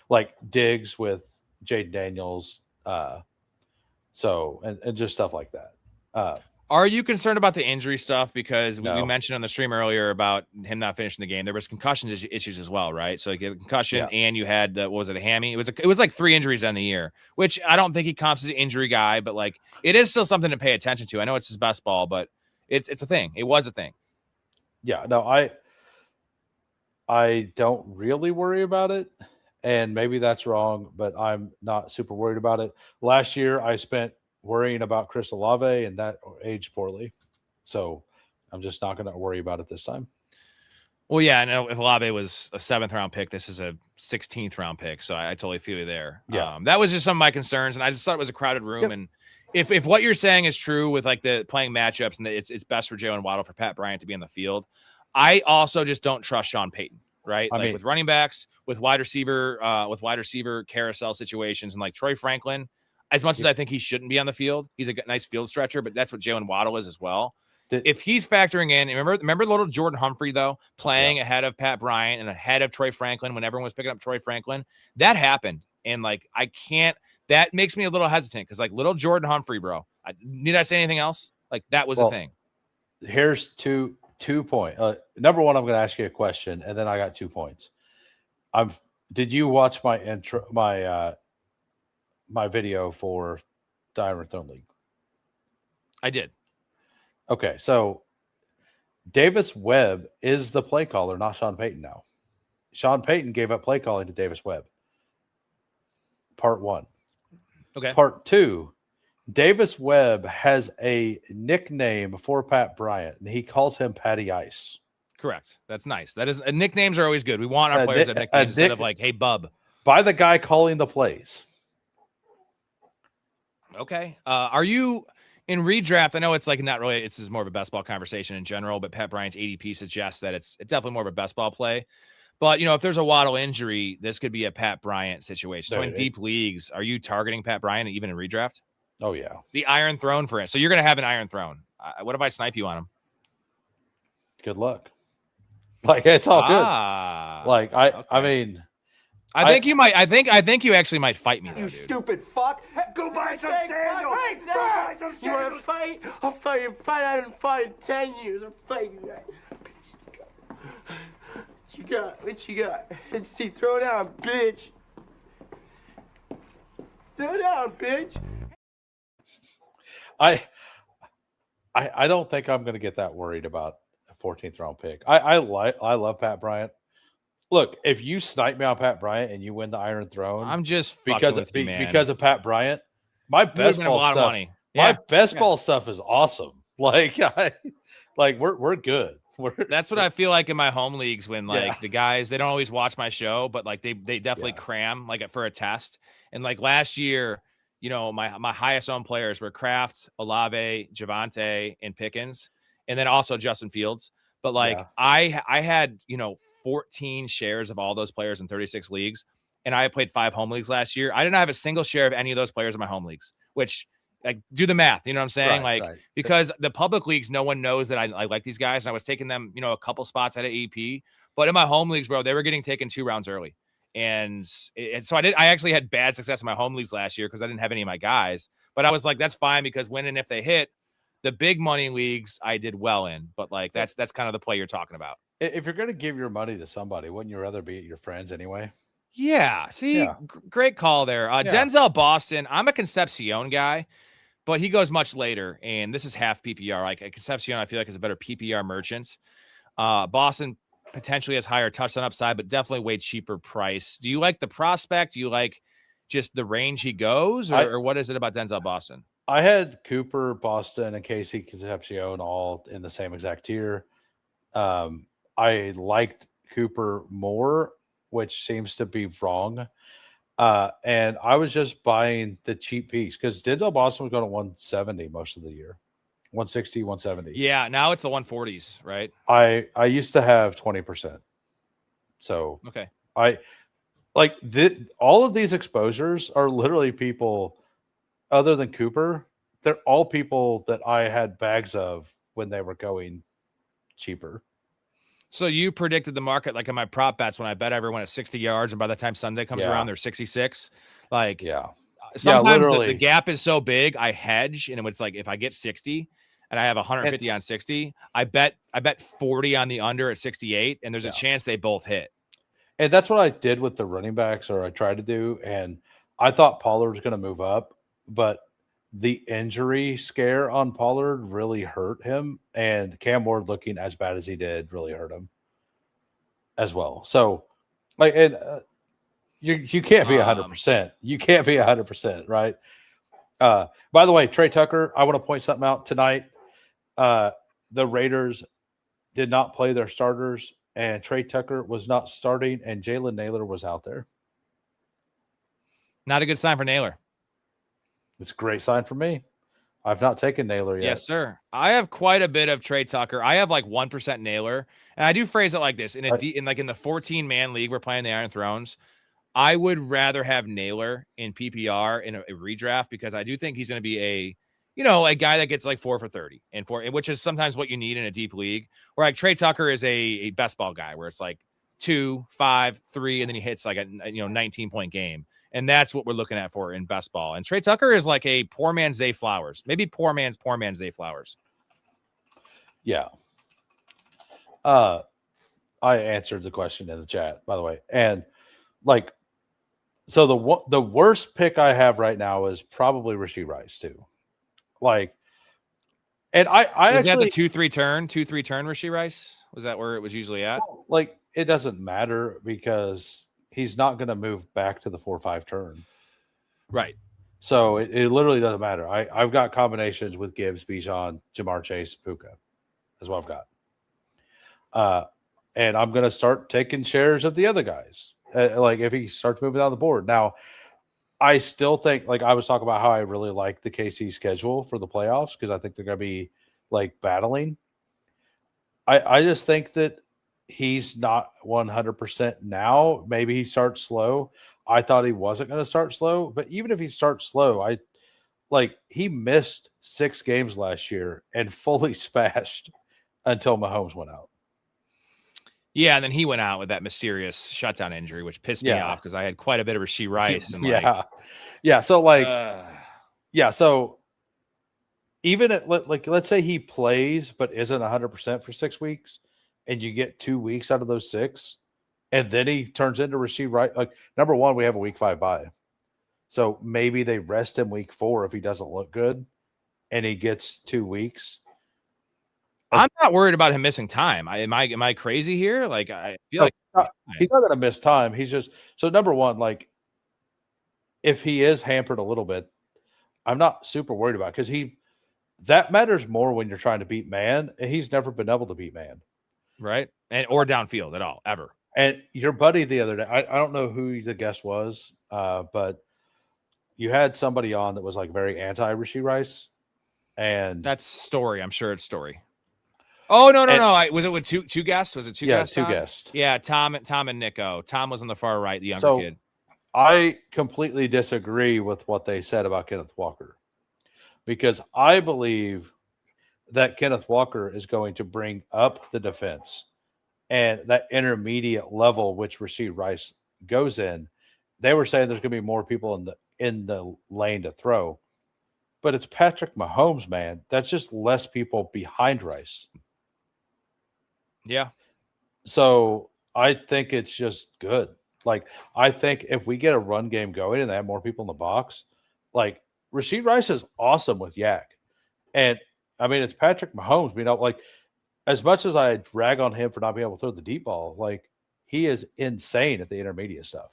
Like Diggs with Jaden Daniels, and just stuff like that. Are you concerned about the injury stuff? Because we mentioned on the stream earlier about him not finishing the game. There was concussion issues as well, right? So you get a concussion and you had what was it, a hammy? It was like 3 injuries on the year, which I don't think he counts as an injury guy, but like it is still something to pay attention to. I know it's his best ball, but it's a thing. It was a thing. Yeah, no, I don't really worry about it. And maybe that's wrong, but I'm not super worried about it. Last year I spent worrying about Chris Olave, and that aged poorly. So I'm just not going to worry about it this time. Well, yeah, I know if Olave was a 7th-round pick, this is a 16th-round pick, so I totally feel you there. Yeah. That was just some of my concerns, and I just thought it was a crowded room. Yep. And if what you're saying is true with like the playing matchups and it's best for Jalen Waddle for Pat Bryant to be on the field, I also just don't trust Sean Payton. Right, I mean, with running backs, with wide receiver carousel situations, and like Troy Franklin. As much as I think he shouldn't be on the field, he's a nice field stretcher, but that's what Jalen Waddle is as well. If he's factoring in, remember little Jordan Humphrey, though, playing ahead of Pat Bryant and ahead of Troy Franklin when everyone was picking up Troy Franklin? That happened. And, like, that makes me a little hesitant because, like, little Jordan Humphrey, bro. Need I say anything else? Like, that was a thing. Here's two points. Number one, I'm going to ask you a question, and then I got 2 points. Did you watch my intro, my video for the Iron Throne League? I did. Okay, so Davis Webb is the play caller, not Sean Payton now. Sean Payton gave up play calling to Davis Webb. Part 1. Okay. Part 2, Davis Webb has a nickname for Pat Bryant, and he calls him Patty Ice. Correct. That's nice. That is nicknames are always good. We want our players to have nicknames instead of like, hey, bub. By the guy calling the plays. Okay. Are you in redraft? I know it's like not really, it's more of a best ball conversation in general, but Pat Bryant's ADP suggests that it's definitely more of a best ball play. But, if there's a Waddle injury, this could be a Pat Bryant situation. So in deep leagues, are you targeting Pat Bryant even in redraft? Oh, yeah. The Iron Throne for it. So you're going to have an Iron Throne. What if I snipe you on him? Good luck. Like, it's all good. Like, I mean, I think you might. I think you actually might fight me, though, You dude. stupid fuck. Go buy some sandals. Hey, go buy some sandals. You want to fight? I'll fucking fight. I haven't fought in 10 years. I'm fighting you guys. What you got? What you got? Let's see. Throw down, bitch. Throw down, bitch. I don't think I'm going to get that worried about a 14th round pick. I love Pat Bryant. Look, if you snipe me on Pat Bryant and you win the Iron Throne, I'm just because of Pat Bryant. My best ball stuff. Yeah. My best ball stuff is awesome. Like, we're good. That's what I feel like in my home leagues when the guys, they don't always watch my show, but like they definitely cram like for a test. And like last year, my highest owned players were Kraft, Olave, Javonte, and Pickens, and then also Justin Fields. But like I had 14 shares of all those players in 36 leagues, and I played 5 home leagues last year. I didn't have a single share of any of those players in my home leagues, which, like, do the math. You know what I'm saying? Right. Because the public leagues, no one knows that I like these guys, and I was taking them, a couple spots at an EP. But in my home leagues, bro, they were getting taken 2 rounds early. And so I actually had bad success in my home leagues last year because I didn't have any of my guys. But I was like, that's fine, because when and if they hit, the big money leagues I did well in. But like that's kind of the play you're talking about. If you're going to give your money to somebody, wouldn't you rather be at your friends anyway? Yeah. See, great call there. Denzel Boston. I'm a Concepcion guy, but he goes much later, and this is half PPR. Like a Concepcion, I feel like is a better PPR merchant. Boston potentially has higher touchdown upside, but definitely way cheaper price. Do you like the prospect? Do you like just the range he goes, or what is it about Denzel Boston? I had Cooper, Boston, and Casey Concepcion all in the same exact tier. I liked Cooper more, which seems to be wrong. And I was just buying the cheap piece because Denzel Boston was going to 170 most of the year. 160, 170. Yeah, now it's the 140s, right? I used to have 20%. So okay. All of these exposures are literally people other than Cooper. They're all people that I had bags of when they were going cheaper. So you predicted the market like in my prop bets when I bet everyone at 60 yards, and by the time Sunday comes around, they're 66. Like, sometimes the gap is so big, I hedge, and it's like if I get 60 and I have 150 on 60, I bet 40 on the under at 68, and there's a chance they both hit. And that's what I did with the running backs, or I tried to do. And I thought Pollard was going to move up, but the injury scare on Pollard really hurt him, and Cam Ward looking as bad as he did really hurt him as well. So, you can't be 100%. You can't be 100%, right? By the way, Trey Tucker, I want to point something out tonight. The Raiders did not play their starters, and Trey Tucker was not starting, and Jalen Naylor was out there. Not a good sign for Naylor. It's a great sign for me. I've not taken Naylor yet. Yes, sir. I have quite a bit of Trey Tucker. I have like 1% Naylor, and I do phrase it like this: in the 14-man league we're playing the Iron Thrones, I would rather have Naylor in PPR in a redraft, because I do think he's going to be a guy that gets like 4 for 30 which is sometimes what you need in a deep league. Where like Trey Tucker is a best ball guy, where it's like 2, 5, 3, and then he hits like a 19-point game. And that's what we're looking at for in best ball. And Trey Tucker is like a poor man's Zay Flowers. Maybe poor man's Zay Flowers. Yeah. I answered the question in the chat, by the way. And so the worst pick I have right now is probably Rashee Rice too. And I actually the 2-3 turn Rashee Rice. Was that where it was usually at? It doesn't matter because he's not going to move back to the 4-5 turn. Right. So it literally doesn't matter. I've got combinations with Gibbs, Bijan, Jamar Chase, Puka. That's what I've got. And I'm going to start taking shares of the other guys. If he starts moving down the board. Now, I still think, I was talking about how I really like the KC schedule for the playoffs, because I think they're going to be battling. I just think that he's not 100% now. Maybe he starts slow. I thought he wasn't going to start slow, but even if he starts slow, he missed 6 games last year and fully spashed until Mahomes went out. Yeah, and then he went out with that mysterious shutdown injury, which pissed me off because I had quite a bit of Rashee Rice. And So even let's say he plays but isn't 100% for 6 weeks, and you get 2 weeks out of those 6, and then he turns into Rashee Rice. Like, number one, we have a week 5 bye, so maybe they rest him week 4 if he doesn't look good, and he gets 2 weeks. I'm not worried about him missing time. Am I crazy here? Like, I feel he's not going to miss time. He's just number one. Like, if he is hampered a little bit, I'm not super worried about it because that matters more when you're trying to beat man, and he's never been able to beat man, right? Or downfield at all ever. And your buddy the other day, I don't know who the guest was, but you had somebody on that was like very anti Rashee Rice, and that's Storey. I'm sure it's Storey. Oh no! Was it with two guests? Was it two guests? Yeah, 2 guests. Yeah, Tom and Nico. Tom was on the far right, the younger kid. I completely disagree with what they said about Kenneth Walker, because I believe that Kenneth Walker is going to bring up the defense and that intermediate level which Rashee Rice goes in. They were saying there's going to be more people in the lane to throw, but it's Patrick Mahomes, man. That's just less people behind Rice. Yeah. So I think it's just good. Like, I think if we get a run game going and they have more people in the box, like, Rashee Rice is awesome with Yak. And I mean, it's Patrick Mahomes. Like, as much as I drag on him for not being able to throw the deep ball, like, he is insane at the intermediate stuff.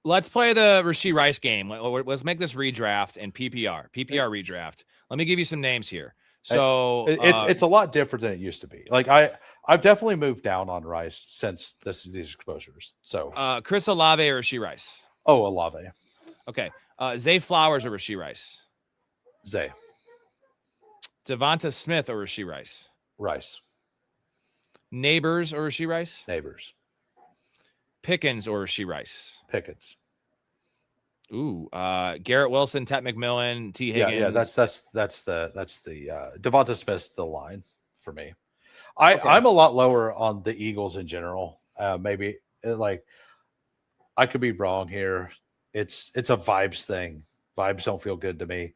Let's play the Rashee Rice game. Let's make this redraft and PPR redraft. Let me give you some names here. So it's a lot different than it used to be. Like, I've definitely moved down on Rice since these exposures. So Chris Olave or Rashee Rice? Oh, Olave. Okay. Zay Flowers or Rashee Rice? Zay. Devonta Smith or Rashee Rice? Rice. Neighbors or Rashee Rice? Neighbors. Pickens or Rashee Rice? Pickens. Ooh, Garrett Wilson, Ted McMillan, T. Higgins. Yeah, that's the Devonta Smith's the line for me. I'm a lot lower on the Eagles in general. Maybe like I could be wrong here. It's a vibes thing. Vibes don't feel good to me.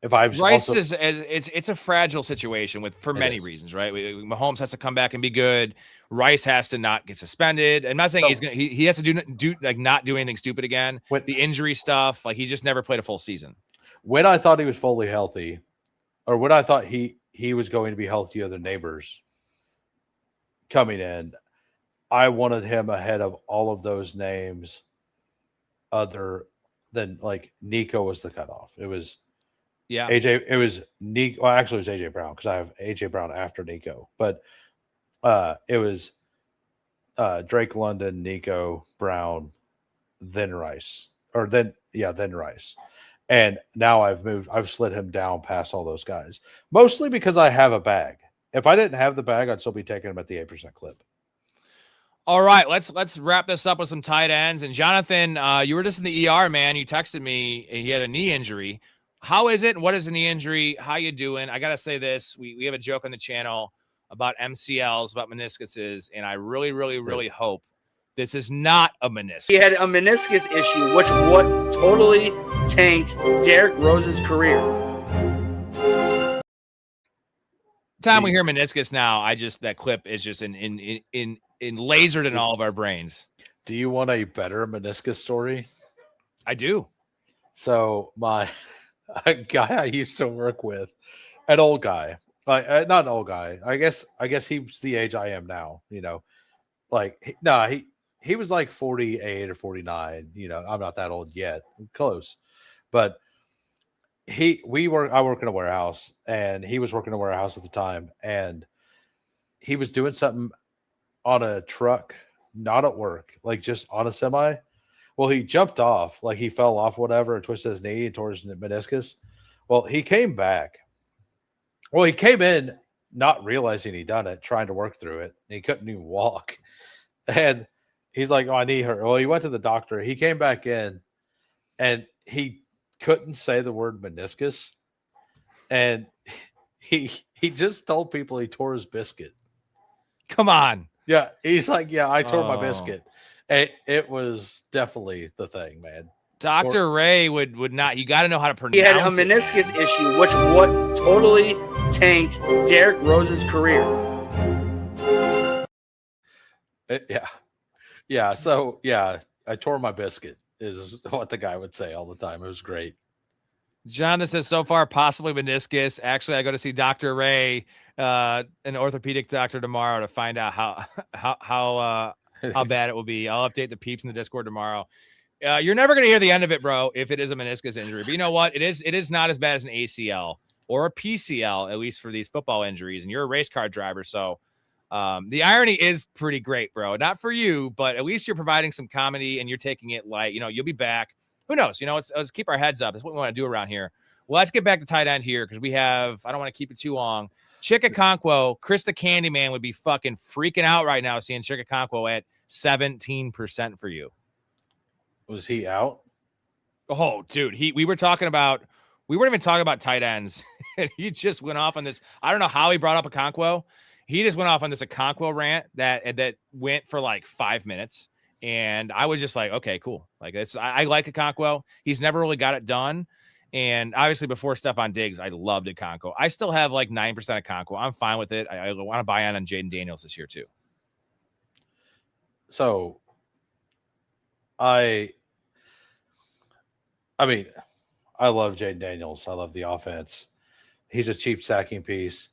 Rice it's a fragile situation for many reasons, right? Mahomes has to come back and be good. Rice has to not get suspended. I'm not saying he has to do like not do anything stupid again. With the injury stuff, like he's just never played a full season. When I thought he was fully healthy, or when I thought he was going to be healthier than Neighbors coming in, I wanted him ahead of all of those names other than like Nico was the cutoff. It was AJ. It was Nico. Well, actually, it was AJ Brown because I have AJ Brown after Nico. But it was Drake London, Nico Brown, then Rice, then Rice. And now I've slid him down past all those guys, mostly because I have a bag. If I didn't have the bag, I'd still be taking him at the 8% clip. All right, let's wrap this up with some tight ends. And Jonathan, you were just in the ER, man. You texted me. He had a knee injury. How is it? What is a knee injury? How you doing? I gotta say this. We have a joke on the channel about MCLs, about meniscuses, and I really, really, really hope this is not a meniscus. He had a meniscus issue, which totally tanked Derrick Rose's career. Time we hear meniscus now, that clip is just in lasered in all of our brains. Do you want a better meniscus story? I do. So a guy I used to work with, an old guy, not an old guy. I guess he's the age I am now. He was like 48 or 49. I'm not that old yet. I'm close, but I work in a warehouse, and he was working in a warehouse at the time, and he was doing something on a truck, not at work, like just on a semi. Well, he jumped off, like he fell off, whatever, and twisted his knee and tore his meniscus. Well, he came back. Well, he came in not realizing he done it, trying to work through it. And he couldn't even walk. And he's like, "Oh, I need her." Well, he went to the doctor. He came back in, and he couldn't say the word meniscus. And he just told people he tore his biscuit. Come on. Yeah, he's like, "Yeah, I tore my biscuit." It was definitely the thing, man. Dr. Ray would not. You got to know how to pronounce. He had a meniscus issue, which what totally tanked Derrick Rose's career. Yeah. So yeah, I tore my biscuit is what the guy would say all the time. It was great. Jonathan says so far possibly meniscus. Actually, I go to see Dr. Ray, an orthopedic doctor, tomorrow to find out how bad it will be. I'll update the peeps in the Discord tomorrow. You're never going to hear the end of it, bro, if it is a meniscus injury. But you know what? It is not as bad as an ACL or a PCL, at least for these football injuries. And you're a race car driver, so the irony is pretty great, bro. Not for you, but at least you're providing some comedy and you're taking it light. You know, you'll be back. Who knows? You know, let's keep our heads up. That's what we want to do around here. Well, let's get back to tight end here because we have, I don't want to keep it too long. Chikakonkwo, Chris the Candyman would be fucking freaking out right now seeing Chikakonkwo at 17% for you. Was he out? Oh, dude, we weren't even talking about tight ends. He just went off on this. I don't know how he brought up Okonkwo. He just went off on this Okonkwo rant that went for like 5 minutes. And I was just like, okay, cool. Like this, I like Okonkwo. He's never really got it done. And obviously before Stephon Diggs, I loved Okonkwo. I still have like 9% Okonkwo. I'm fine with it. I want to buy on Jaden Daniels this year too. So I mean, I love Jaden Daniels. I love the offense. He's a cheap sacking piece.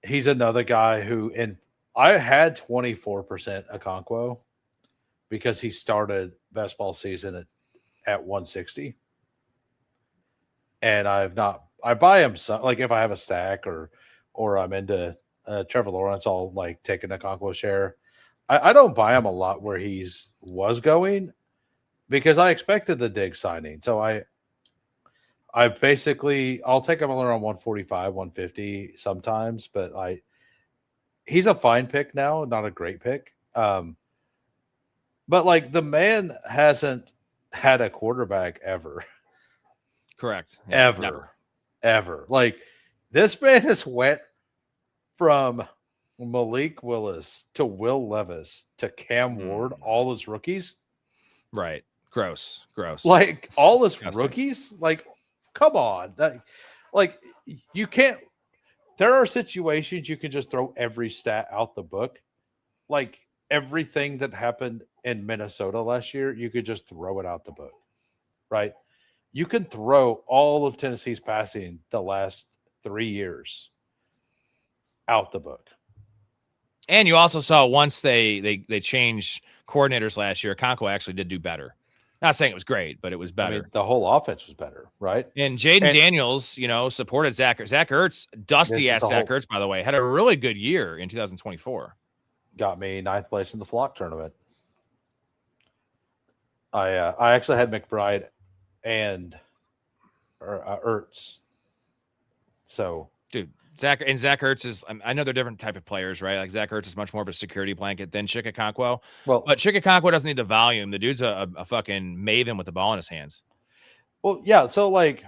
He's another guy who, and I had 24% Okonkwo because he started best ball season at 160. And I buy him some, like if I have a stack or I'm into Trevor Lawrence, I'll like take an Okonkwo share. I don't buy him a lot where was going because I expected the Diggs signing. So I basically, I'll take him around 145, 150 sometimes, but he's a fine pick now, not a great pick. But like the man hasn't had a quarterback ever. Correct. Yeah, Ever. Like this man has went from Malik Willis to Will Levis to Cam Ward, all his rookies. Right. Gross. Like all his rookies. Like, come on. Like you can't. There are situations you can just throw every stat out the book. Like everything that happened in Minnesota last year, you could just throw it out the book. Right. You can throw all of Tennessee's passing the last 3 years out the book. And you also saw once they changed coordinators last year, Okonkwo actually did do better. Not saying it was great, but it was better. I mean, the whole offense was better, right? And Jaden Daniels, supported Zach Ertz. Dusty-ass Zach Ertz, by the way, had a really good year in 2024. Got me 9th place in the flock tournament. I actually had McBride and Ertz. So, dude, Zach Ertz is, I know they're different type of players, right? Like Zach Ertz is much more of a security blanket than Chikakonkwo. Well, but Chikakonkwo doesn't need the volume. The dude's a fucking maven with the ball in his hands. Well, yeah. So like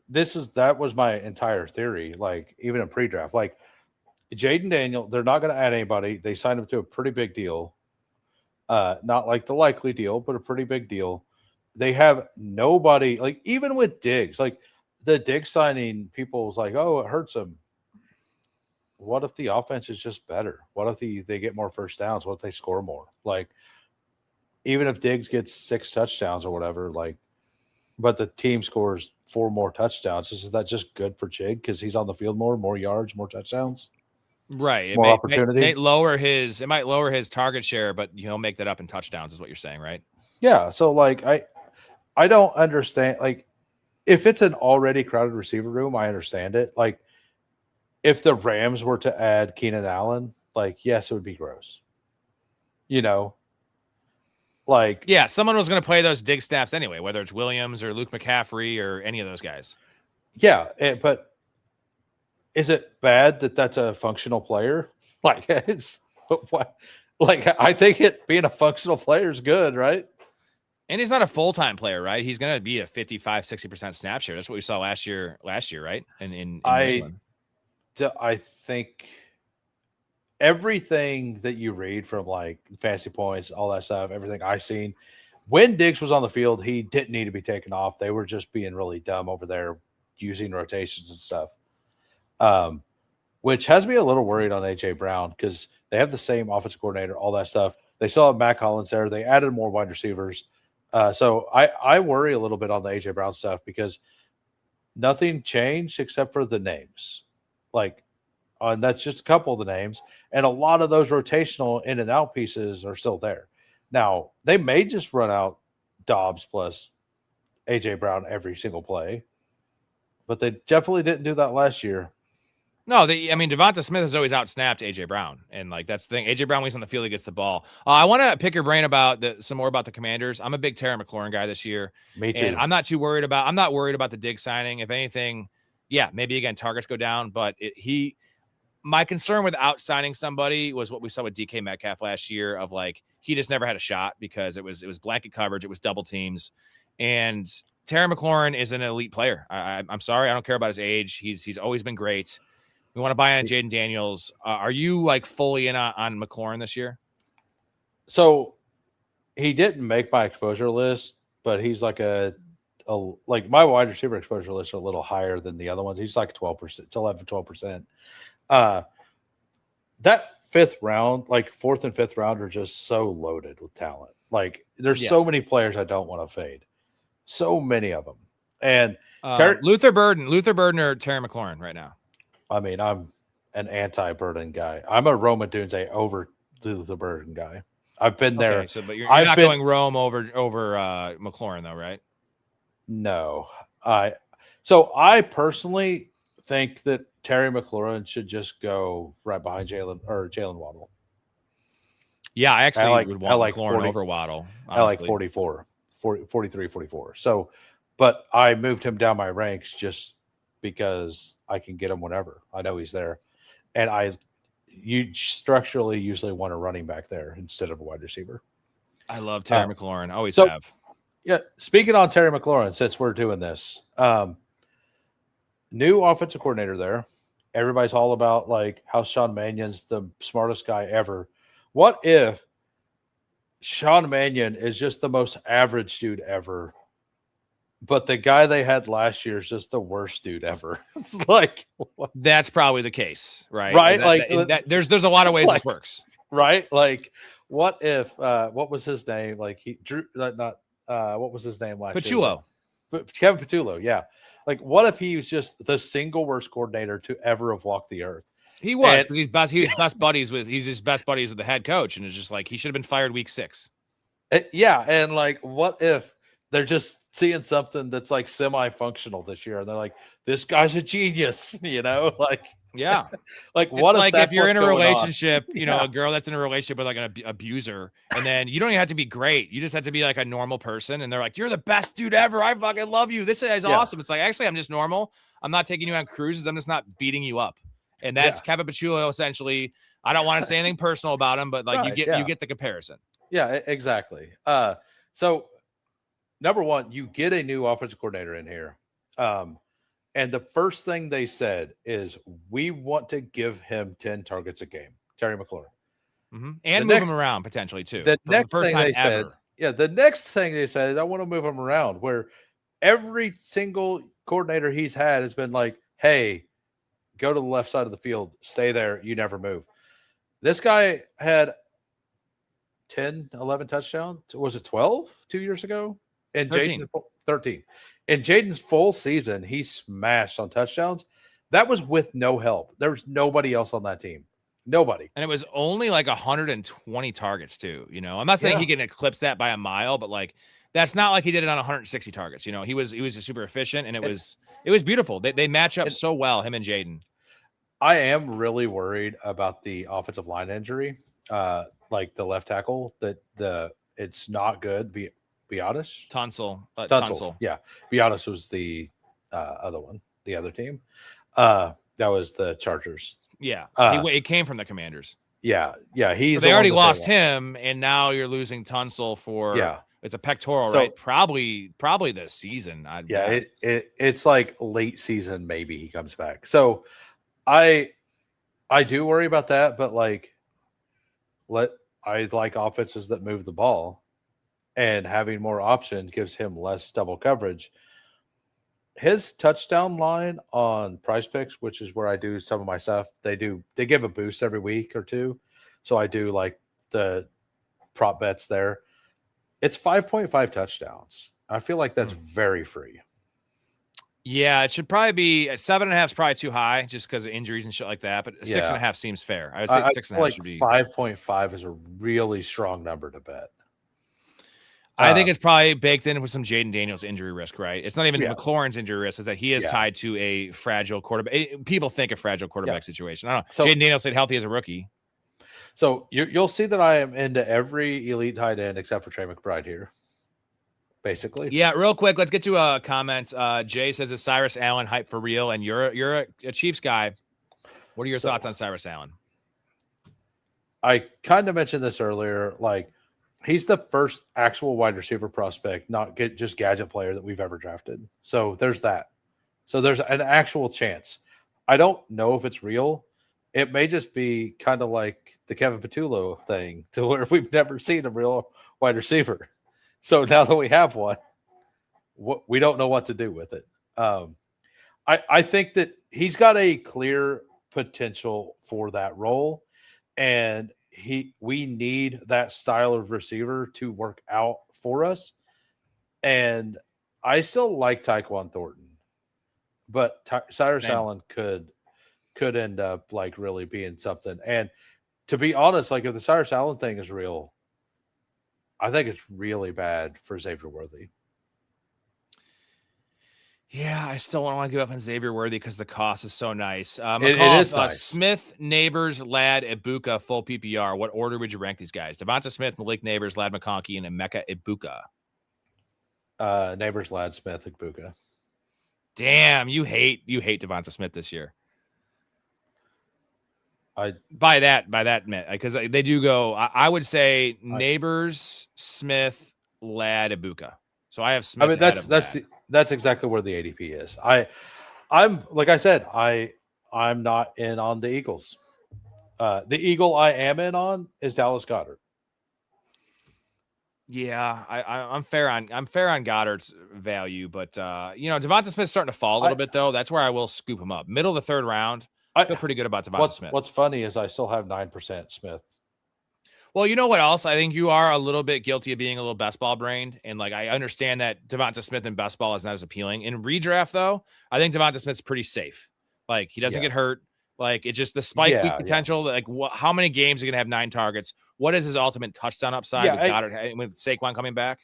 that was my entire theory. Like even in pre-draft, like Jaden Daniel, they're not going to add anybody. They signed him to a pretty big deal. Not like the likely deal, but a pretty big deal. They have nobody, like even with Diggs, like the Diggs signing, people was like, oh, it hurts them. What if the offense is just better? What if they get more first downs? What if they score more? Like, even if Diggs gets 6 touchdowns or whatever, like, but the team scores 4 more touchdowns, is that just good for Chig because he's on the field more yards, more touchdowns? Right. More opportunity. It might lower his target share, but he'll make that up in touchdowns, is what you're saying, right? Yeah. So, like, I don't understand. Like, if it's an already crowded receiver room, I understand it. Like, if the Rams were to add Keenan Allen, like, yes, it would be gross. Like, yeah, someone was going to play those Diggs snaps anyway, whether it's Williams or Luke McCaffrey or any of those guys. Yeah, but is it bad that that's a functional player? Like it's like I think it being a functional player is good, right? And he's not a full-time player, right? He's going to be a 55, 60% snap share. That's what we saw last year, right? In England. I think everything that you read from like fantasy points, all that stuff, everything I've seen, when Diggs was on the field, he didn't need to be taken off. They were just being really dumb over there using rotations and stuff. Which has me a little worried on AJ Brown because they have the same offensive coordinator, all that stuff. They still have Matt Collins there. They added more wide receivers. So I worry a little bit on the AJ Brown stuff because nothing changed except for the names. Like, and that's just a couple of the names. And a lot of those rotational in and out pieces are still there. Now, they may just run out Dobbs plus AJ Brown every single play, but they definitely didn't do that last year. No, Devonta Smith has always outsnapped AJ Brown, and like that's the thing. AJ Brown, when he's on the field, he gets the ball. I want to pick your brain about some more about the Commanders. I'm a big Terry McLaurin guy this year. Me too. And I'm not worried about the Diggs signing. If anything, yeah, maybe again targets go down, but my concern with out signing somebody was what we saw with DK Metcalf last year. Of like he just never had a shot because it was blanket coverage, it was double teams, and Terry McLaurin is an elite player. I'm sorry, I don't care about his age. He's always been great. We want to buy in Jaden Daniels. Are you like fully in on McLaurin this year? So he didn't make my exposure list, but he's like like my wide receiver exposure list are a little higher than the other ones. He's like 12%, 11, 12%. That fifth round, like fourth and fifth round, are just so loaded with talent. Like there's so many players I don't want to fade. So many of them. And Luther Burden or Terry McLaurin right now. I mean, I'm an anti-Burden guy. I'm a Roma Dunze over the Burden guy. I've been there. So, but you're not going Rome over McLaurin though, right? No. So I personally think that Terry McLaurin should just go right behind Jalen Waddle. Yeah, I actually would want like McLaurin over Waddle. Honestly. I like 43, 44. So, but I moved him down my ranks just because I can get him whenever. I know he's there. And you structurally usually want a running back there instead of a wide receiver. I love Terry McLaurin. Always have. Yeah. Speaking on Terry McLaurin, since we're doing this, new offensive coordinator there. Everybody's all about like how Sean Mannion's the smartest guy ever. What if Sean Mannion is just the most average dude ever, but the guy they had last year is just the worst dude ever? It's like what? That's probably the case, right? Right. There's a lot of ways this works. Right. Like what if what was his name? Like what was his name last Petullo. year? Kevin Petullo, yeah. Like what if he was just the single worst coordinator to ever have walked the earth? He was, because he's best buddies with the head coach, and it's just like he should have been fired week 6. Yeah, and like what if they're just seeing something that's like semi-functional this year, and they're like, "This guy's a genius," like yeah, like what if you're in a relationship, a girl that's in a relationship with like an abuser, and then you don't even have to be great, you just have to be like a normal person, and they're like, "You're the best dude ever, I fucking love you, this is awesome." It's like, actually, I'm just normal. I'm not taking you on cruises. I'm just not beating you up, and that's Kevin Petullo essentially. I don't want to say anything personal about him, but like you get the comparison. Yeah, exactly. So. Number one, you get a new offensive coordinator in here. And the first thing they said is, we want to give him 10 targets a game, Terry McLaurin. Mm-hmm. And move him around potentially too. The next thing they said is, I want to move him around, where every single coordinator he's had has been like, hey, go to the left side of the field, stay there, you never move. This guy had 10, 11 touchdowns. Was it 12 2 years ago? And 13. In Jaden's full season, he smashed on touchdowns. That was with no help. There was nobody else on that team. Nobody. And it was only like 120 targets too. I'm not saying he can eclipse that by a mile, but like that's not like he did it on 160 targets. He was just super efficient, and it was beautiful. They match up so well, him and Jaden. I am really worried about the offensive line injury, like the left tackle. It's not good. Biotis? Tunsil. Yeah. Biotis was the other one, the other team. That was the Chargers. Yeah, it came from the Commanders. Yeah. So they already lost him, and now you're losing Tunsil for it's a pectoral, right? Probably this season. It's like late season. Maybe he comes back. So I do worry about that, but like I like offenses that move the ball, and having more options gives him less double coverage. His touchdown line on Prize Picks, which is where I do some of my stuff, they give a boost every week or two. So I do like the prop bets there. It's 5.5 touchdowns. I feel like that's very free. Yeah, it should probably be 7.5 is probably too high just because of injuries and shit like that. But 6.5 seems fair. I would say 6.5 should be 5.5 is a really strong number to bet. I think it's probably baked in with some Jaden Daniels injury risk, right? It's not even McLaurin's injury risk, is that he is tied to a fragile quarterback. People think a fragile quarterback situation. I don't know. So, Jaden Daniels stayed healthy as a rookie. So you'll see that I am into every elite tight end except for Trey McBride here, basically. Yeah, real quick, let's get to a comment. Jay says, is Cyrus Allen hype for real? And you're a Chiefs guy. What are your thoughts on Cyrus Allen? I kind of mentioned this earlier. Like, he's the first actual wide receiver prospect, not just gadget player that we've ever drafted. So there's that. So there's an actual chance. I don't know if it's real. It may just be kind of like the Kevin Patullo thing, to where we've never seen a real wide receiver. So now that we have one, we don't know what to do with it. I think that he's got a clear potential for that role, and we need that style of receiver to work out for us. And I still like Tyquan Thornton, but Cyrus Allen could end up like really being something. And to be honest, like if the Cyrus Allen thing is real, I think it's really bad for Xavier Worthy. Yeah, I still don't want to give up on Xavier Worthy because the cost is so nice. It is nice. Smith, Neighbors, Ladd, Ibuka, full PPR. What order would you rank these guys? Devonta Smith, Malik Neighbors, Ladd McConkey, and Emeka Ibuka. Neighbors, Ladd, Smith, Ibuka. Damn, you hate Devonta Smith this year. By that, because they do go. I would say Neighbors, Smith, Ladd, Ibuka. So I have Smith. I mean, that's exactly where the ADP is. I'm like I said, I'm not in on the Eagles. The Eagle I am in on is Dallas Goedert. Yeah, I'm fair on Goddard's value, but Devonta Smith's starting to fall a little bit though. That's where I will scoop him up. Middle of the third round. I feel pretty good about Devonta Smith. What's funny is I still have 9% Smith. Well, you know what else? I think you are a little bit guilty of being a little best ball brained. And like, I understand that Devonta Smith in best ball is not as appealing. In redraft, though, I think Devonta Smith's pretty safe. Like, he doesn't get hurt. Like, it's just the spike week potential. Like, how many games are going to have 9 targets? What is his ultimate touchdown upside with Goddard, with Saquon coming back?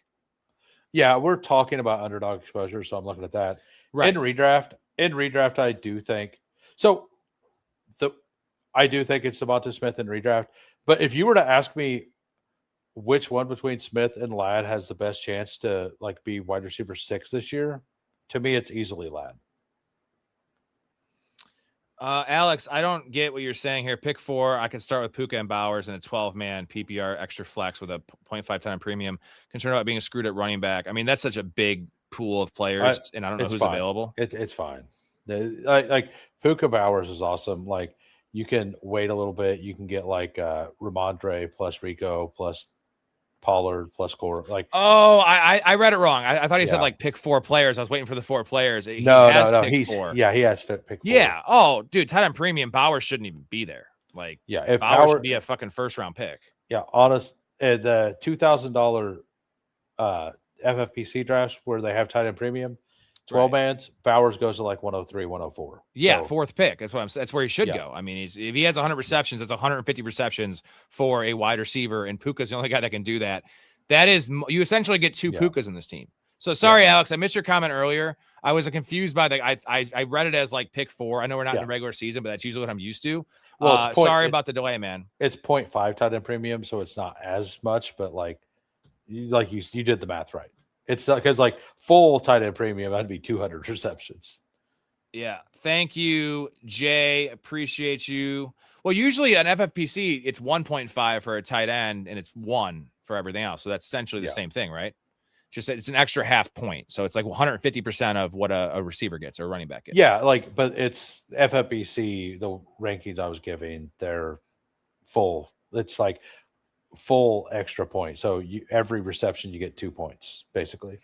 Yeah, we're talking about underdog exposure, so I'm looking at that. Right. In redraft, I do think so. I do think it's Devonta Smith in redraft. But if you were to ask me which one between Smith and Ladd has the best chance to like be wide receiver 6 this year, to me, it's easily Ladd. Alex, I don't get what you're saying here. Pick 4. I can start with Puka and Bowers and a 12-man PPR extra flex with a 0.5 time premium. Concerned about being screwed at running back. I mean, that's such a big pool of players, and I don't know who's available. It's fine. Like Puka Bowers is awesome. Like, you can wait a little bit. You can get like Ramondre plus Rico plus Pollard plus Core. Like, I read it wrong. I thought he said like pick 4 players. I was waiting for the 4 players. No. He's 4. Yeah, he has pick 4. Yeah. Oh, dude, tight end premium. Bowers shouldn't even be there. Like, if Bowers should be a fucking first round pick. Yeah, honest. The $2,000 FFPC drafts where they have tight end premium. 12 mans, Bowers goes to like 103, 104. Yeah, so, 4th pick. That's what I'm saying. That's where he should go. I mean, if he has 100 receptions, that's 150 receptions for a wide receiver, and Puka's the only guy that can do that. That is, you essentially get 2 Pukas in this team. So sorry, Alex, I missed your comment earlier. I was confused by I read it as like pick 4. I know we're not in the regular season, but that's usually what I'm used to. Well, sorry about the delay, man. It's 0.5 tight end premium, so it's not as much, but like you did the math right. It's because like full tight end premium, that'd be 200 receptions. Yeah. Thank you, Jay. Appreciate you. Well, usually an FFPC, it's 1.5 for a tight end, and it's 1 for everything else. So that's essentially the same thing, right? Just it's an extra half point. So it's like 150% of what a receiver gets or a running back gets. Yeah, but it's FFPC, the rankings I was giving, they're full. It's like full extra point. So every reception, you get 2 points, basically.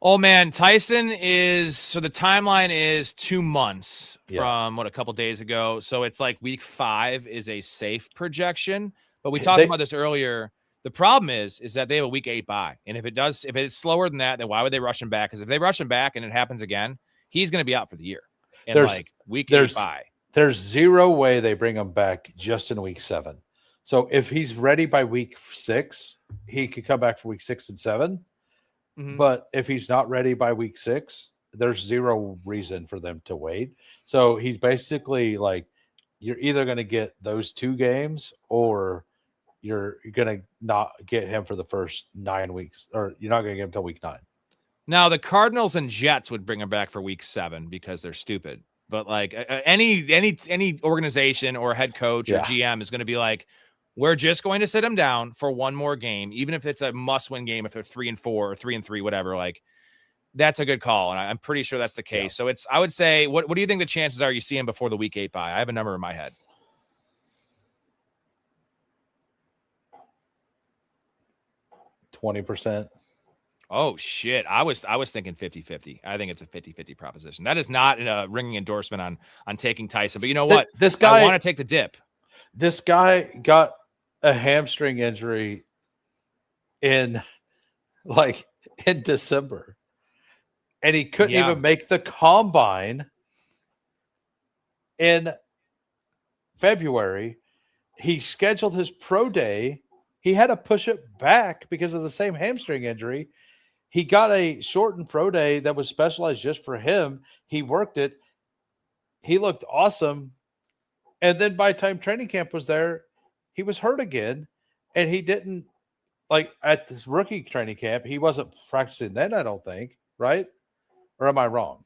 Oh man, Tyson is so the timeline is 2 months from a couple days ago. So it's like week 5 is a safe projection. But we talked about this earlier. The problem is that they have a week 8 bye. And if it's slower than that, then why would they rush him back? Because if they rush him back and it happens again, he's going to be out for the year. And week 8 bye. There's zero way they bring him back just in week 7. So if he's ready by week 6, he could come back for week 6 and 7. Mm-hmm. But if he's not ready by week 6, there's zero reason for them to wait. So he's basically like, you're either going to get those 2 games or you're going to not get him for the first 9 weeks, or you're not going to get him until week 9. Now, the Cardinals and Jets would bring him back for week 7 because they're stupid. But like any organization or head coach or GM is going to be like, we're just going to sit him down for one more game, even if it's a must-win game, if they're 3-4 or 3-3, whatever. Like, that's a good call, and I'm pretty sure that's the case. So I would say, what do you think the chances are you see him before the week 8 bye? I have a number in my head. 20%. Oh shit! I was thinking 50-50. I think it's a 50-50 proposition. That is not a ringing endorsement on taking Tyson. But you know what? This guy, I want to take the dip. This guy got a hamstring injury in December, and he couldn't even make the combine in February. He scheduled his pro day. He had to push it back because of the same hamstring injury. He got a shortened pro day that was specialized just for him. He worked it. He looked awesome. And then by the time training camp was there, he was hurt again. And he didn't, at this rookie training camp, he wasn't practicing then, I don't think, right? Or am I wrong?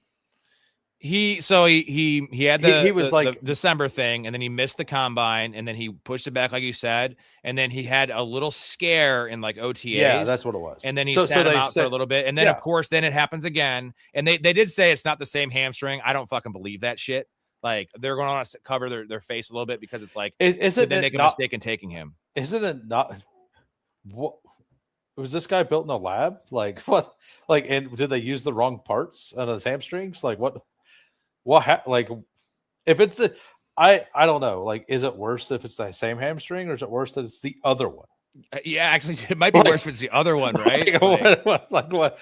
He had the December thing, and then he missed the combine, and then he pushed it back, like you said, and then he had a little scare in OTAs. Yeah, that's what it was. And then he sat him out for a little bit, and then of course, then it happens again. And they did say it's not the same hamstring. I don't fucking believe that shit. Like, they're going to cover their face a little bit because it's like, isn't they make a mistake in taking him? Isn't it not? What was this guy built in a lab? Like what? And did they use the wrong parts on his hamstrings? Like what? If it's I don't know. Is it worse if it's the same hamstring, or is it worse that it's the other one? Yeah, actually, it might be worse if it's the other one, right? What?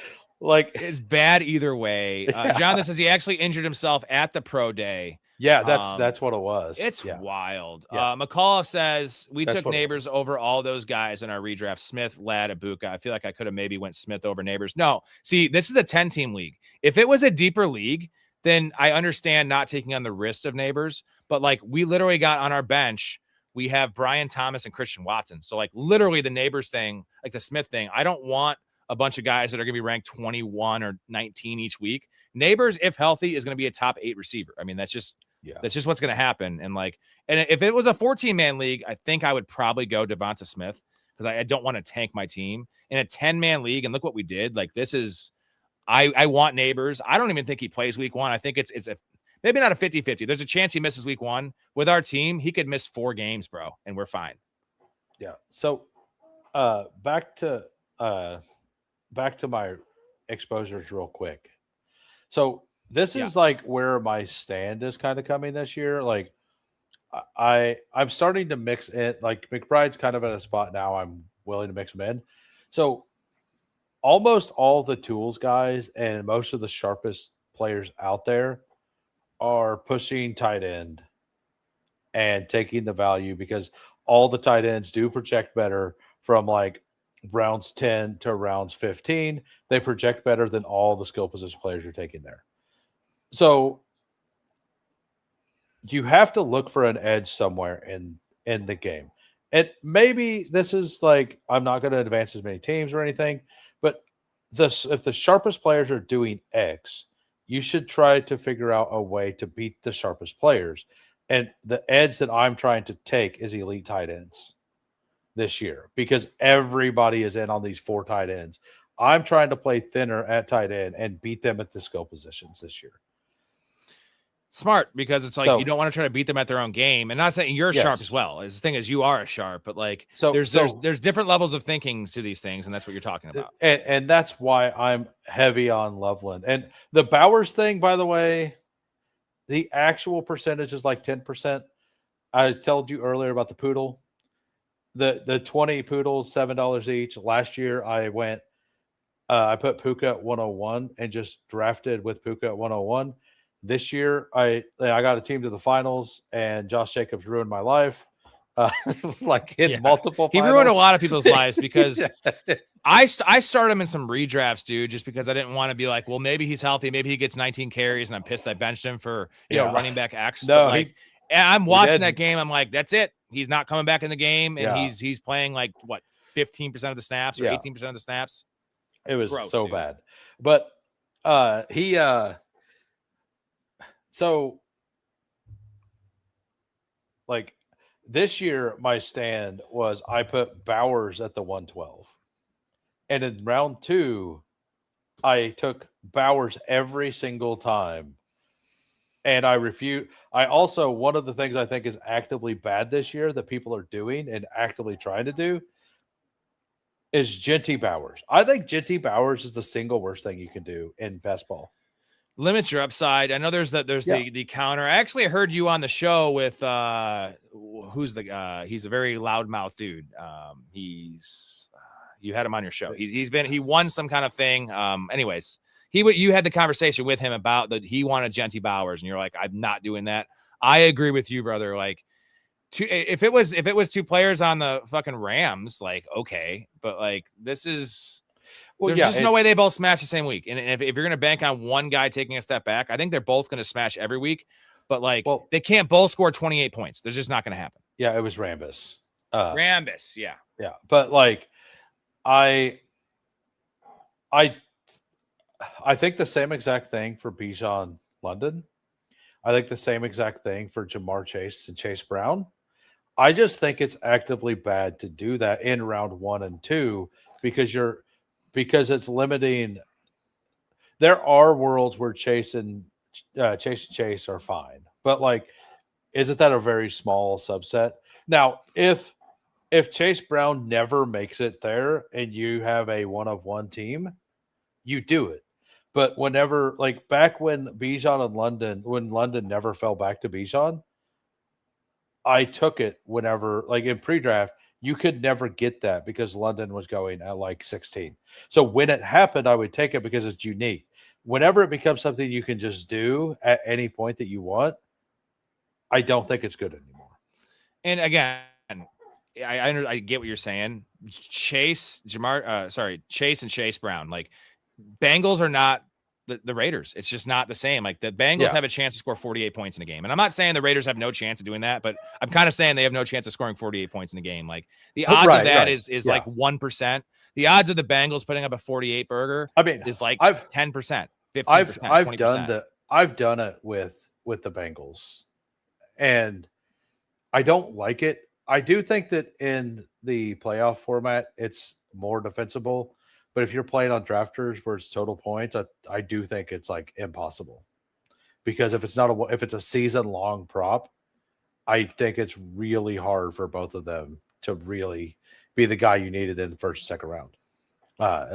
It's bad either way. Jonathan says he actually injured himself at the pro day. Yeah, that's what it was. It's wild. Yeah. McCall says we took Neighbors over all those guys in our redraft. Smith, Ladd, Ibuka. I feel like I could have maybe went Smith over Neighbors. No, see, this is a 10-team league. If it was a deeper league, then I understand not taking on the risks of Neighbors. But we literally got on our bench, we have Brian Thomas and Christian Watson. So literally the Neighbors thing, the Smith thing, I don't want a bunch of guys that are going to be ranked 21 or 19 each week. Neighbors, if healthy, is going to be a top 8 receiver. I mean, that's just what's going to happen. And if it was a 14-man league, I think I would probably go Devonta Smith because I don't want to tank my team. In a 10-man league, and look what we did. This is, I want Neighbors. I don't even think he plays week 1. I think it's a maybe not a 50-50. There's a chance he misses week 1. With our team, he could miss 4 games, bro, and we're fine. Yeah. So back to my exposures real quick. So this is where my stand is kind of coming this year. I'm starting to mix in. McBride's kind of at a spot now I'm willing to mix him in. So almost all the tools guys and most of the sharpest players out there are pushing tight end and taking the value because all the tight ends do project better from rounds 10 to rounds 15. They project better than all the skill position players you're taking there. So you have to look for an edge somewhere in the game. And maybe this is I'm not going to advance as many teams or anything, but if the sharpest players are doing X, you should try to figure out a way to beat the sharpest players. And the edge that I'm trying to take is elite tight ends this year because everybody is in on these 4 tight ends. I'm trying to play thinner at tight end and beat them at the skill positions this year. Smart, because it's like you don't want to try to beat them at their own game. And not saying you're sharp as well. The thing is, you are a sharp, but like there's different levels of thinking to these things, and that's what you're talking about. And that's why I'm heavy on Loveland. And the Bowers thing, by the way, the actual percentage is like 10%. I told you earlier about the poodle. The 20 poodles, $7 each. Last year I went I put Puka at 101 and just drafted with Puka at 101. This year, I got a team to the finals, and Josh Jacobs ruined my life. Multiple finals. He ruined a lot of people's lives because I started him in some redrafts, dude, just because I didn't want to be like, well, maybe he's healthy. Maybe he gets 19 carries, and I'm pissed I benched him for, you know, running back X. No, I'm watching that game. I'm like, that's it. He's not coming back in the game, and he's playing like, what, 15% of the snaps or 18% of the snaps? It was gross, so dude. bad. But so like this year, my stand was I put Bowers at the 112. And in round 2, I took Bowers every single time. And I refute. I also, one of the things I think is actively bad this year that people are doing and actively trying to do is Genty Bowers. I think Genty Bowers is the single worst thing you can do in best ball. Limits your upside. I know there's the counter. I actually heard you on the show with who's the he's a very loudmouth dude. You had him on your show. He won some kind of thing. Anyways, you had the conversation with him about that he wanted Genty Bowers, and you're like, I'm not doing that. I agree with you, brother. Like, if it was 2 players on the fucking Rams, like, okay, but like this is. There's just no way they both smash the same week. And if you're going to bank on one guy taking a step back, I think they're both going to smash every week. But, they can't both score 28 points. They're just not going to happen. Yeah, it was Rambus. Rambus, yeah. Yeah, but, I think the same exact thing for Bijan London. I think the same exact thing for Jamar Chase and Chase Brown. I just think it's actively bad to do that in round 1 and 2 because it's limiting. There are worlds where Chase and Chase are fine, but isn't that a very small subset? Now, if Chase Brown never makes it there and you have a 1-of-1 team, you do it. But whenever, back when Bijan and when London never fell back to Bijan, I took it whenever, in pre-draft, you could never get that because London was going at 16. So when it happened, I would take it because it's unique. Whenever it becomes something you can just do at any point that you want, I don't think it's good anymore. And again, I get what you're saying. Chase and Chase Brown, Bengals are not the Raiders. It's just not the same. The Bengals have a chance to score 48 points in a game. And I'm not saying the Raiders have no chance of doing that, but I'm kind of saying they have no chance of scoring 48 points in a game. The odds of that is 1%. The odds of the Bengals putting up a 48 burger is 10%, 15%, 20%. I've done it with the Bengals, and I don't like it. I do think that in the playoff format, it's more defensible. But if you're playing on drafters where it's total points, I do think it's impossible, because if it's a season long prop, I think it's really hard for both of them to really be the guy you needed in the first, second round.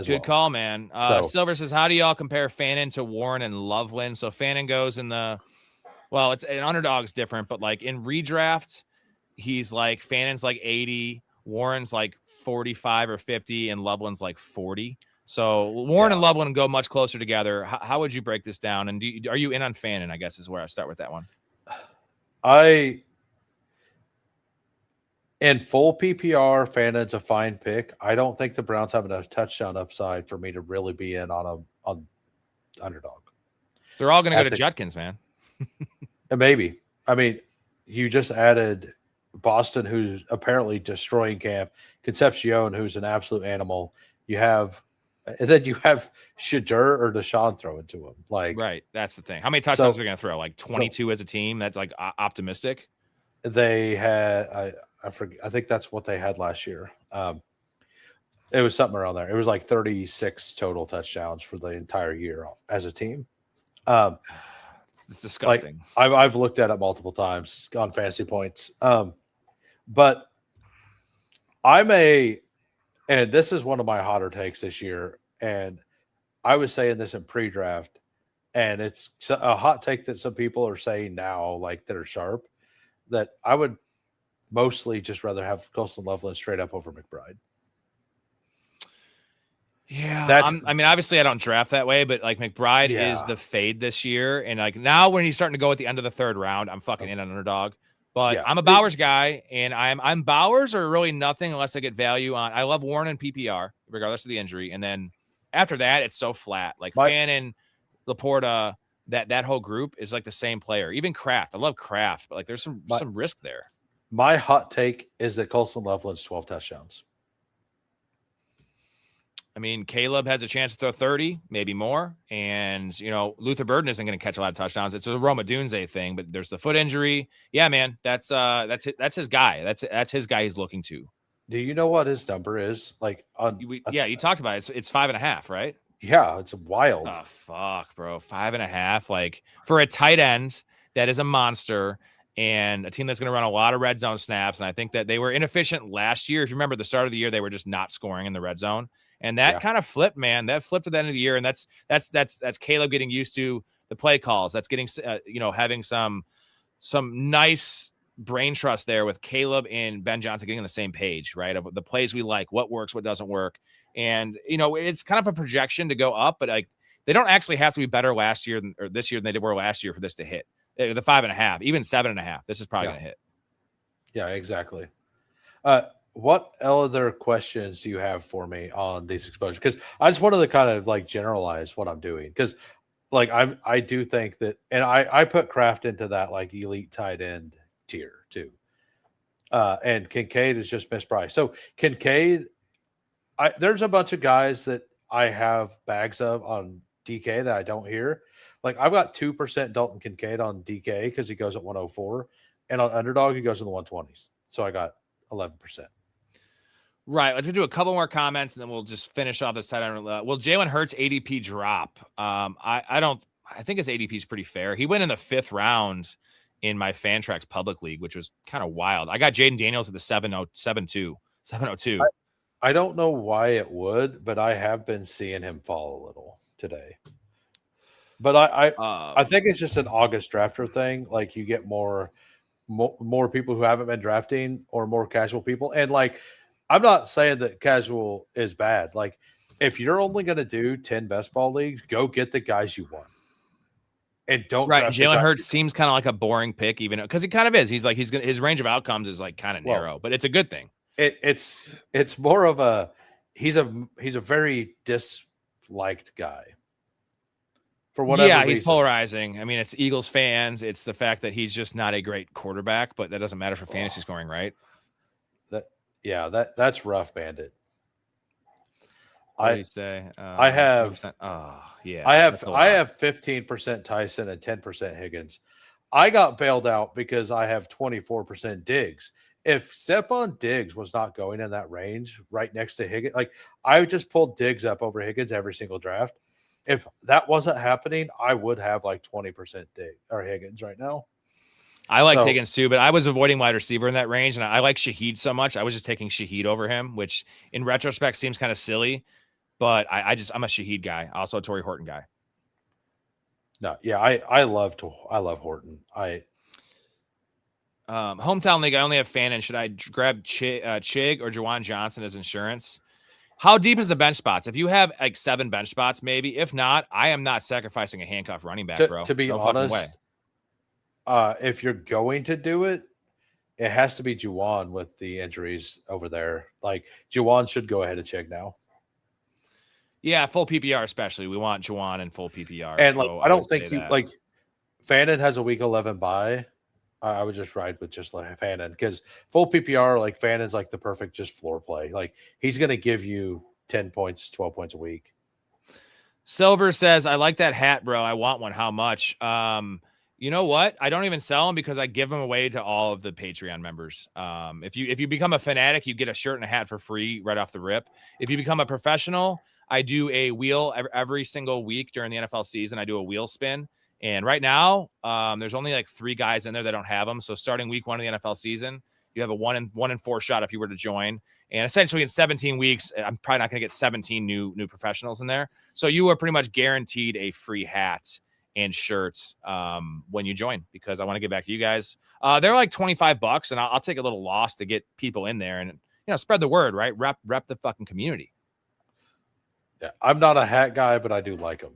Good call, man. Silver says, how do y'all compare Fannin to Warren and Loveland? So Fannin goes in it's an Underdog's different, but in redraft, he's Fannin's 80, Warren's 45 or 50, and Loveland's 40. So Warren and Loveland go much closer together. How would you break this down? And are you in on Fannin? I guess is where I start with that one. In full PPR, Fannin's a fine pick. I don't think the Browns have enough touchdown upside for me to really be in on Underdog. They're all going to go to Judkins, man. Maybe. I mean, you just added Boston, who's apparently destroying camp, Concepcion, who's an absolute animal. You have And then you have Shadur or Deshaun throwing to him. Like, right. That's the thing. How many touchdowns are they going to throw? Like 22 as a team? That's like optimistic. They had, I forget. I think that's what they had last year. It was something around there. It was like 36 total touchdowns for the entire year as a team. It's disgusting. Like, I've looked at it multiple times on fantasy points. But and this is one of my hotter takes this year. And I was saying this in pre-draft, and it's a hot take that some people are saying now, like that are sharp, that I would mostly just rather have Colston Loveland straight up over McBride. Yeah, I mean, obviously I don't draft that way, but like McBride is the fade this year, and like now when he's starting to go at the end of the third round, I'm fucking in on Underdog. But I'm a Bowers guy, and I'm Bowers or really nothing unless I get value on. I love Warren and PPR regardless of the injury, and then after that it's so flat. Like Fannin, Laporta, that whole group is like the same player. Even Kraft, I love Kraft, but like there's some risk there. My hot take is that Colston Loveland's 12 touchdowns. I mean, Caleb has a chance to throw 30, maybe more. And, Luther Burden isn't going to catch a lot of touchdowns. It's a Roma Dunze thing, but there's the foot injury. Yeah, man, that's his guy. That's his guy he's looking to. Do you know what his number is? Like, you talked about it. It's 5.5, right? Yeah, it's wild. Oh, fuck, bro. 5.5. Like, for a tight end that is a monster and a team that's going to run a lot of red zone snaps. And I think that they were inefficient last year. If you remember the start of the year, they were just not scoring in the red zone. And that kind of flipped, man. That flipped at the end of the year, and that's Caleb getting used to the play calls. That's getting having some nice brain trust there with Caleb and Ben Johnson getting on the same page, right? Of the plays we like, what works, what doesn't work, and it's kind of a projection to go up, but like they don't actually have to be better last year or this year than they were last year for this to hit. The 5.5, even 7.5. This is probably going to hit. Yeah, exactly. What other questions do you have for me on these exposures? Because I just wanted to kind of like generalize what I'm doing. Because like I do think that, and I put Kraft into that like elite tight end tier too. And Kincaid is just mispriced. So Kincaid, there's a bunch of guys that I have bags of on DK that I don't hear. Like I've got 2% Dalton Kincaid on DK because he goes at 104, and on Underdog he goes in the 120s. So I got 11%. Right. Let's do a couple more comments and then we'll just finish off this tight end. Will Jalen Hurts ADP drop? I think his ADP is pretty fair. He went in the 5th round in my Fantrax public league, which was kind of wild. I got Jaden Daniels at the 702. I don't know why it would, but I have been seeing him fall a little today. But I think it's just an August drafter thing. Like you get more people who haven't been drafting or more casual people. And like, I'm not saying that casual is bad. Like, if you're only going to do 10 best ball leagues, go get the guys you want, and don't. Right, Jalen Hurts seems kind of like a boring pick, even because he kind of is. He's like his range of outcomes is like kind of narrow, but it's a good thing. It's more of a he's a very disliked guy for whatever. Yeah, he's reason. Polarizing. I mean, it's Eagles fans. It's the fact that he's just not a great quarterback, but that doesn't matter for fantasy scoring, right? That's rough, Bandit. What do you say? I have 15% Tyson and 10% Higgins. I got bailed out because I have 24% Diggs. If Stephon Diggs was not going in that range right next to Higgins, like I just pulled Diggs up over Higgins every single draft. If that wasn't happening, I would have like 20% Diggs or Higgins right now. I like Higgins too, but I was avoiding wide receiver in that range, and I like Shaheed so much. I was just taking Shaheed over him, which in retrospect seems kind of silly, but I'm a Shaheed guy, also a Torrey Horton guy. No, yeah, I love Horton. Hometown league, I only have Fannin. Should I grab Chig or Juwan Johnson as insurance? How deep is the bench spots? If you have like 7 bench spots, maybe. If not, I am not sacrificing a handcuff running back, bro. To be honest, if you're going to do it, it has to be Juwan with the injuries over there. Like Juwan should go ahead of Chig now. Yeah, full PPR especially. We want Juwan in full PPR. And like, I don't think like Fannin has a week 11 bye. I would just ride with just like Fannin because full PPR, like Fannin's like the perfect just floor play. Like he's going to give you 10 points, 12 points a week. Silver says, I like that hat, bro. I want one. How much? You know what? I don't even sell them because I give them away to all of the Patreon members. If you become a fanatic, you get a shirt and a hat for free right off the rip. If you become a professional, I do a wheel every single week during the NFL season. I do a wheel spin. And right now, there's only like 3 guys in there that don't have them. So starting week 1 of the NFL season, you have a 1 in 4 shot if you were to join. And essentially in 17 weeks, I'm probably not going to get 17 new professionals in there. So you are pretty much guaranteed a free hat and shirts when you join, because I want to get back to you guys. They're like $25, and I'll take a little loss to get people in there and spread the word, right? Rep the fucking community. Yeah, I'm not a hat guy, but I do like them.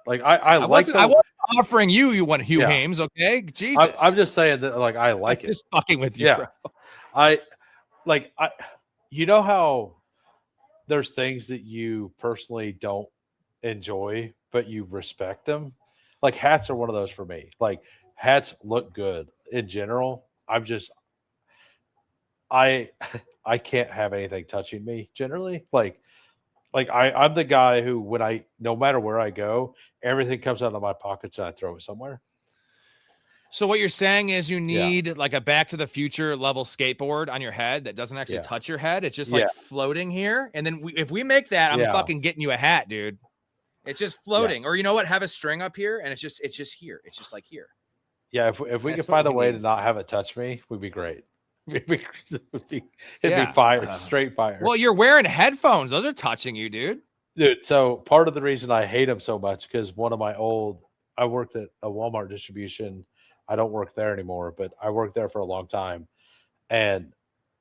Like I wasn't offering you want Hoohames, okay? Jesus, I'm just saying that like I like it. Just fucking with you, bro. I you know how there's things that you personally don't enjoy, but you respect them. Like hats are one of those for me. Like hats look good in general. I can't have anything touching me generally. Like I'm the guy who no matter where I go, everything comes out of my pockets and I throw it somewhere. So what you're saying is you need like a Back to the Future level skateboard on your head that doesn't actually touch your head. It's just like floating here. And then if we make that, I'm fucking getting you a hat, dude. It's just floating. Or you know what? Have a string up here and it's just here. It's just like here. Yeah, if we could find a way to not have it touch me, would be great. It'd be fire, straight fire. Well, you're wearing headphones. Those are touching you, dude. Dude, so part of the reason I hate them so much because I worked at a Walmart distribution. I don't work there anymore, but I worked there for a long time. And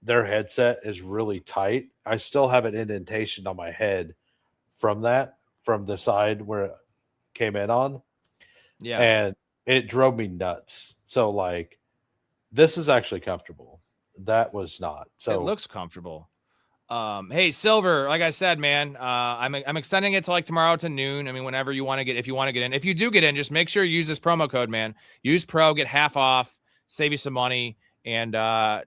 their headset is really tight. I still have an indentation on my head from the side where it came in on. Yeah. And it drove me nuts. So like this is actually comfortable. That was not. So it looks comfortable. Hey, Silver, like I said, man, I'm extending it to like tomorrow to noon. I mean, whenever you want to get, if you want to get in, if you do get in, just make sure you use this promo code, man. Use pro, get half off, save you some money, and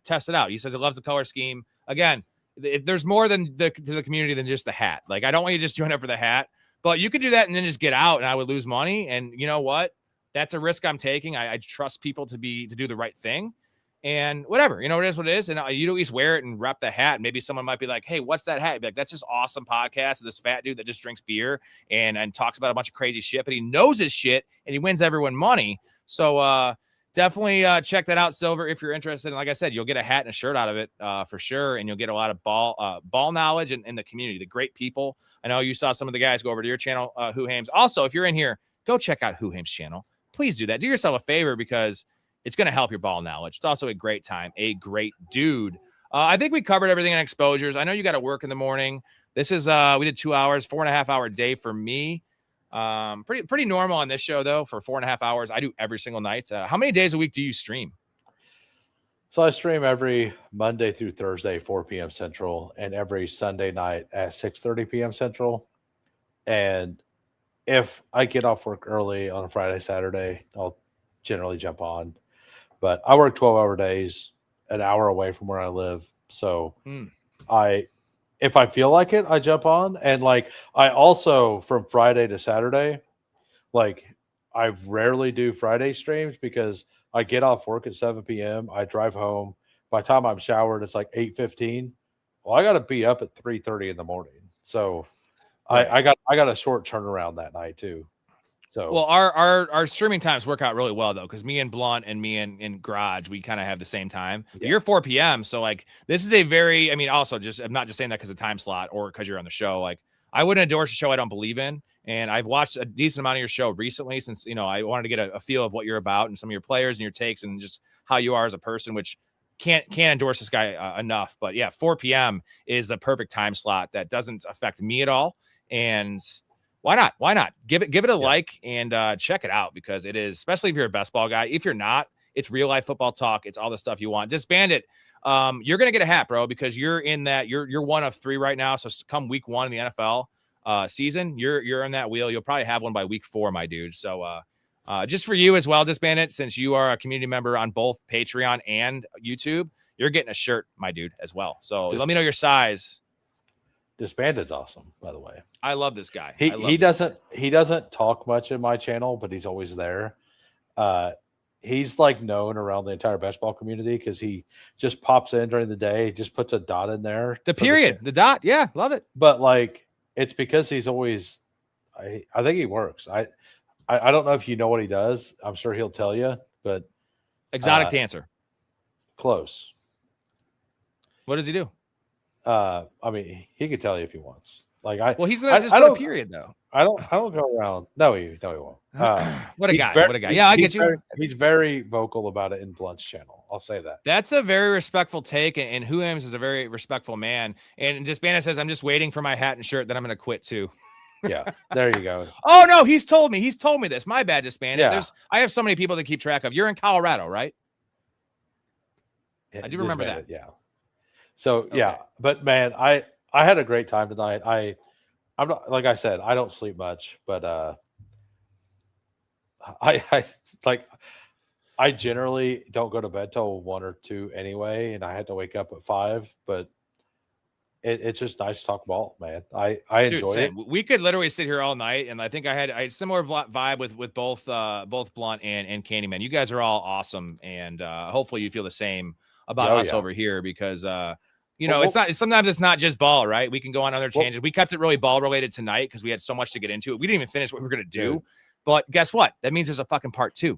test it out. He says he loves the color scheme. Again, there's more to the community than just the hat. Like, I don't want you to just join up for the hat, but you could do that and then just get out, and I would lose money. And you know what? That's a risk I'm taking. I trust people to do the right thing. And whatever, it is what it is. And you at least wear it and rep the hat. Maybe someone might be like, hey, what's that hat? Be like, that's this awesome podcast of this fat dude that just drinks beer and talks about a bunch of crazy shit, but he knows his shit and he wins everyone money. So definitely check that out, Silver, if you're interested. And like I said, you'll get a hat and a shirt out of it for sure. And you'll get a lot of ball knowledge in the community, the great people. I know you saw some of the guys go over to your channel, Hoohames. Also, if you're in here, go check out Hoohames' channel. Please do that. Do yourself a favor because it's going to help your ball knowledge. It's also a great time, a great dude. I think we covered everything in exposures. I know you got to work in the morning. This is, we did 2 hours, 4.5 hour day for me. Pretty normal on this show though, for 4.5 hours. I do every single night. How many days a week do you stream? So I stream every Monday through Thursday, 4 p.m. Central, and every Sunday night at 6:30 p.m. Central. And if I get off work early on a Friday, Saturday, I'll generally jump on. But I work 12-hour days, an hour away from where I live. So if I feel like it, I jump on. And like I also, from Friday to Saturday, like I rarely do Friday streams because I get off work at 7 p.m. I drive home. By the time I'm showered, it's like 8:15. Well, I got to be up at 3:30 in the morning. So I got a short turnaround that night too. So well, our streaming times work out really well though, because me and Blunt and me and Garage, we kind of have the same time. Yeah. You're 4 p.m. So like this is a very, I mean, also just I'm not just saying that because of time slot or because you're on the show. Like I wouldn't endorse a show I don't believe in. And I've watched a decent amount of your show recently since, I wanted to get a feel of what you're about and some of your players and your takes and just how you are as a person, which can't endorse this guy enough. But yeah, 4 p.m. is the perfect time slot that doesn't affect me at all. And why not? Why not? Give it a like and check it out because it is, especially if you're a best ball guy. If you're not, it's real life football talk. It's all the stuff you want. Disband it. You're gonna get a hat, bro, because you're in that. You're one of 3 right now. So come week 1 in the NFL season, you're in that wheel. You'll probably have one by week 4, my dude. So just for you as well, Disband it, since you are a community member on both Patreon and YouTube, you're getting a shirt, my dude, as well. So let me know your size. Disbanded's awesome, by the way. I love this guy. He doesn't talk much in my channel, but he's always there. He's like known around the entire best ball community because he just pops in during the day, just puts a dot in there. The period, the dot. Yeah, love it. But like, it's because he's always. I think he works. I don't know if you know what he does. I'm sure he'll tell you. But exotic dancer. Close. What does he do? I mean, he could tell you if he wants. Like he's gonna just put a period though. I don't go around. No, he won't. What a guy! Yeah, I get you. He's very vocal about it in Blunt's channel. I'll say that. That's a very respectful take, and Hoohames is a very respectful man. And Disbanded says, "I'm just waiting for my hat and shirt that I'm going to quit too." Yeah, there you go. Oh no, he's told me this. My bad, Disbanded. Yeah. I have so many people to keep track of. You're in Colorado, right? Yeah, I do remember that. Yeah. So yeah, but man, I had a great time tonight. I'm not, like I said, I don't sleep much, but I generally don't go to bed till 1 or 2 anyway, and I had to wake up at 5. But it's just nice to talk ball, man. I enjoy it. We could literally sit here all night, and I think I had a similar vibe with both Blunt and Candyman. You guys are all awesome, and hopefully you feel the same about us over here because. Sometimes it's not just ball, right? We can go on other tangents. We kept it really ball related tonight because we had so much to get into it. We didn't even finish what we were going to do. But guess what? That means there's a fucking part 2.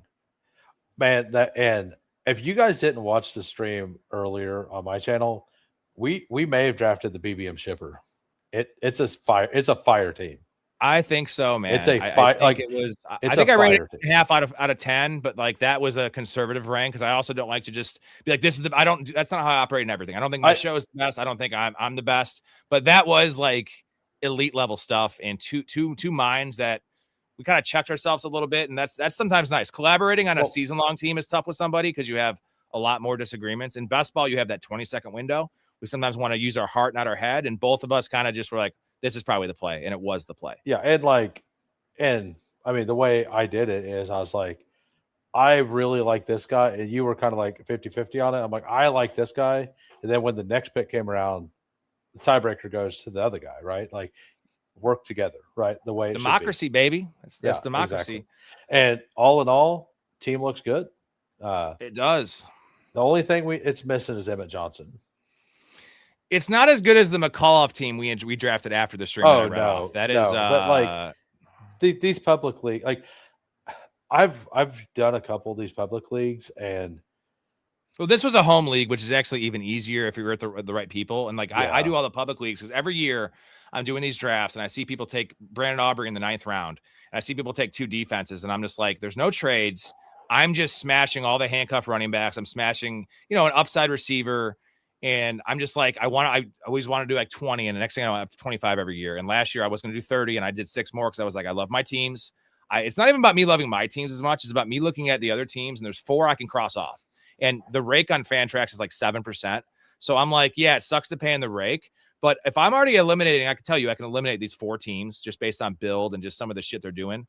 Man, and if you guys didn't watch the stream earlier on my channel, we may have drafted the BBM shipper. It's a fire team. I think so, man. It's a fire. I think I rated it 0.5 out of 10, but like that was a conservative rank because I also don't like to just be like, this is the. That's not how I operate in everything. I don't think my show is the best. I don't think I'm the best. But that was like elite level stuff and two minds that we kind of checked ourselves a little bit, and that's sometimes nice. Collaborating on a season long team is tough with somebody because you have a lot more disagreements. In best ball, you have that 20-second window. We sometimes want to use our heart, not our head, and both of us kind of just were like, this is probably the play, and it was the play. Yeah, and I mean, the way I did it is I was like, I really like this guy, and you were kind of like 50-50 on it. I'm like, I like this guy, and then when the next pick came around, the tiebreaker goes to the other guy, right? Like, work together, right? The way democracy, baby. That's democracy. Exactly. And all in all, team looks good. It does. The only thing it's missing is Emmett Johnson. It's not as good as the McAuliffe team we drafted after the stream. Oh no, that is. But like these public league, like I've done a couple of these public leagues, and well, this was a home league, which is actually even easier if you're at the right people. And like I do all the public leagues because every year I'm doing these drafts, and I see people take Brandon Aubrey in the 9th round, and I see people take 2 defenses, and I'm just like, there's no trades. I'm just smashing all the handcuff running backs. I'm smashing, an upside receiver. And I'm just like, I always want to do like 20. And the next thing I know, I have 25 every year. And last year I was going to do 30 and I did 6 more because I was like, I love my teams. It's not even about me loving my teams as much. It's about me looking at the other teams. And there's 4 I can cross off. And the rake on Fantrax is like 7%. So I'm like, yeah, it sucks to pay in the rake. But if I'm already eliminating, I can tell you, I can eliminate these 4 teams just based on build and just some of the shit they're doing.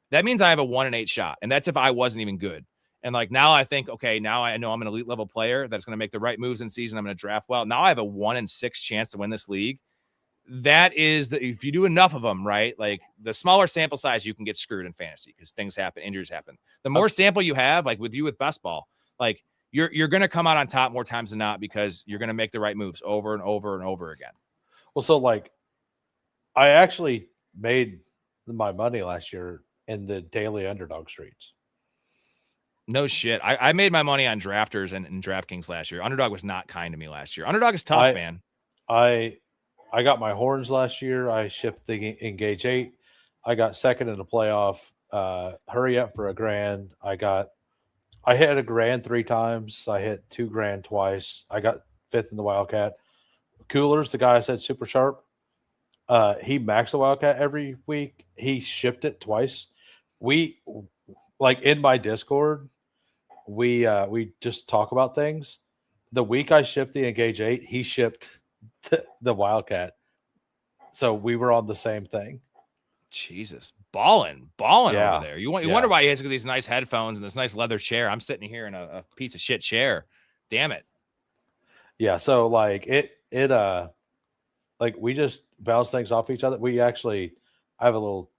That means I have a 1 in 8 shot. And that's if I wasn't even good. And like now I think, okay, now I know I'm an elite level player that's going to make the right moves in season. I'm going to draft well. Now I have a 1 in 6 chance to win this league. That is if you do enough of them, right? Like the smaller sample size, you can get screwed in fantasy because things happen, injuries happen. The more sample you have, like with you with best ball, like you're going to come out on top more times than not because you're going to make the right moves over and over and over again. Well, so like I actually made my money last year in the daily underdog streets. No shit. I made my money on drafters and DraftKings last year. Underdog was not kind to me last year. Underdog is tough, man. I got my horns last year. I shipped the Engage 8. I got second in the playoff. Hurry up for $1,000. I hit $1,000 3 times. I hit $2,000 twice. I got 5th in the Wildcat. Coolers, the guy I said super sharp. He maxed the Wildcat every week. He shipped it twice. We like in my Discord, we just talk about things. The week I shipped the Engage 8, he shipped the Wildcat. So we were on the same thing. Jesus, balling over there. You wonder why he has these nice headphones and this nice leather chair. I'm sitting here in a piece of shit chair. Damn it. Yeah, so like it like we just bounce things off each other. I have a little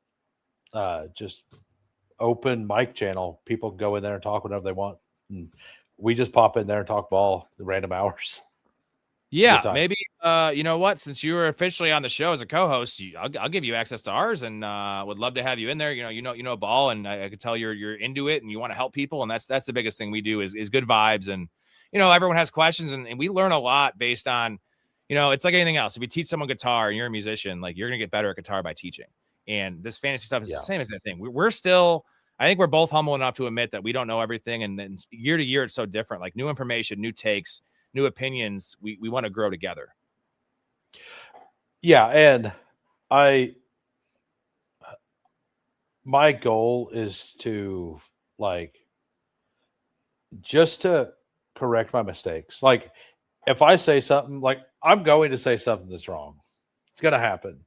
just open mic channel. People can go in there and talk whatever they want. And we just pop in there and talk ball the random hours. Yeah, maybe you know what? Since you were officially on the show as a co-host, I'll give you access to ours, and would love to have you in there. You know ball, and I could tell you're into it, and you want to help people, and that's the biggest thing we do is good vibes, and everyone has questions, and we learn a lot based on, it's like anything else. If you teach someone guitar and you're a musician, like you're gonna get better at guitar by teaching, and this fantasy stuff is the same as that thing. We're still. I think we're both humble enough to admit that we don't know everything, and then year to year it's so different. Like new information, new takes, new opinions. We want to grow together. Yeah, and my goal is to just to correct my mistakes. Like if I say something, like I'm going to say something that's wrong. It's going to happen.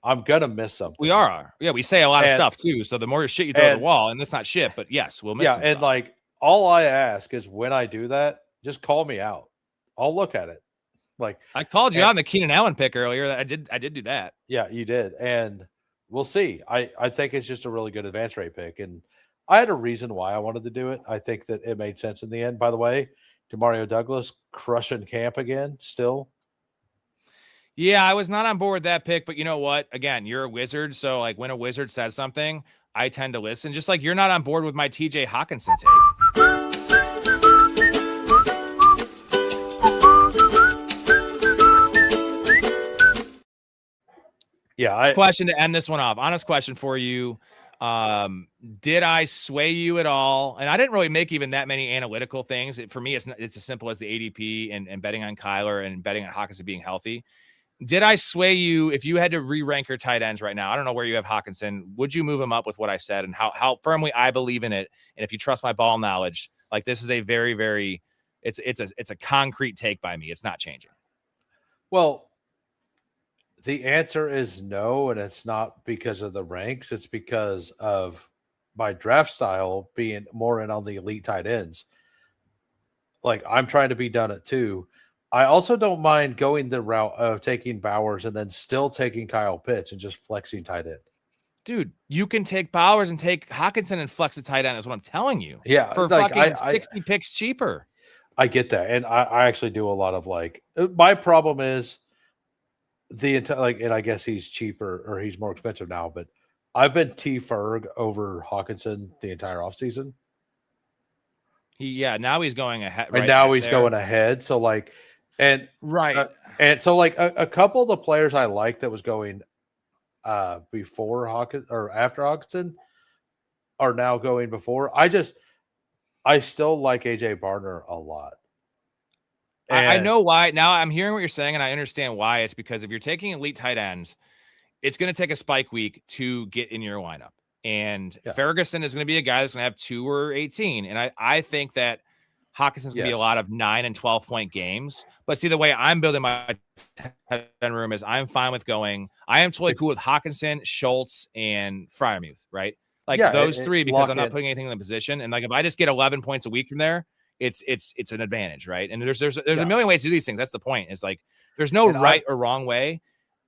I'm going to miss something. We are. Yeah, we say a lot of stuff too. So the more shit you throw at the wall, and it's not shit, but yes, we'll miss some and stuff. All I ask is when I do that, just call me out. I'll look at it. Like I called you on the Keenan Allen pick earlier. I did do that. Yeah, you did. And we'll see. I think it's just a really good advance rate pick. And I had a reason why I wanted to do it. I think that it made sense in the end. By the way, Demario Douglas crushing camp again still. Yeah, I was not on board with that pick, but you know what? Again, you're a wizard. So like when a wizard says something, I tend to listen. Just like you're not on board with my TJ Hawkinson take. Yeah. Question to end this one off. Honest question for you. Did I sway you at all? And I didn't really make even that many analytical things. For me, it's as simple as the ADP and betting on Kyler and betting on Hawkinson being healthy. Did I sway you if you had to re-rank your tight ends right now? I don't know where you have Hawkinson. Would you move him up with what I said and how firmly I believe in it? And if you trust my ball knowledge, like this is a very, very, it's a concrete take by me. It's not changing. Well, the answer is no, and it's not because of the ranks. It's because of my draft style being more in on the elite tight ends. Like I'm trying to be done at 2. I also don't mind going the route of taking Bowers and then still taking Kyle Pitts and just flexing tight end. Dude, you can take Bowers and take Hawkinson and flex a tight end is what I'm telling you. Yeah. For fucking 60 picks cheaper. I get that. And I actually do a lot of my problem is the entire, and I guess he's cheaper or he's more expensive now, but I've been T Ferg over Hawkinson the entire offseason. Now he's going ahead. And now he's going ahead. So and a couple of the players I liked that was going before Hawkinson or after Hawkinson are now going before. I still like AJ Barner a lot. I know why. Now I'm hearing what you're saying, and I understand why. It's because if you're taking elite tight ends, it's going to take a spike week to get in your lineup. And Ferguson is going to be a guy that's going to have 2 or 18. And I think that Hawkinson's going to be a lot of 9 and 12 point games. But see, the way I'm building my tight end room is I'm fine with going. I am totally cool with Hawkinson, Schultz, and Freiermuth, right? Like those 3 because I'm not putting anything in the position. And if I just get 11 points a week from there, it's an advantage, right? And there's a million ways to do these things. That's the point. It's like there's no right or wrong way.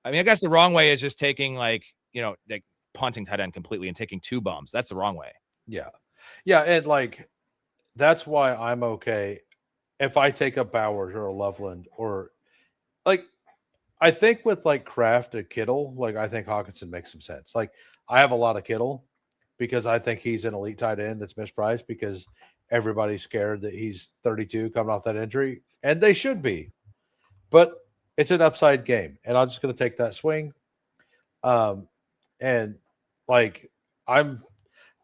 I mean, I guess the wrong way is just taking punting tight end completely and taking 2 bums. That's the wrong way. Yeah. Yeah. And that's why I'm okay if I take a Bowers or a Loveland or I think with Kraft and Kittle, I think Hawkinson makes some sense. I have a lot of Kittle because I think he's an elite tight end that's mispriced because everybody's scared that he's 32 coming off that injury, and they should be. But it's an upside game, and I'm just going to take that swing. And I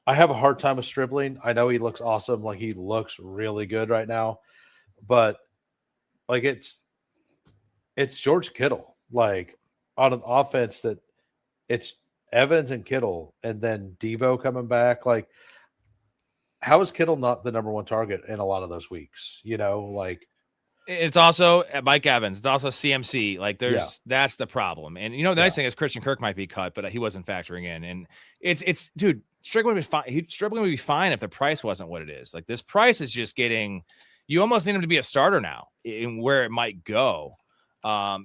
have a hard time with Stribling. I know he looks awesome. He looks really good right now, but it's George Kittle, on an offense that it's Evans and Kittle and then Deebo coming back. How is Kittle not the number 1 target in a lot of those weeks? It's also Mike Evans. It's also CMC. That's the problem. And the nice thing is Christian Kirk might be cut, but he wasn't factoring in. And it's dude, Strickland would be fine. Strickland would be fine if the price wasn't what it is. This price is just getting. You almost need him to be a starter now, in where it might go.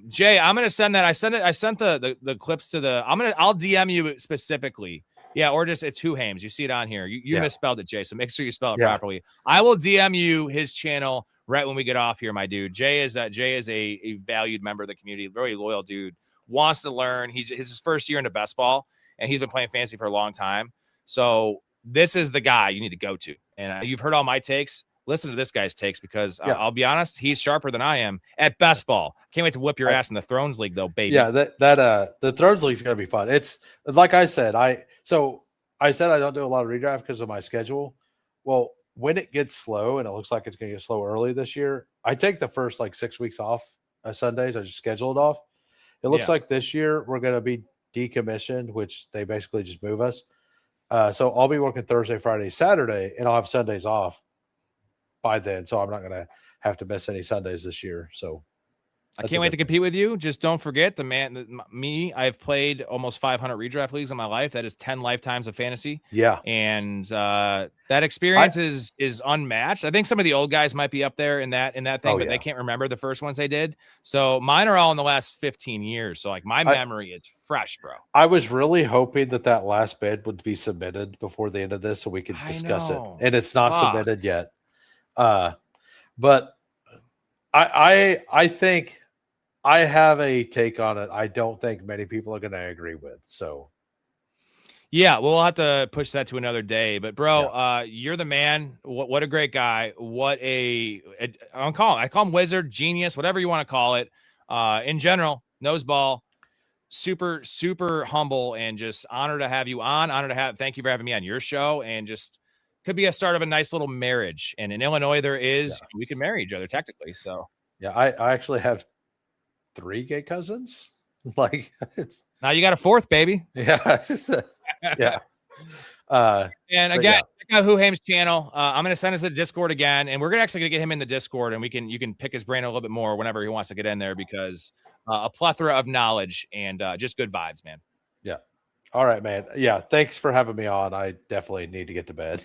Jay, I'm gonna send that. I sent the clips to the. I'll DM you specifically. Yeah, or just it's Hoohames. You see it on here. You misspelled it, Jay. So make sure you spell it properly. I will DM you his channel right when we get off here, my dude. Jay is a valued member of the community, very loyal dude. Wants to learn. He's his first year into best ball, and he's been playing fantasy for a long time. So this is the guy you need to go to. And you've heard all my takes. Listen to this guy's takes because I'll be honest, he's sharper than I am at best ball. Can't wait to whip your ass in the Thrones League, though, baby. Yeah, the Thrones League is gonna be fun. It's like I said, I said I don't do a lot of redraft because of my schedule. Well, when it gets slow and it looks like it's gonna get slow early this year, I take the first 6 weeks off Sundays. I just schedule it off. It looks like this year we're gonna be decommissioned, which they basically just move us. So I'll be working Thursday, Friday, Saturday, and I'll have Sundays off by then, so I'm not going to have to miss any Sundays this year. So I can't wait to compete with you. Just don't forget I've played almost 500 redraft leagues in my life. That is 10 lifetimes of fantasy. Yeah. And that experience is unmatched. I think some of the old guys might be up there in that thing, but they can't remember the first ones they did. So mine are all in the last 15 years. So my memory is fresh, bro. I was really hoping that last bid would be submitted before the end of this so we could discuss it. And it's not submitted yet. But I think I have a take on it. I don't think many people are going to agree with. So, yeah, we'll have to push that to another day. But, bro, you're the man. What a great guy. I call him wizard, genius, whatever you want to call it. In general, knows ball, super, super humble, and just honored to have you on. Thank you for having me on your show, and just could be a start of a nice little marriage. And in Illinois, we can marry each other technically. So, yeah, I actually have 3 gay cousins. Now you got a 4th, baby. Yeah. Yeah. And again, check out Hoohames' channel. I'm going to send us the Discord again, and we're actually going to get him in the Discord, and you can pick his brain a little bit more whenever he wants to get in there because a plethora of knowledge and just good vibes, man. Yeah. All right, man. Yeah. Thanks for having me on. I definitely need to get to bed.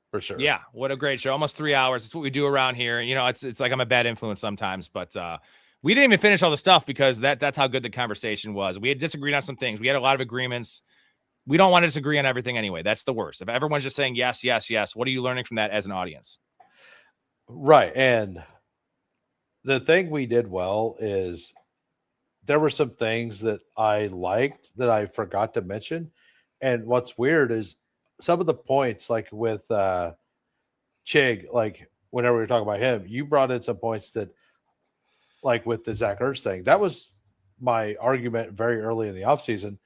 For sure. Yeah, what a great show. Almost 3 hours. It's what we do around here. It's like I'm a bad influence sometimes, but we didn't even finish all the stuff because that's how good the conversation was. We had disagreed on some things. We had a lot of agreements. We don't want to disagree on everything anyway. That's the worst. If everyone's just saying yes, yes, yes, what are you learning from that as an audience? Right. And the thing we did well is there were some things that I liked that I forgot to mention. And what's weird is some of the points, like with Chig, whenever we were talking about him, you brought in some points that, with the Zach Ertz thing, that was my argument very early in the offseason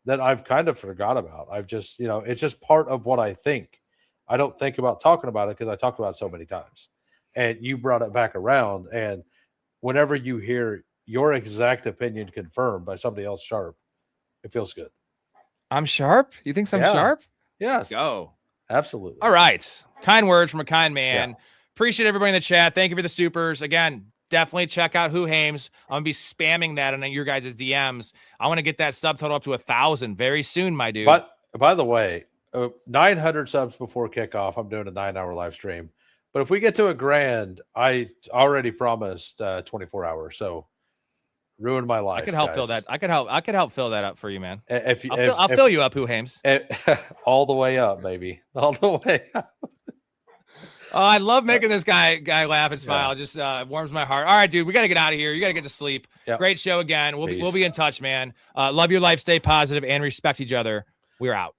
that I've kind of forgot about. I've just, it's just part of what I think. I don't think about talking about it because I talked about it so many times. And you brought it back around. And whenever you hear your exact opinion confirmed by somebody else sharp, it feels good. I'm sharp? You think I'm sharp? Yes. Go. Absolutely. All right. Kind words from a kind man. Yeah. Appreciate everybody in the chat. Thank you for the supers. Again, definitely check out Hoohames. I'm going to be spamming that on your guys' DMs. I want to get that subtotal up to 1,000 very soon, my dude. But by the way, 900 subs before kickoff. I'm doing a 9-hour live stream. But if we get to 1,000,000, I already promised 24 hours. So ruined my life. I could help fill that. I could help fill that up for you, man. I'll fill you up, Hoohames. All the way up, baby. All the way up. Oh, I love making this guy laugh and smile. Just warms my heart. All right, dude, we got to get out of here. You got to get to sleep. Yep. Great show again. We'll be in touch, man. Love your life. Stay positive and respect each other. We're out.